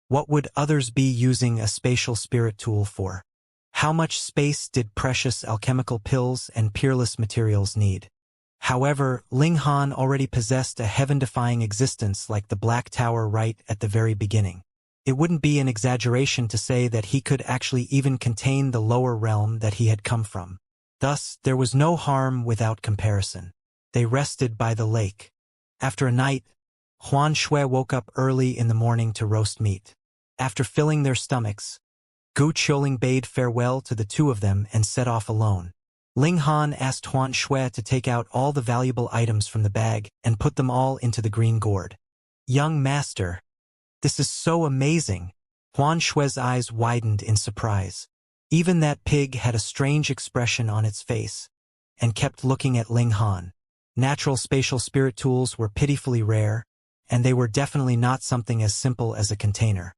What would others be using a spatial spirit tool for? How much space did precious alchemical pills and peerless materials need? However, Ling Han already possessed a heaven-defying existence like the Black Tower right at the very beginning. It wouldn't be an exaggeration to say that he could actually even contain the lower realm that he had come from. Thus, there was no harm without comparison. They rested by the lake. After a night, Huan Shui woke up early in the morning to roast meat. After filling their stomachs, Gu Qiuling bade farewell to the two of them and set off alone. Ling Han asked Huan Shui to take out all the valuable items from the bag and put them all into the green gourd. "Young master, this is so amazing." Huan Shui's eyes widened in surprise. Even that pig had a strange expression on its face and kept looking at Ling Han. Natural spatial spirit tools were pitifully rare, and they were definitely not something as simple as a container.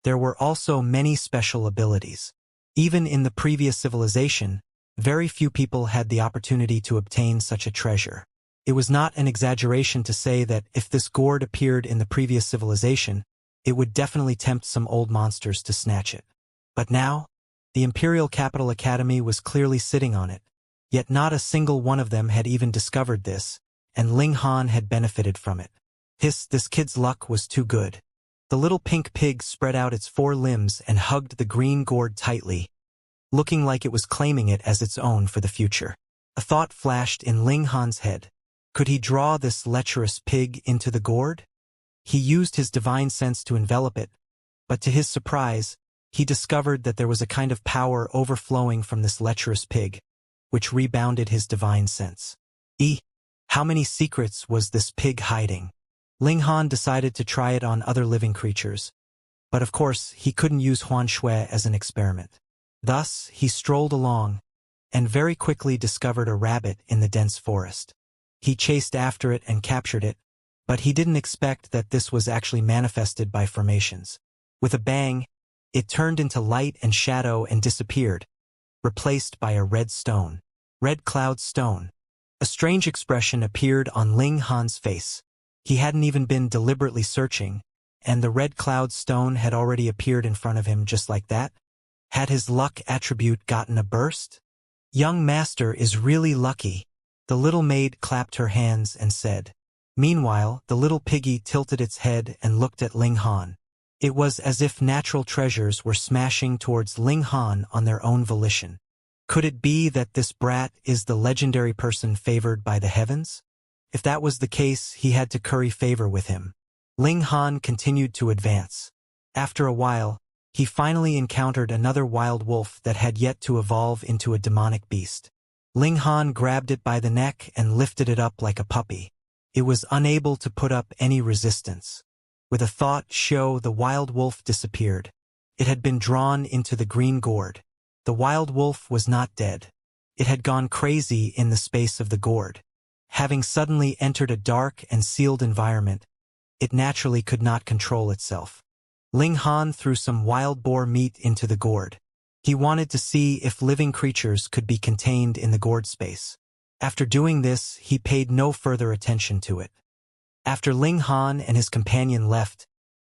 There were also many special abilities. Even in the previous civilization, very few people had the opportunity to obtain such a treasure. It was not an exaggeration to say that if this gourd appeared in the previous civilization, it would definitely tempt some old monsters to snatch it. But now, the Imperial Capital Academy was clearly sitting on it, yet not a single one of them had even discovered this, and Ling Han had benefited from it. This kid's luck was too good. The little pink pig spread out its 4 limbs and hugged the green gourd tightly, looking like it was claiming it as its own for the future. A thought flashed in Ling Han's head. Could he draw this lecherous pig into the gourd? He used his divine sense to envelop it, but to his surprise, he discovered that there was a kind of power overflowing from this lecherous pig, which rebounded his divine sense. How many secrets was this pig hiding? Ling Han decided to try it on other living creatures, but of course he couldn't use Huan Shui as an experiment. Thus, he strolled along, and very quickly discovered a rabbit in the dense forest. He chased after it and captured it, but he didn't expect that this was actually manifested by formations. With a bang, it turned into light and shadow and disappeared, replaced by a red stone. Red cloud stone. A strange expression appeared on Ling Han's face. He hadn't even been deliberately searching, and the red cloud stone had already appeared in front of him just like that. Had his luck attribute gotten a burst? "Young master is really lucky." The little maid clapped her hands and said. Meanwhile, the little piggy tilted its head and looked at Ling Han. It was as if natural treasures were smashing towards Ling Han on their own volition. Could it be that this brat is the legendary person favored by the heavens? If that was the case, he had to curry favor with him. Ling Han continued to advance. After a while, he finally encountered another wild wolf that had yet to evolve into a demonic beast. Ling Han grabbed it by the neck and lifted it up like a puppy. It was unable to put up any resistance. With a thought show, the wild wolf disappeared. It had been drawn into the green gourd. The wild wolf was not dead. It had gone crazy in the space of the gourd. Having suddenly entered a dark and sealed environment, it naturally could not control itself. Ling Han threw some wild boar meat into the gourd. He wanted to see if living creatures could be contained in the gourd space. After doing this, he paid no further attention to it. After Ling Han and his companion left,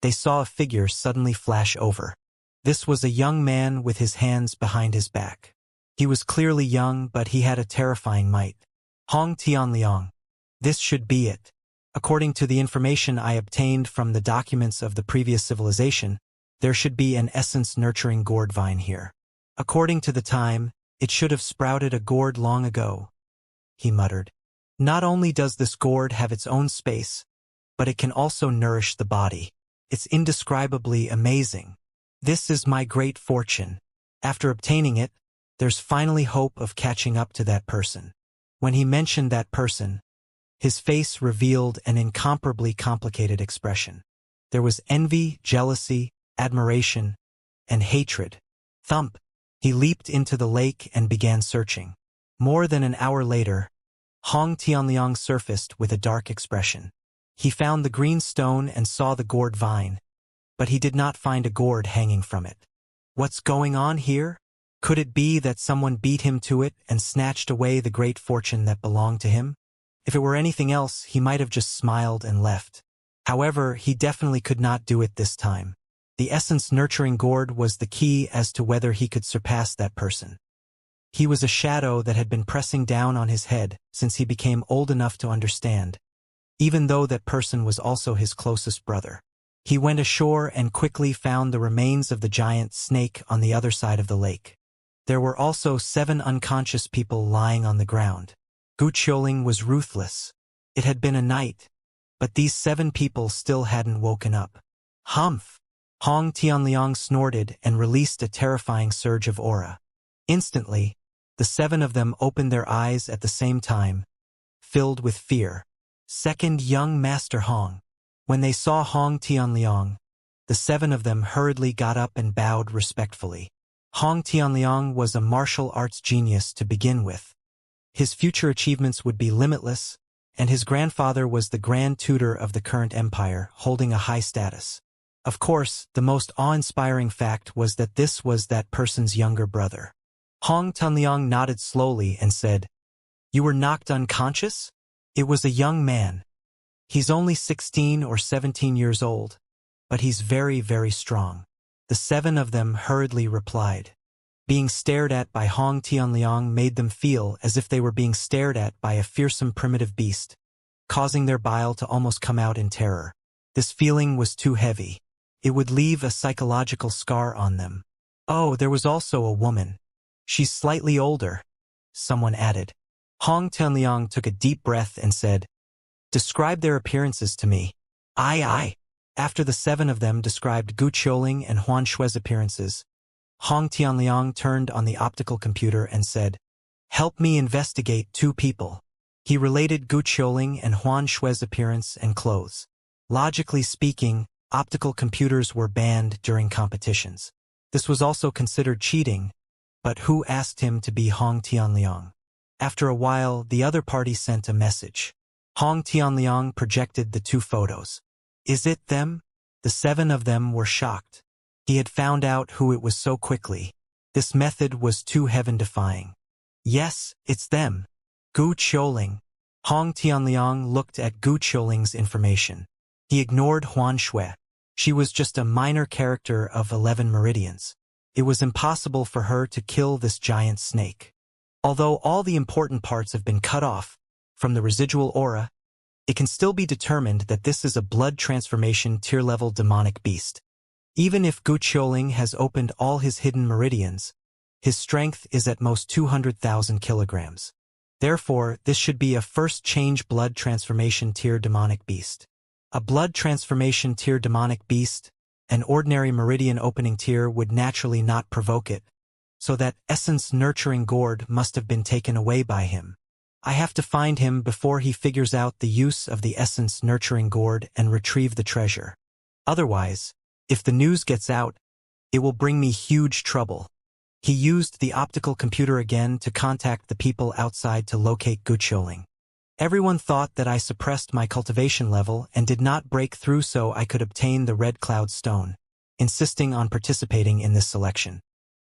they saw a figure suddenly flash over. This was a young man with his hands behind his back. He was clearly young, but he had a terrifying might. Hong Tianliang. This should be it. According to the information I obtained from the documents of the previous civilization, there should be an essence-nurturing gourd vine here. According to the time, it should have sprouted a gourd long ago, he muttered. Not only does this gourd have its own space, but it can also nourish the body. It's indescribably amazing. This is my great fortune. After obtaining it, there's finally hope of catching up to that person. When he mentioned that person, his face revealed an incomparably complicated expression. There was envy, jealousy, admiration, and hatred. Thump! He leaped into the lake and began searching. More than an hour later, Hong Tianliang surfaced with a dark expression. He found the green stone and saw the gourd vine, but he did not find a gourd hanging from it. What's going on here? Could it be that someone beat him to it and snatched away the great fortune that belonged to him? If it were anything else, he might have just smiled and left. However, he definitely could not do it this time. The essence-nurturing gourd was the key as to whether he could surpass that person. He was a shadow that had been pressing down on his head since he became old enough to understand, even though that person was also his closest brother. He went ashore and quickly found the remains of the giant snake on the other side of the lake. There were also 7 unconscious people lying on the ground. Gu Qiuling was ruthless. It had been a night, but these 7 people still hadn't woken up. Humph! Hong Tianliang snorted and released a terrifying surge of aura. Instantly, the 7 of them opened their eyes at the same time, filled with fear. Second young Master Hong. When they saw Hong Tianliang, the 7 of them hurriedly got up and bowed respectfully. Hong Tianliang was a martial arts genius to begin with. His future achievements would be limitless, and his grandfather was the grand tutor of the current empire, holding a high status. Of course, the most awe-inspiring fact was that this was that person's younger brother. Hong Tianliang nodded slowly and said, "You were knocked unconscious?" It was a young man. He's only 16 or 17 years old, but he's very, very strong. The 7 of them hurriedly replied. Being stared at by Hong Tianliang made them feel as if they were being stared at by a fearsome primitive beast, causing their bile to almost come out in terror. This feeling was too heavy. It would leave a psychological scar on them. Oh, there was also a woman. She's slightly older, someone added. Hong Tianliang took a deep breath and said, "Describe their appearances to me." Aye. After the 7 of them described Gu Qiuling and Huan Shue's appearances, Hong Tianliang turned on the optical computer and said, "Help me investigate 2 people." He related Gu Qiuling and Huan Shue's appearance and clothes. Logically speaking, optical computers were banned during competitions. This was also considered cheating, but who asked him to be Hong Tianliang? After a while, the other party sent a message. Hong Tianliang projected the 2 photos. Is it them? The 7 of them were shocked. He had found out who it was so quickly. This method was too heaven-defying. Yes, it's them. Gu Qiuling. Hong Tianliang looked at Gu Qiuling's information. He ignored Huan Shui. She was just a minor character of 11 meridians. It was impossible for her to kill this giant snake. Although all the important parts have been cut off, from the residual aura, it can still be determined that this is a blood transformation tier-level demonic beast. Even if Gu Qiuling has opened all his hidden meridians, his strength is at most 200,000 kilograms. Therefore, this should be a first change blood transformation tier demonic beast. A blood transformation tier demonic beast, an ordinary meridian opening tier would naturally not provoke it, so that essence-nurturing gourd must have been taken away by him. I have to find him before he figures out the use of the essence-nurturing gourd and retrieve the treasure. Otherwise, if the news gets out, it will bring me huge trouble. He used the optical computer again to contact the people outside to locate Gu Qiuling. Everyone thought that I suppressed my cultivation level and did not break through so I could obtain the Red Cloud Stone, insisting on participating in this selection.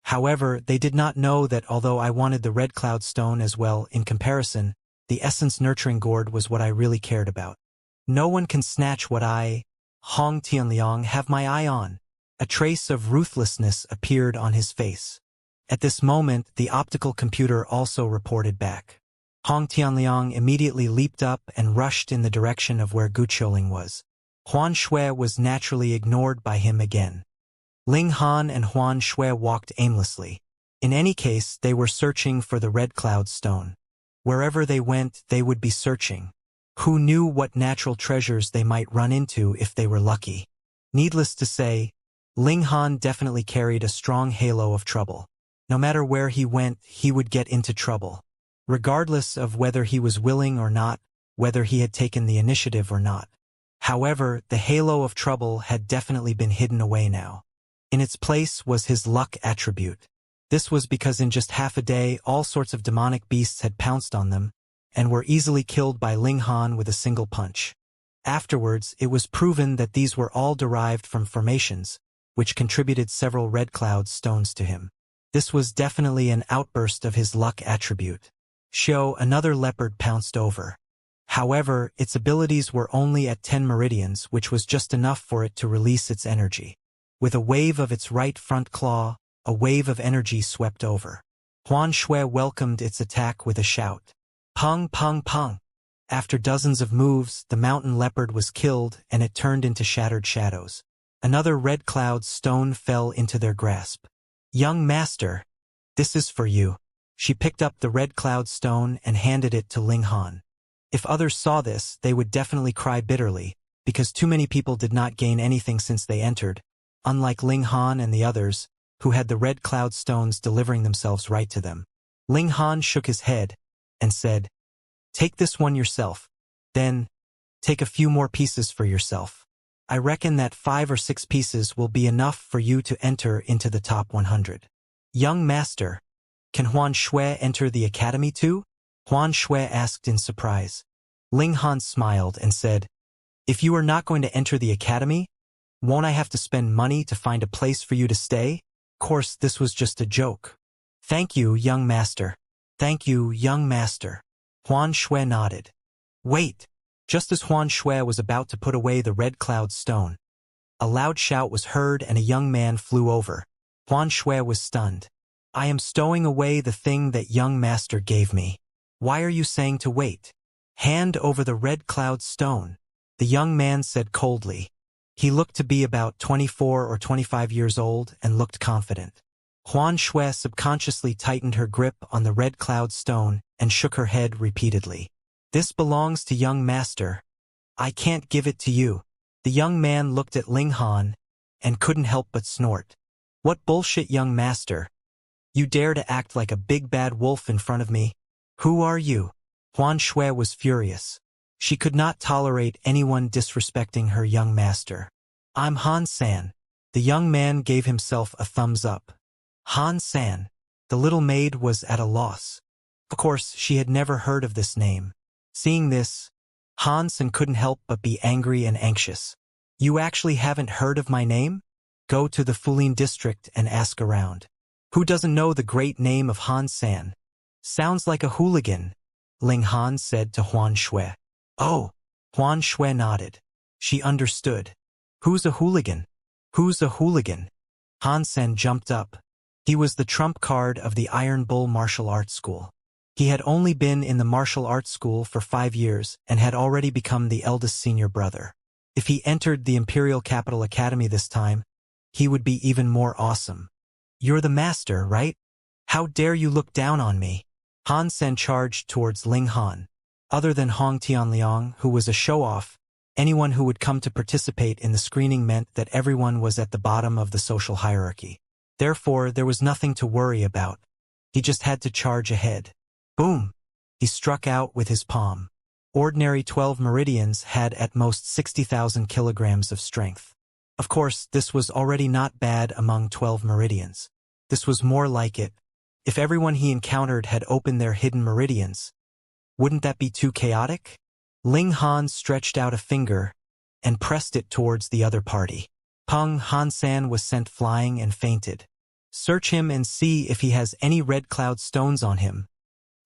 However, they did not know that although I wanted the Red Cloud Stone as well, in comparison, the Essence Nurturing Gourd was what I really cared about. No one can snatch what I, Hong Tianliang, have my eye on. A trace of ruthlessness appeared on his face. At this moment, the optical computer also reported back. Hong Tianliang immediately leaped up and rushed in the direction of where Guqiuling was. Huan Shui was naturally ignored by him again. Ling Han and Huan Shui walked aimlessly. In any case, they were searching for the Red Cloud Stone. Wherever they went, they would be searching. Who knew what natural treasures they might run into if they were lucky? Needless to say, Ling Han definitely carried a strong halo of trouble. No matter where he went, he would get into trouble. Regardless of whether he was willing or not, whether he had taken the initiative or not. However, the halo of trouble had definitely been hidden away now. In its place was his luck attribute. This was because in just half a day all sorts of demonic beasts had pounced on them, and were easily killed by Ling Han with a single punch. Afterwards, it was proven that these were all derived from formations, which contributed several Red Cloud Stones to him. This was definitely an outburst of his luck attribute. Xiao, another leopard, pounced over. However, its abilities were only at 10 meridians, which was just enough for it to release its energy. With a wave of its right front claw, a wave of energy swept over. Huan Shui welcomed its attack with a shout. Pung, pung, pung. After dozens of moves, the mountain leopard was killed and it turned into shattered shadows. Another Red Cloud Stone fell into their grasp. Young master, this is for you. She picked up the Red Cloud Stone and handed it to Ling Han. If others saw this, they would definitely cry bitterly, because too many people did not gain anything since they entered, unlike Ling Han and the others, who had the Red Cloud Stones delivering themselves right to them. Ling Han shook his head and said, "Take this one yourself. Then, take a few more pieces for yourself. I reckon that 5 or 6 pieces will be enough for you to enter into the top 100. Young master, can Huan Shui enter the academy too?" Huan Shui asked in surprise. Ling Han smiled and said, "If you are not going to enter the academy, won't I have to spend money to find a place for you to stay? Of course, this was just a joke." "Thank you, young master. Thank you, young master." Huan Shui nodded. Wait! Just as Huan Shui was about to put away the Red Cloud Stone, a loud shout was heard and a young man flew over. Huan Shui was stunned. "I am stowing away the thing that young master gave me. Why are you saying to wait? Hand over the Red Cloud Stone," the young man said coldly. He looked to be about 24 or 25 years old and looked confident. Huan Shui subconsciously tightened her grip on the Red Cloud Stone and shook her head repeatedly. "This belongs to young master. I can't give it to you." The young man looked at Ling Han and couldn't help but snort. "What bullshit, young master? You dare to act like a big bad wolf in front of me? Who are you?" Huan Shui was furious. She could not tolerate anyone disrespecting her young master. "I'm Han San." The young man gave himself a thumbs up. Han San. The little maid was at a loss. Of course, she had never heard of this name. Seeing this, Han San couldn't help but be angry and anxious. "You actually haven't heard of my name? Go to the Fulin district and ask around. Who doesn't know the great name of Han San? Sounds like a hooligan," Ling Han said to Huan Shui. "Oh," Huan Shui nodded. She understood. "Who's a hooligan? Who's a hooligan?" Han San jumped up. He was the trump card of the Iron Bull Martial Arts School. He had only been in the martial arts school for 5 years and had already become the eldest senior brother. If he entered the Imperial Capital Academy this time, he would be even more awesome. "You're the master, right? How dare you look down on me?" Han Sen charged towards Ling Han. Other than Hong Tianliang, who was a show-off, anyone who would come to participate in the screening meant that everyone was at the bottom of the social hierarchy. Therefore, there was nothing to worry about. He just had to charge ahead. Boom! He struck out with his palm. Ordinary 12 meridians had at most 60,000 kilograms of strength. Of course, this was already not bad among 12 meridians. This was more like it. If everyone he encountered had opened their hidden meridians, Wouldn't that be too chaotic? Ling Han stretched out a finger and pressed it towards the other party. Peng Han-san was sent flying and fainted. Search him and see if he has any red cloud stones on him,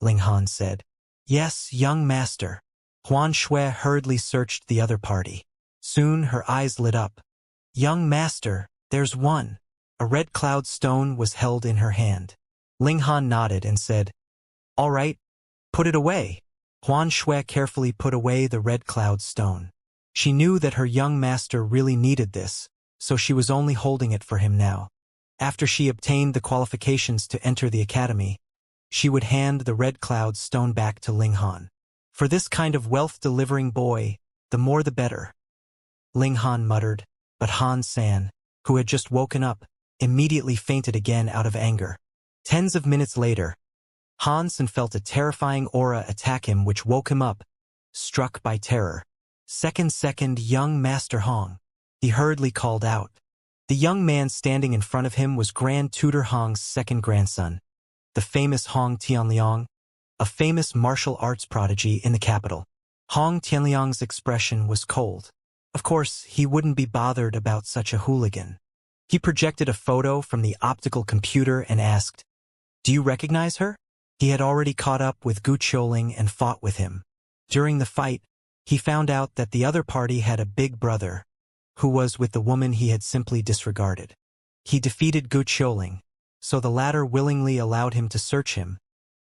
Ling Han said. Yes, young master. Huan Shui hurriedly searched the other party. Soon her eyes lit up. Young master, there's one. A red cloud stone was held in her hand. Ling Han nodded and said, All right, put it away. Huan Shui carefully put away the red cloud stone. She knew that her young master really needed this, so she was only holding it for him now. After she obtained the qualifications to enter the academy, she would hand the red cloud stone back to Ling Han. For this kind of wealth-delivering boy, the more the better. Ling Han muttered, but Han-san, who had just woken up, immediately fainted again out of anger. Tens of minutes later, Han-san felt a terrifying aura attack him which woke him up, struck by terror. Second, young Master Hong. He hurriedly called out. The young man standing in front of him was Grand Tutor Hong's second grandson, the famous Hong Tianliang, a famous martial arts prodigy in the capital. Hong Tianliang's expression was cold. Of course, he wouldn't be bothered about such a hooligan. He projected a photo from the optical computer and asked, Do you recognize her? He had already caught up with Gu Qiuling and fought with him. During the fight, he found out that the other party had a big brother, who was with the woman he had simply disregarded. He defeated Gu Qiuling, so the latter willingly allowed him to search him,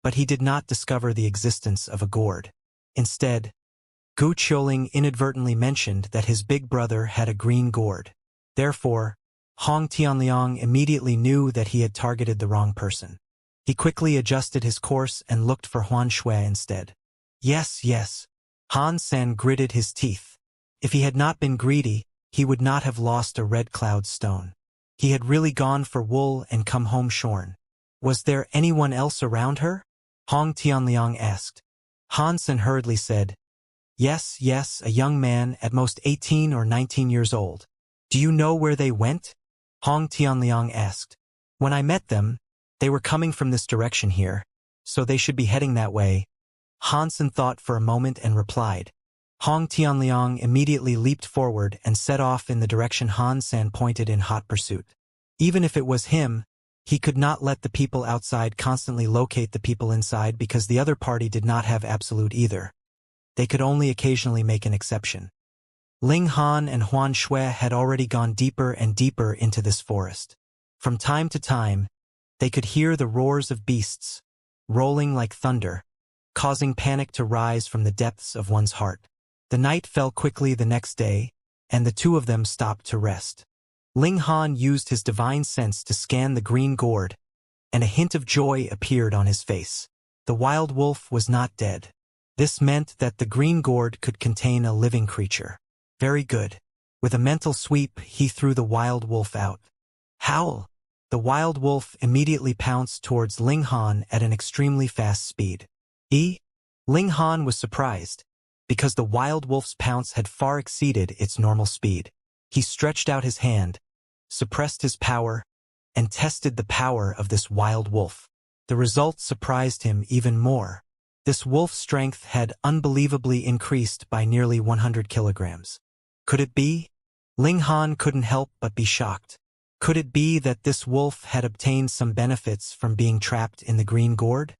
but he did not discover the existence of a gourd. Instead, Gu Qiuling inadvertently mentioned that his big brother had a green gourd. Therefore, Hong Tianliang immediately knew that he had targeted the wrong person. He quickly adjusted his course and looked for Huan Shui instead. Yes. Han-san gritted his teeth. If he had not been greedy, he would not have lost a red cloud stone. He had really gone for wool and come home shorn. Was there anyone else around her? Hong Tianliang asked. Han-san hurriedly said, Yes, a young man at most 18 or 19 years old. Do you know where they went? Hong Tianliang asked. When I met them, they were coming from this direction here, so they should be heading that way. Han-san thought for a moment and replied. Hong Tianliang immediately leaped forward and set off in the direction Han-san pointed in hot pursuit. Even if it was him, he could not let the people outside constantly locate the people inside because the other party did not have absolute either. They could only occasionally make an exception. Ling Han and Huan Shui had already gone deeper and deeper into this forest. From time to time, they could hear the roars of beasts, rolling like thunder, causing panic to rise from the depths of one's heart. The night fell quickly the next day, and the two of them stopped to rest. Ling Han used his divine sense to scan the green gourd, and a hint of joy appeared on his face. The wild wolf was not dead. This meant that the green gourd could contain a living creature. Very good. With a mental sweep, he threw the wild wolf out. Howl! The wild wolf immediately pounced towards Ling Han at an extremely fast speed. Ling Han was surprised, because the wild wolf's pounce had far exceeded its normal speed. He stretched out his hand, suppressed his power, and tested the power of this wild wolf. The result surprised him even more. This wolf's strength had unbelievably increased by nearly 100 kilograms. Could it be? Ling Han couldn't help but be shocked. Could it be that this wolf had obtained some benefits from being trapped in the green gourd?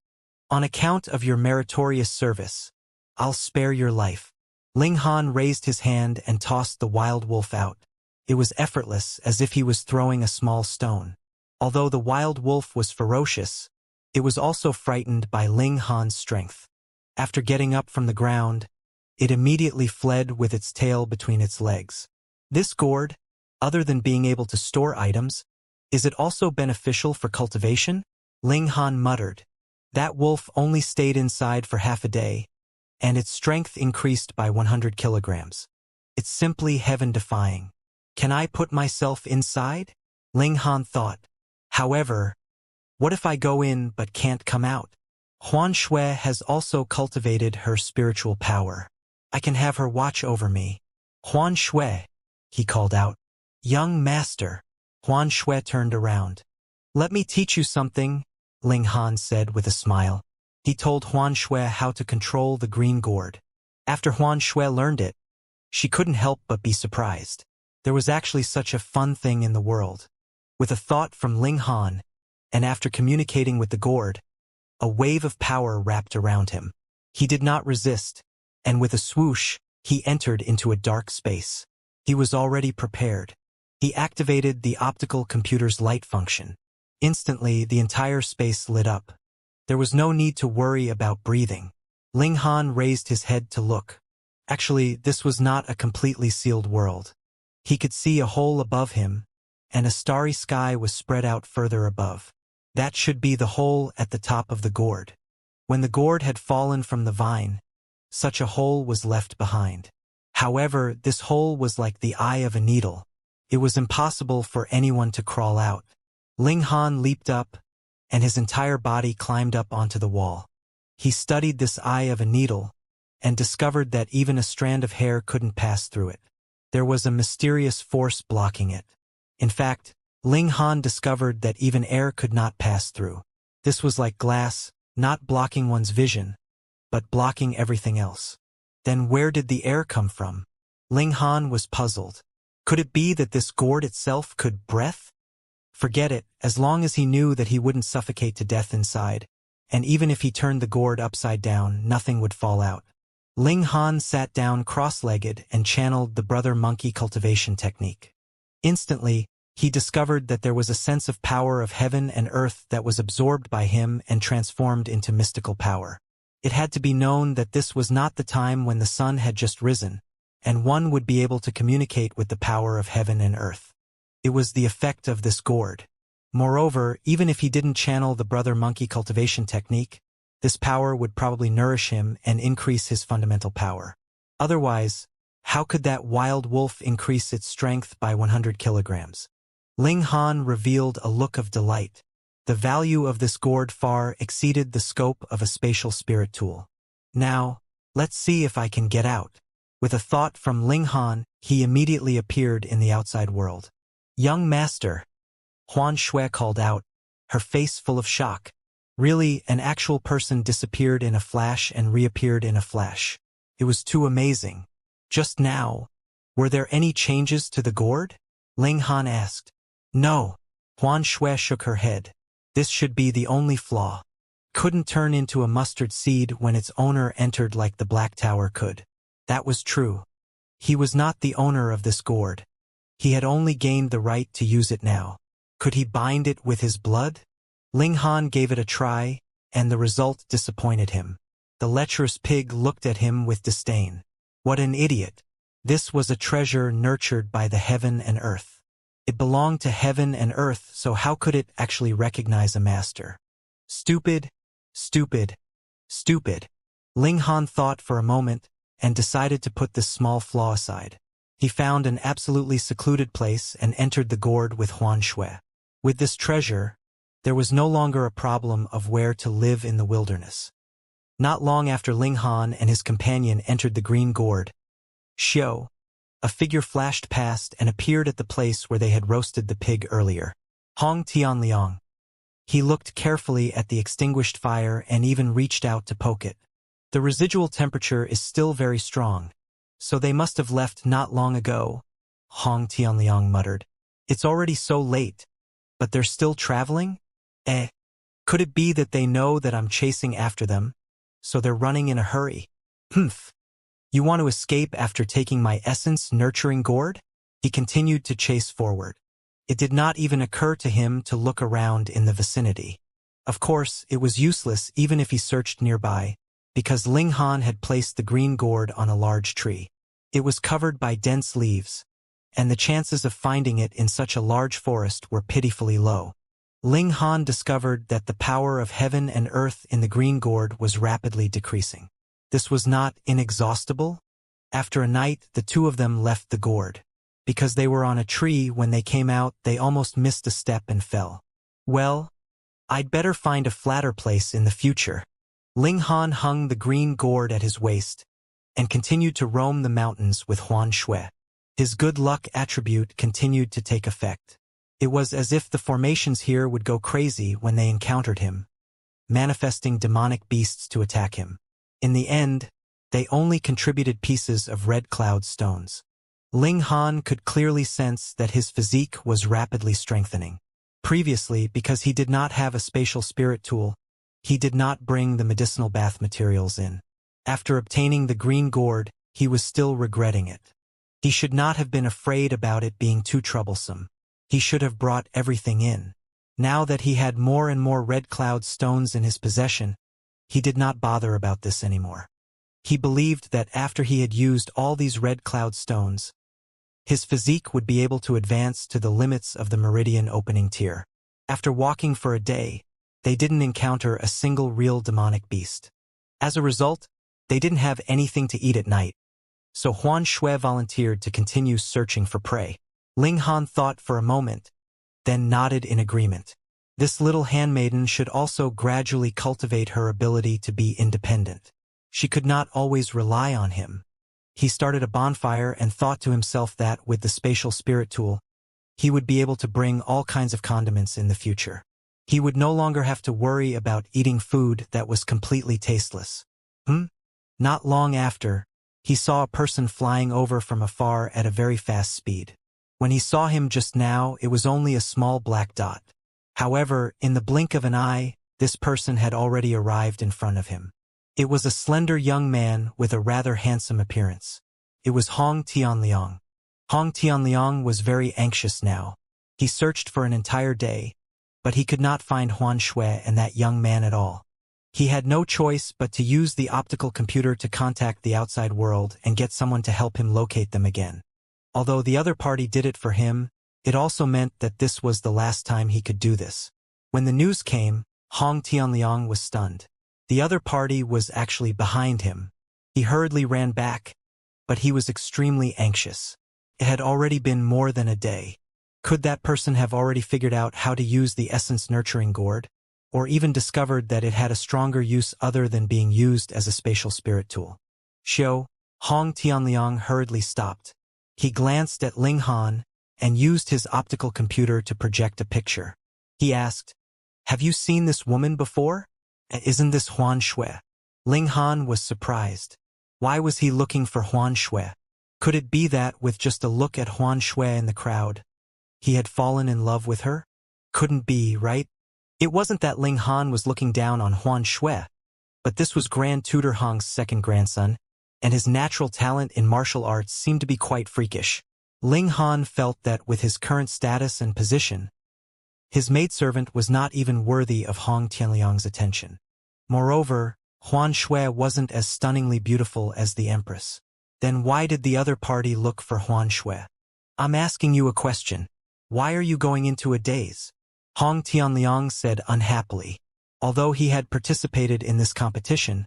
On account of your meritorious service, I'll spare your life. Ling Han raised his hand and tossed the wild wolf out. It was effortless, as if he was throwing a small stone. Although the wild wolf was ferocious, it was also frightened by Ling Han's strength. After getting up from the ground, it immediately fled with its tail between its legs. This gourd, other than being able to store items, is it also beneficial for cultivation? Ling Han muttered. That wolf only stayed inside for half a day, and its strength increased by 100 kilograms. It's simply heaven-defying. Can I put myself inside? Ling Han thought. However, what if I go in but can't come out? Huan Shui has also cultivated her spiritual power. I can have her watch over me. Huan Shui, he called out. Young master. Huan Shui turned around. Let me teach you something, Ling Han said with a smile. He told Huan Shui how to control the green gourd. After Huan Shui learned it, she couldn't help but be surprised. There was actually such a fun thing in the world. With a thought from Ling Han, and after communicating with the gourd, a wave of power wrapped around him. He did not resist, and with a swoosh, he entered into a dark space. He was already prepared. He activated the optical computer's light function. Instantly, the entire space lit up. There was no need to worry about breathing. Ling Han raised his head to look. Actually, this was not a completely sealed world. He could see a hole above him, and a starry sky was spread out further above. That should be the hole at the top of the gourd. When the gourd had fallen from the vine, such a hole was left behind. However, this hole was like the eye of a needle. It was impossible for anyone to crawl out. Ling Han leaped up, and his entire body climbed up onto the wall. He studied this eye of a needle, and discovered that even a strand of hair couldn't pass through it. There was a mysterious force blocking it. In fact, Ling Han discovered that even air could not pass through. This was like glass, not blocking one's vision, but blocking everything else. Then where did the air come from? Ling Han was puzzled. Could it be that this gourd itself could breathe? Forget it, as long as he knew that he wouldn't suffocate to death inside, and even if he turned the gourd upside down, nothing would fall out. Ling Han sat down cross-legged and channeled the brother monkey cultivation technique. Instantly, he discovered that there was a sense of power of heaven and earth that was absorbed by him and transformed into mystical power. It had to be known that this was not the time when the sun had just risen, and one would be able to communicate with the power of heaven and earth. It was the effect of this gourd. Moreover, even if he didn't channel the brother monkey cultivation technique, this power would probably nourish him and increase his fundamental power. Otherwise, how could that wild wolf increase its strength by 100 kilograms? Ling Han revealed a look of delight. The value of this gourd far exceeded the scope of a spatial spirit tool. Now, let's see if I can get out. With a thought from Ling Han, he immediately appeared in the outside world. Young master, Huan Shui called out, her face full of shock. Really, an actual person disappeared in a flash and reappeared in a flash. It was too amazing. Just now, were there any changes to the gourd? Ling Han asked. No. Huan Shui shook her head. This should be the only flaw. Couldn't turn into a mustard seed when its owner entered like the Black Tower could. That was true. He was not the owner of this gourd. He had only gained the right to use it now. Could he bind it with his blood? Ling Han gave it a try, and the result disappointed him. The lecherous pig looked at him with disdain. What an idiot. This was a treasure nurtured by the heaven and earth. It belonged to heaven and earth, so how could it actually recognize a master? Stupid, stupid, stupid. Ling Han thought for a moment, and decided to put this small flaw aside. He found an absolutely secluded place and entered the gourd with Huan Shui. With this treasure, there was no longer a problem of where to live in the wilderness. Not long after Ling Han and his companion entered the green gourd, Xiao, a figure flashed past and appeared at the place where they had roasted the pig earlier. Hong Tianliang. He looked carefully at the extinguished fire and even reached out to poke it. The residual temperature is still very strong, so they must have left not long ago, Hong Tianliang muttered. It's already so late, but they're still traveling? Could it be that they know that I'm chasing after them, so they're running in a hurry? Humph. You want to escape after taking my essence-nurturing gourd? He continued to chase forward. It did not even occur to him to look around in the vicinity. Of course, it was useless even if he searched nearby, because Ling Han had placed the green gourd on a large tree. It was covered by dense leaves, and the chances of finding it in such a large forest were pitifully low. Ling Han discovered that the power of heaven and earth in the green gourd was rapidly decreasing. This was not inexhaustible. After a night, the two of them left the gourd. Because they were on a tree when they came out, they almost missed a step and fell. Well, I'd better find a flatter place in the future. Ling Han hung the green gourd at his waist and continued to roam the mountains with Huan Shui. His good luck attribute continued to take effect. It was as if the formations here would go crazy when they encountered him. manifesting demonic beasts to attack him. In the end, they only contributed pieces of red cloud stones. Ling Han could clearly sense that his physique was rapidly strengthening. Previously, because he did not have a spatial spirit tool, he did not bring the medicinal bath materials in. After obtaining the green gourd, he was still regretting it. He should not have been afraid about it being too troublesome. He should have brought everything in. Now that he had more and more red cloud stones in his possession, he did not bother about this anymore. He believed that after he had used all these red cloud stones, his physique would be able to advance to the limits of the meridian opening tier. After walking for a day, they didn't encounter a single real demonic beast. As a result, they didn't have anything to eat at night. So Huan Shui volunteered to continue searching for prey. Ling Han thought for a moment, then nodded in agreement. This little handmaiden should also gradually cultivate her ability to be independent. She could not always rely on him. He started a bonfire and thought to himself that with the spatial spirit tool, he would be able to bring all kinds of condiments in the future. He would no longer have to worry about eating food that was completely tasteless. Not long after, he saw a person flying over from afar at a very fast speed. When he saw him just now, it was only a small black dot. However, in the blink of an eye, this person had already arrived in front of him. It was a slender young man with a rather handsome appearance. It was Hong Tianliang. Hong Tianliang was very anxious now. He searched for an entire day, but he could not find Huan Shui and that young man at all. He had no choice but to use the optical computer to contact the outside world and get someone to help him locate them again. Although the other party did it for him, it also meant that this was the last time he could do this. When the news came, Hong Tianliang was stunned. The other party was actually behind him. He hurriedly ran back, but he was extremely anxious. It had already been more than a day. Could that person have already figured out how to use the essence nurturing gourd? Or even discovered that it had a stronger use other than being used as a spatial spirit tool? Hong Tianliang hurriedly stopped. He glanced at Ling Han and used his optical computer to project a picture. He asked, "Have you seen this woman before? Isn't this Huan Shui?" Ling Han was surprised. Why was he looking for Huan Shui? Could it be that with just a look at Huan Shui in the crowd, he had fallen in love with her? Couldn't be, right? It wasn't that Ling Han was looking down on Huan Shui, but this was Grand Tutor Hong's second grandson, and his natural talent in martial arts seemed to be quite freakish. Ling Han felt that with his current status and position, his maidservant was not even worthy of Hong Tianliang's attention. Moreover, Huan Shui wasn't as stunningly beautiful as the Empress. Then why did the other party look for Huan Shui? "I'm asking you a question. Why are you going into a daze?" Hong Tianliang said unhappily. Although he had participated in this competition,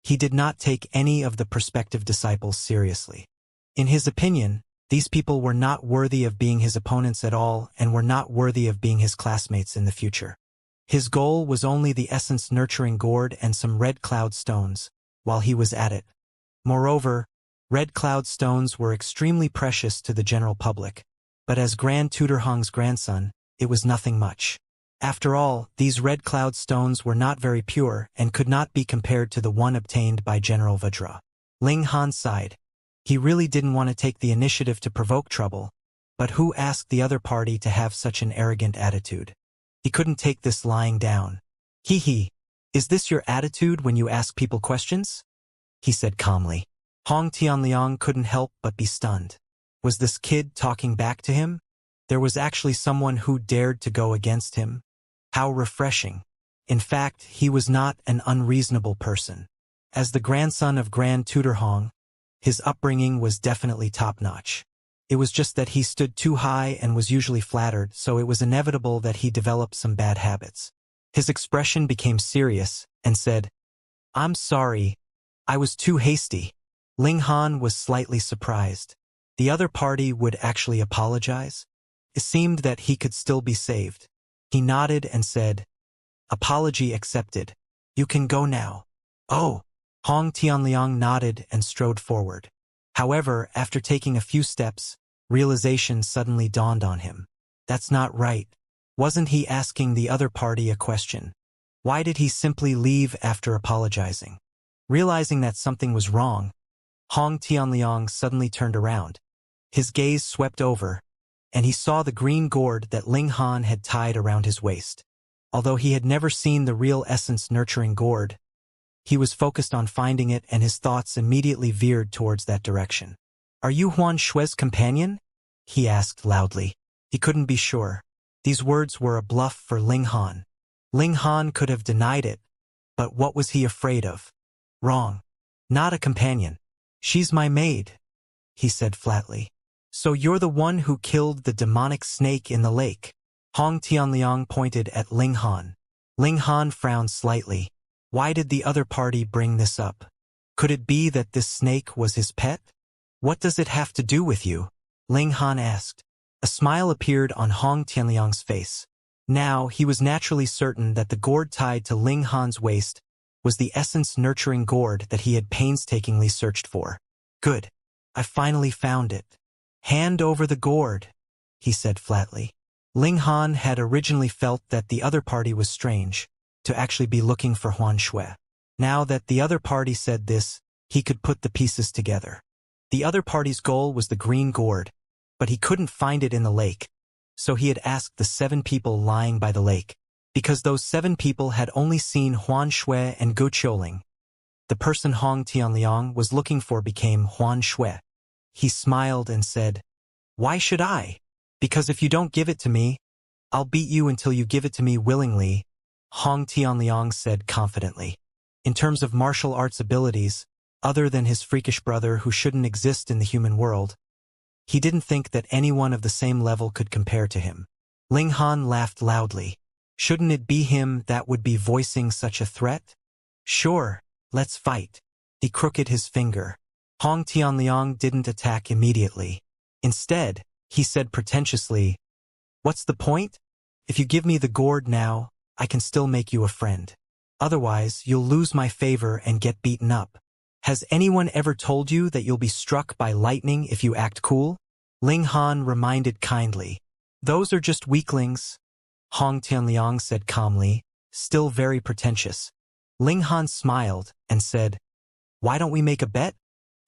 he did not take any of the prospective disciples seriously. In his opinion, these people were not worthy of being his opponents at all and were not worthy of being his classmates in the future. His goal was only the essence nurturing gourd and some red cloud stones, while he was at it. Moreover, red cloud stones were extremely precious to the general public, but as Grand Tutor Hong's grandson, it was nothing much. After all, these red cloud stones were not very pure and could not be compared to the one obtained by General Vadra. Ling Han sighed. He really didn't want to take the initiative to provoke trouble, but who asked the other party to have such an arrogant attitude? He couldn't take this lying down. "Hee, is this your attitude when you ask people questions?" he said calmly. Hong Tianliang couldn't help but be stunned. Was this kid talking back to him? There was actually someone who dared to go against him. How refreshing. In fact, he was not an unreasonable person. As the grandson of Grand Tutor Hong, his upbringing was definitely top-notch. It was just that he stood too high and was usually flattered, so it was inevitable that he developed some bad habits. His expression became serious and said, "I'm sorry, I was too hasty." Ling Han was slightly surprised. The other party would actually apologize? It seemed that he could still be saved. He nodded and said, "Apology accepted. You can go now." "Oh." Hong Tianliang nodded and strode forward. However, after taking a few steps, realization suddenly dawned on him. That's not right. Wasn't he asking the other party a question? Why did he simply leave after apologizing? Realizing that something was wrong, Hong Tianliang suddenly turned around. His gaze swept over, and he saw the green gourd that Ling Han had tied around his waist. Although he had never seen the real essence-nurturing gourd, he was focused on finding it, and his thoughts immediately veered towards that direction. "Are you Huan Xue's companion?" he asked loudly. He couldn't be sure. These words were a bluff for Ling Han. Ling Han could have denied it, but what was he afraid of? "Wrong. Not a companion. She's my maid," he said flatly. "So you're the one who killed the demonic snake in the lake?" Hong Tianliang pointed at Ling Han. Ling Han frowned slightly. Why did the other party bring this up? Could it be that this snake was his pet? "What does it have to do with you?" Ling Han asked. A smile appeared on Hong Tianliang's face. Now, he was naturally certain that the gourd tied to Ling Han's waist was the essence-nurturing gourd that he had painstakingly searched for. "Good. I finally found it." "Hand over the gourd," he said flatly. Ling Han had originally felt that the other party was strange, to actually be looking for Huan Xue. Now that the other party said this, he could put the pieces together. The other party's goal was the green gourd, but he couldn't find it in the lake, so he had asked the 7 people lying by the lake, because those 7 people had only seen Huan Xue and Go Qiuling. The person Hong Tianliang was looking for became Huan Xue. He smiled and said, "Why should I? Because if you don't give it to me, I'll beat you until you give it to me willingly," Hong Tianliang said confidently. In terms of martial arts abilities, other than his freakish brother who shouldn't exist in the human world, he didn't think that anyone of the same level could compare to him. Ling Han laughed loudly. Shouldn't it be him that would be voicing such a threat? "Sure, let's fight." He crooked his finger. Hong Tianliang didn't attack immediately. Instead, he said pretentiously, "What's the point? If you give me the gourd now, I can still make you a friend. Otherwise, you'll lose my favor and get beaten up. Has anyone ever told you that you'll be struck by lightning if you act cool?" Ling Han reminded kindly. "Those are just weaklings," Hong Tianliang said calmly, still very pretentious. Ling Han smiled and said, "Why don't we make a bet?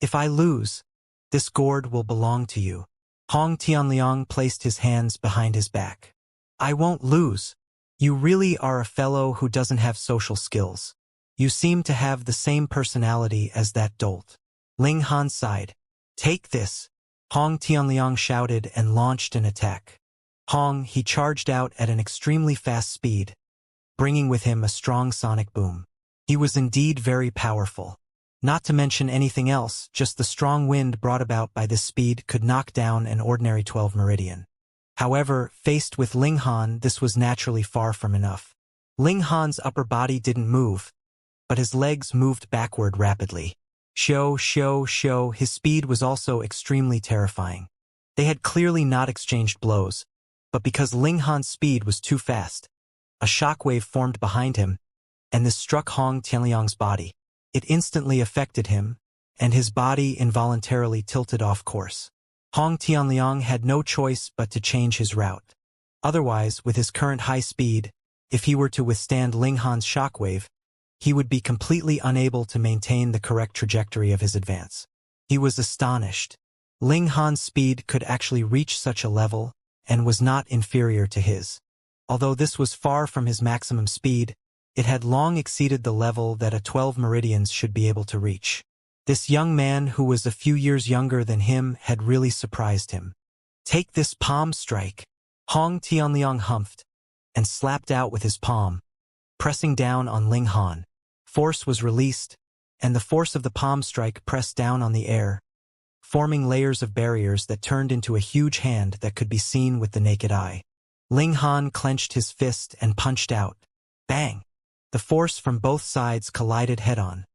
If I lose, this gourd will belong to you." Hong Tianliang placed his hands behind his back. "I won't lose. You really are a fellow who doesn't have social skills. You seem to have the same personality as that dolt." Ling Han sighed. "Take this," Hong Tianliang shouted and launched an attack. He charged out at an extremely fast speed, bringing with him a strong sonic boom. He was indeed very powerful. Not to mention anything else, just the strong wind brought about by this speed could knock down an ordinary 12 meridian. However, faced with Ling Han, this was naturally far from enough. Ling Han's upper body didn't move, but his legs moved backward rapidly. His speed was also extremely terrifying. They had clearly not exchanged blows, but because Ling Han's speed was too fast, a shockwave formed behind him, and this struck Hong Tianliang's body. It instantly affected him, and his body involuntarily tilted off course. Hong Tianliang had no choice but to change his route. Otherwise, with his current high speed, if he were to withstand Ling Han's shockwave, he would be completely unable to maintain the correct trajectory of his advance. He was astonished. Ling Han's speed could actually reach such a level, and was not inferior to his. Although this was far from his maximum speed, it had long exceeded the level that a 12 meridians should be able to reach. This young man who was a few years younger than him had really surprised him. "Take this palm strike," Hong Tianliang humphed, and slapped out with his palm, pressing down on Ling Han. Force was released, and the force of the palm strike pressed down on the air, forming layers of barriers that turned into a huge hand that could be seen with the naked eye. Ling Han clenched his fist and punched out. Bang! The force from both sides collided head-on,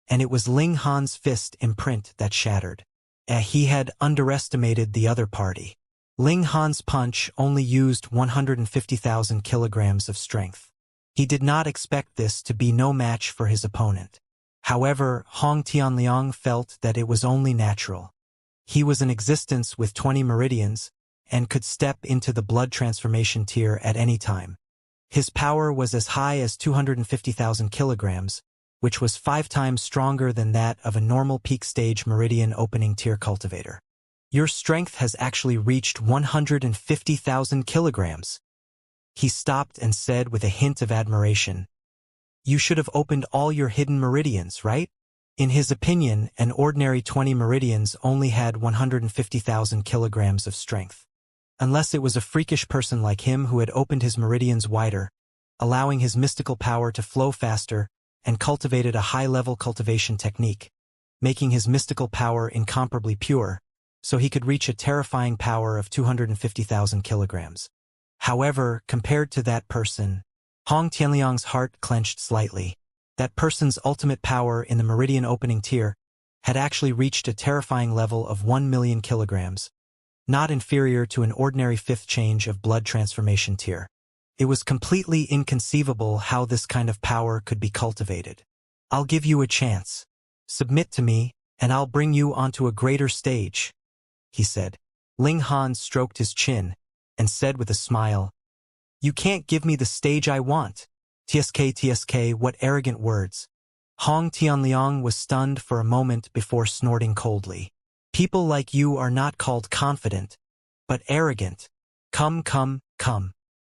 and it was Ling Han's fist imprint that shattered. He had underestimated the other party. Ling Han's punch only used 150,000 kilograms of strength. He did not expect this to be no match for his opponent. However, Hong Tianliang felt that it was only natural. He was in existence with 20 meridians, and could step into the blood transformation tier at any time. His power was as high as 250,000 kilograms, which was 5 times stronger than that of a normal peak stage meridian opening tier cultivator. Your strength has actually reached 150,000 kilograms. He stopped and said with a hint of admiration, "You should have opened all your hidden meridians, right?" In his opinion, an ordinary 20 meridians only had 150,000 kilograms of strength. Unless it was a freakish person like him who had opened his meridians wider, allowing his mystical power to flow faster, and cultivated a high-level cultivation technique, making his mystical power incomparably pure, so he could reach a terrifying power of 250,000 kilograms. However, compared to that person, Hong Tianliang's heart clenched slightly. That person's ultimate power in the meridian opening tier had actually reached a terrifying level of 1 million kilograms, not inferior to an ordinary 5th change of blood transformation tier. It was completely inconceivable how this kind of power could be cultivated. "I'll give you a chance. Submit to me, and I'll bring you onto a greater stage," he said. Ling Han stroked his chin and said with a smile, "You can't give me the stage I want." TSK, what arrogant words. Hong Tianliang was stunned for a moment before snorting coldly. "People like you are not called confident, but arrogant. Come.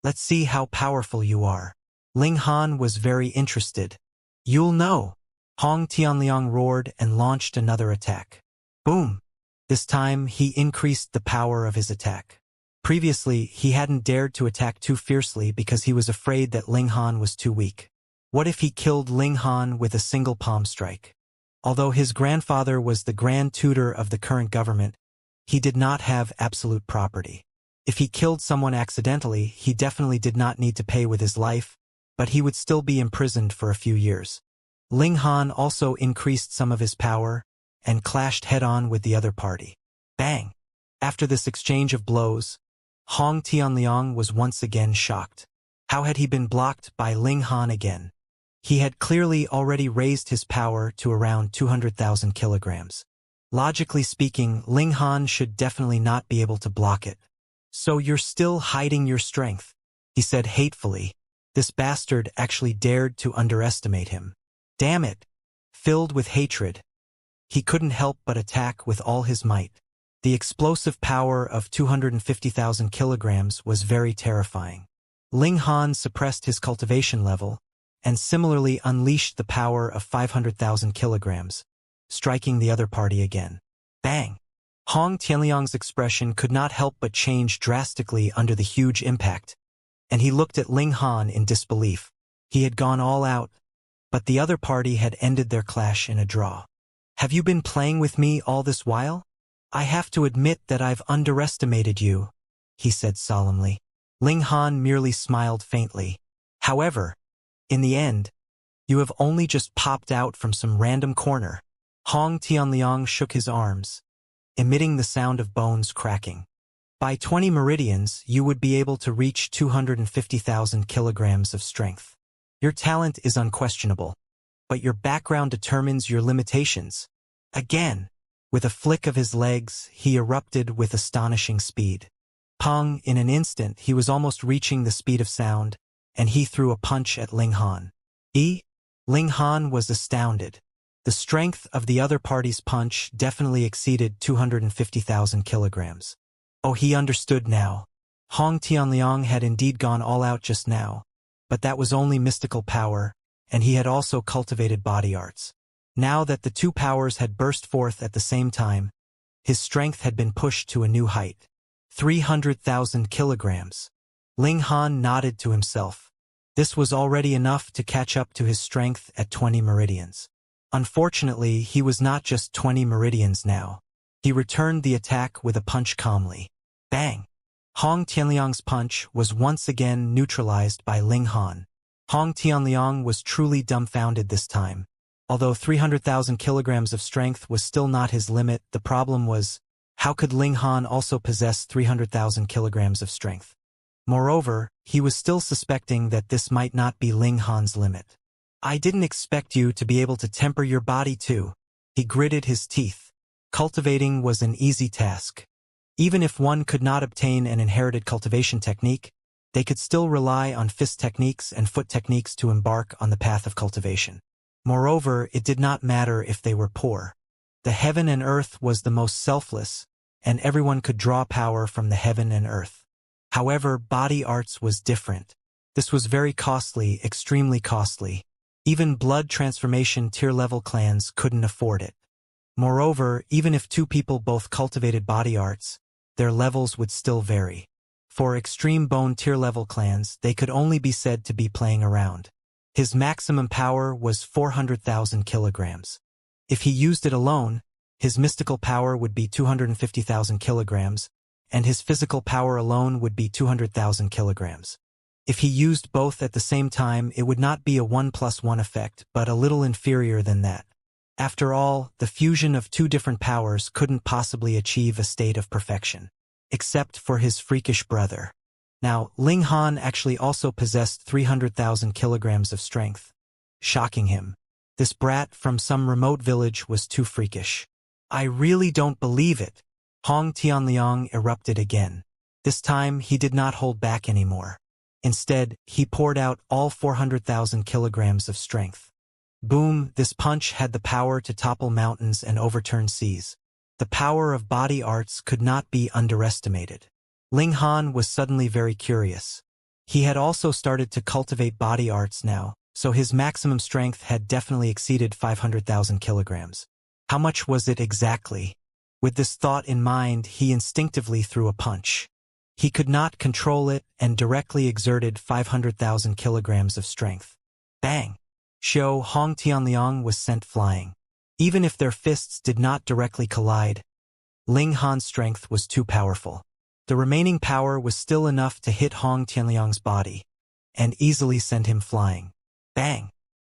Let's see how powerful you are." Ling Han was very interested. "You'll know." Hong Tianliang roared and launched another attack. Boom! This time, he increased the power of his attack. Previously, he hadn't dared to attack too fiercely because he was afraid that Ling Han was too weak. What if he killed Ling Han with a single palm strike? Although his grandfather was the grand tutor of the current government, he did not have absolute property. If he killed someone accidentally, he definitely did not need to pay with his life, but he would still be imprisoned for a few years. Ling Han also increased some of his power and clashed head-on with the other party. Bang! After this exchange of blows, Hong Tianliang was once again shocked. How had he been blocked by Ling Han again? He had clearly already raised his power to around 200,000 kilograms. Logically speaking, Ling Han should definitely not be able to block it. "So you're still hiding your strength," he said hatefully. This bastard actually dared to underestimate him. Damn it! Filled with hatred, he couldn't help but attack with all his might. The explosive power of 250,000 kilograms was very terrifying. Ling Han suppressed his cultivation level, and similarly unleashed the power of 500,000 kilograms, striking the other party again. Bang! Hong Tianliang's expression could not help but change drastically under the huge impact, and he looked at Ling Han in disbelief. He had gone all out, but the other party had ended their clash in a draw. "Have you been playing with me all this while? I have to admit that I've underestimated you," he said solemnly. Ling Han merely smiled faintly. "However, in the end, you have only just popped out from some random corner." Hong Tianliang shook his arms, emitting the sound of bones cracking. "By 20 meridians, you would be able to reach 250,000 kilograms of strength. Your talent is unquestionable, but your background determines your limitations." Again, with a flick of his legs, he erupted with astonishing speed. Pong! In an instant, he was almost reaching the speed of sound, and he threw a punch at Ling Han. Ling Han was astounded. The strength of the other party's punch definitely exceeded 250,000 kilograms. Oh, he understood now. Hong Tianliang had indeed gone all out just now, but that was only mystical power, and he had also cultivated body arts. Now that the two powers had burst forth at the same time, his strength had been pushed to a new height. 300,000 kilograms. Ling Han nodded to himself. This was already enough to catch up to his strength at 20 meridians. Unfortunately, he was not just 20 meridians now. He returned the attack with a punch calmly. Bang! Hong Tianliang's punch was once again neutralized by Ling Han. Hong Tianliang was truly dumbfounded this time. Although 300,000 kilograms of strength was still not his limit, the problem was, how could Ling Han also possess 300,000 kilograms of strength? Moreover, he was still suspecting that this might not be Ling Han's limit. "I didn't expect you to be able to temper your body too." He gritted his teeth. Cultivating was an easy task. Even if one could not obtain an inherited cultivation technique, they could still rely on fist techniques and foot techniques to embark on the path of cultivation. Moreover, it did not matter if they were poor. The heaven and earth was the most selfless, and everyone could draw power from the heaven and earth. However, body arts was different. This was very costly, extremely costly. Even blood transformation tier-level clans couldn't afford it. Moreover, even if two people both cultivated body arts, their levels would still vary. For extreme bone tier-level clans, they could only be said to be playing around. His maximum power was 400,000 kilograms. If he used it alone, his mystical power would be 250,000 kilograms, and his physical power alone would be 200,000 kilograms. If he used both at the same time, it would not be a 1+1 effect, but a little inferior than that. After all, the fusion of two different powers couldn't possibly achieve a state of perfection, except for his freakish brother. Now, Ling Han actually also possessed 300,000 kilograms of strength, shocking him. This brat from some remote village was too freakish. I really don't believe it. Hong Tianliang erupted again. This time, he did not hold back anymore. Instead, he poured out all 400,000 kilograms of strength. Boom, this punch had the power to topple mountains and overturn seas. The power of body arts could not be underestimated. Ling Han was suddenly very curious. He had also started to cultivate body arts now, so his maximum strength had definitely exceeded 500,000 kilograms. How much was it exactly? With this thought in mind, he instinctively threw a punch. He could not control it and directly exerted 500,000 kilograms of strength. Bang! Xiao Hong Tianliang was sent flying. Even if their fists did not directly collide, Ling Han's strength was too powerful. The remaining power was still enough to hit Hong Tianliang's body, and easily send him flying. Bang!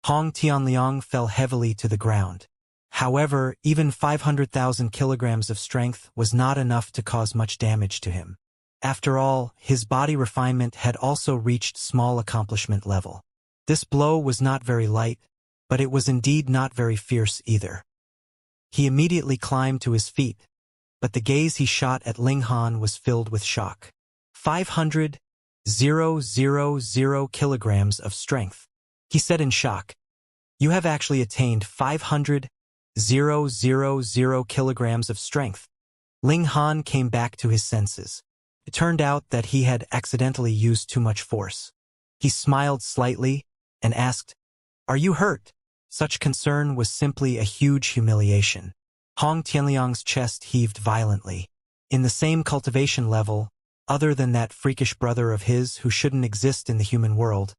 Hong Tianliang fell heavily to the ground. However, even 500,000 kilograms of strength was not enough to cause much damage to him. After all, his body refinement had also reached small accomplishment level. This blow was not very light, but it was indeed not very fierce either. He immediately climbed to his feet, but the gaze he shot at Ling Han was filled with shock. 500,000 kilograms of strength. He said in shock, "You have actually attained 500,000 kilograms of strength." Ling Han came back to his senses. It turned out that he had accidentally used too much force. He smiled slightly and asked, "Are you hurt?" Such concern was simply a huge humiliation. Hong Tianliang's chest heaved violently. In the same cultivation level, other than that freakish brother of his who shouldn't exist in the human world,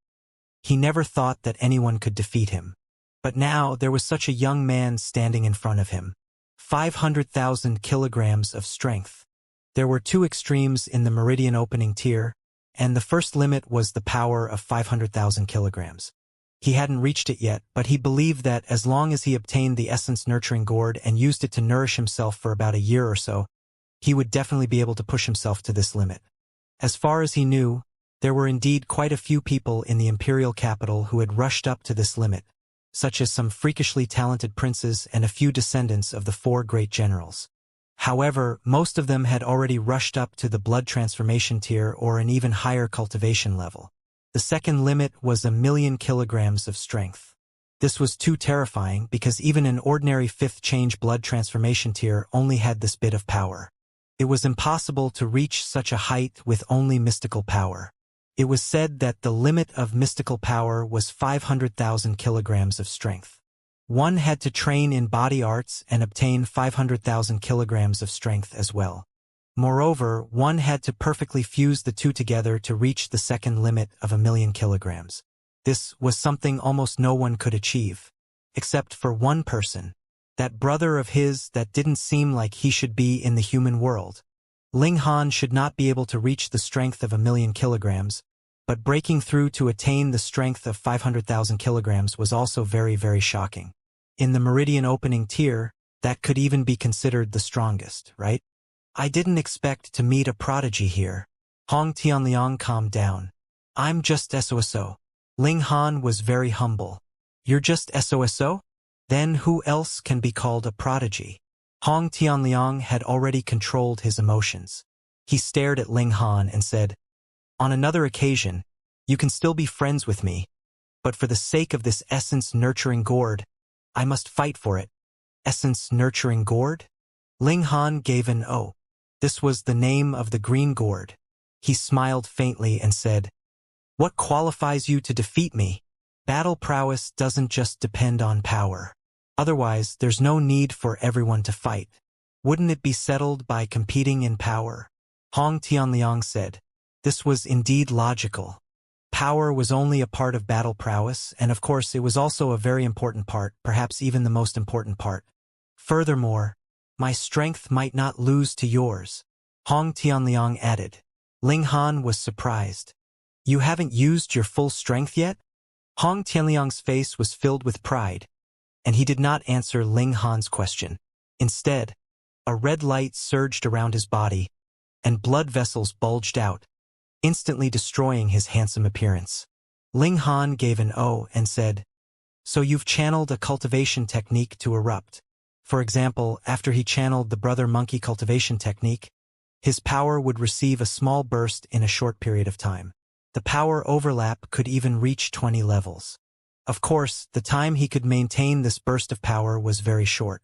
he never thought that anyone could defeat him. But now there was such a young man standing in front of him. 500,000 kilograms of strength. There were two extremes in the meridian opening tier, and the first limit was the power of 500,000 kilograms. He hadn't reached it yet, but he believed that as long as he obtained the essence nurturing gourd and used it to nourish himself for about a year or so, he would definitely be able to push himself to this limit. As far as he knew, there were indeed quite a few people in the imperial capital who had rushed up to this limit, such as some freakishly talented princes and a few descendants of the four great generals. However, most of them had already rushed up to the blood transformation tier or an even higher cultivation level. The second limit was 1,000,000 kilograms of strength. This was too terrifying because even an ordinary 5th change blood transformation tier only had this bit of power. It was impossible to reach such a height with only mystical power. It was said that the limit of mystical power was 500,000 kilograms of strength. One had to train in body arts and obtain 500,000 kilograms of strength as well. Moreover, one had to perfectly fuse the two together to reach the second limit of 1,000,000 kilograms. This was something almost no one could achieve, except for one person, that brother of his that didn't seem like he should be in the human world. Ling Han should not be able to reach the strength of 1,000,000 kilograms, but breaking through to attain the strength of 500,000 kilograms was also very, very shocking. In the meridian opening tier, that could even be considered the strongest, right? I didn't expect to meet a prodigy here. Hong Tianliang calmed down. I'm just SOSO. Ling Han was very humble. You're just SOSO? Then who else can be called a prodigy? Hong Tianliang had already controlled his emotions. He stared at Ling Han and said, On another occasion, you can still be friends with me, but for the sake of this essence-nurturing gourd, I must fight for it. Essence-nurturing gourd? Ling Han gave an "oh." This was the name of the green gourd. He smiled faintly and said, "What qualifies you to defeat me? Battle prowess doesn't just depend on power. Otherwise, there's no need for everyone to fight. Wouldn't it be settled by competing in power?" Hong Tianliang said. This was indeed logical. Power was only a part of battle prowess, and of course it was also a very important part, perhaps even the most important part. Furthermore, my strength might not lose to yours, Hong Tianliang added. Ling Han was surprised. You haven't used your full strength yet? Hong Tianliang's face was filled with pride, and he did not answer Ling Han's question. Instead, a red light surged around his body, and blood vessels bulged out, instantly destroying his handsome appearance. Ling Han gave an "oh" and said, "So you've channeled a cultivation technique to erupt." For example, after he channeled the brother monkey cultivation technique, his power would receive a small burst in a short period of time. The power overlap could even reach 20 levels. Of course, the time he could maintain this burst of power was very short.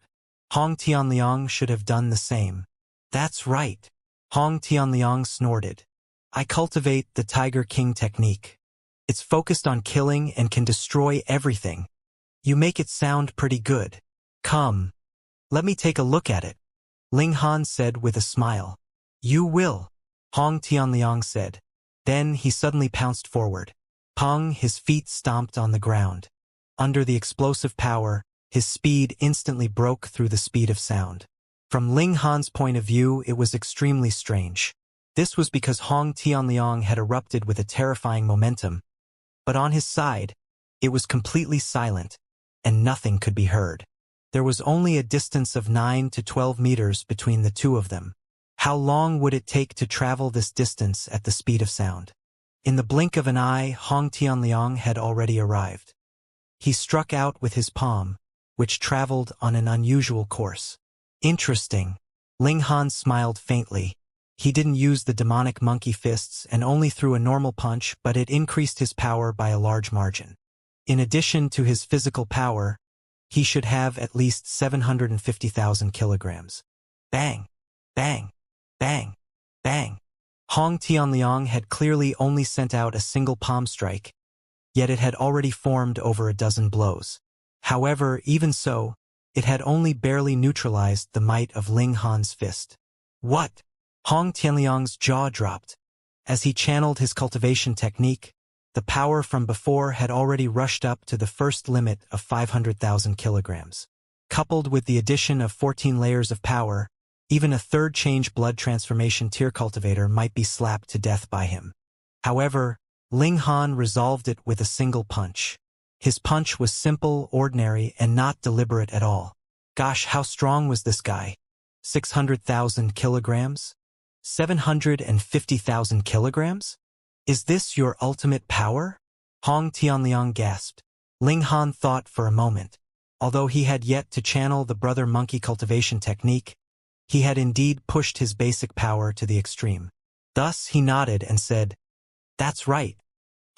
Hong Tianliang should have done the same. That's right. Hong Tianliang snorted. I cultivate the Tiger King technique. It's focused on killing and can destroy everything. You make it sound pretty good. Come. Let me take a look at it, Ling Han said with a smile. You will, Hong Tianliang said. Then he suddenly pounced forward. Pong, his feet stomped on the ground. Under the explosive power, his speed instantly broke through the speed of sound. From Ling Han's point of view, it was extremely strange. This was because Hong Tianliang had erupted with a terrifying momentum, but on his side, it was completely silent, and nothing could be heard. There was only a distance of 9 to 12 meters between the two of them. How long would it take to travel this distance at the speed of sound? In the blink of an eye, Hong Tianliang had already arrived. He struck out with his palm, which traveled on an unusual course. Interesting. Ling Han smiled faintly. He didn't use the demonic monkey fists and only threw a normal punch, but it increased his power by a large margin. In addition to his physical power, he should have at least 750,000 kilograms. Bang! Bang! Bang! Bang! Hong Tianliang had clearly only sent out a single palm strike, yet it had already formed over a dozen blows. However, even so, it had only barely neutralized the might of Ling Han's fist. What? Hong Tianliang's jaw dropped. As he channeled his cultivation technique, the power from before had already rushed up to the first limit of 500,000 kilograms. Coupled with the addition of 14 layers of power, even a third change blood transformation tier cultivator might be slapped to death by him. However, Ling Han resolved it with a single punch. His punch was simple, ordinary, and not deliberate at all. Gosh, how strong was this guy? 600,000 kilograms? 750,000 kilograms? Is this your ultimate power? Hong Tianliang gasped. Ling Han thought for a moment. Although he had yet to channel the brother monkey cultivation technique, he had indeed pushed his basic power to the extreme. Thus he nodded and said, "That's right."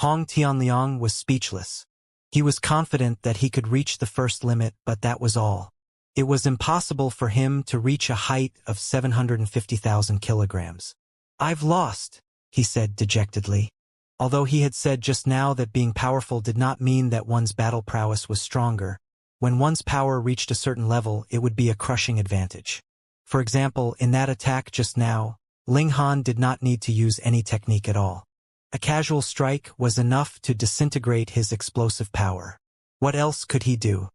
Hong Tianliang was speechless. He was confident that he could reach the first limit, but that was all. It was impossible for him to reach a height of 750,000 kilograms. "I've lost," he said dejectedly. Although he had said just now that being powerful did not mean that one's battle prowess was stronger, when one's power reached a certain level, it would be a crushing advantage. For example, in that attack just now, Ling Han did not need to use any technique at all. A casual strike was enough to disintegrate his explosive power. What else could he do?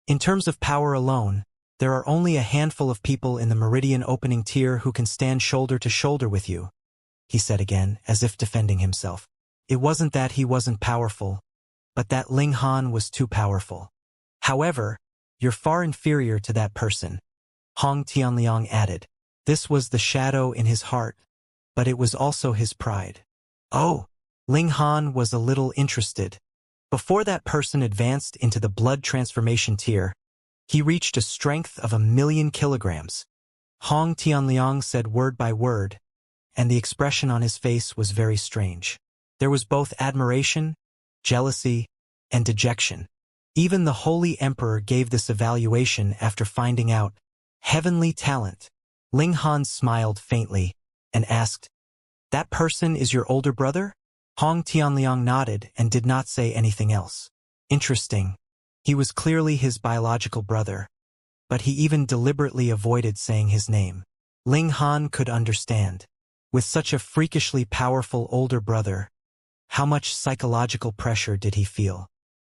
In terms of power alone, there are only a handful of people in the Meridian opening tier who can stand shoulder to shoulder with you, he said again, as if defending himself. It wasn't that he wasn't powerful, but that Ling Han was too powerful. However, you're far inferior to that person, Hong Tianliang added. This was the shadow in his heart, but it was also his pride. Oh, Ling Han was a little interested. Before that person advanced into the blood transformation tier, he reached a strength of 1,000,000 kilograms. Hong Tianliang said word by word, and the expression on his face was very strange. There was both admiration, jealousy, and dejection. Even the Holy Emperor gave this evaluation after finding out heavenly talent. Ling Han smiled faintly and asked, "That person is your older brother?" Hong Tianliang nodded and did not say anything else. Interesting. He was clearly his biological brother, but he even deliberately avoided saying his name. Ling Han could understand. With such a freakishly powerful older brother, how much psychological pressure did he feel?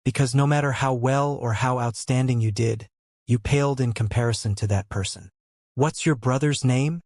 Because no matter how well or how outstanding you did, you paled in comparison to that person. "What's your brother's name?"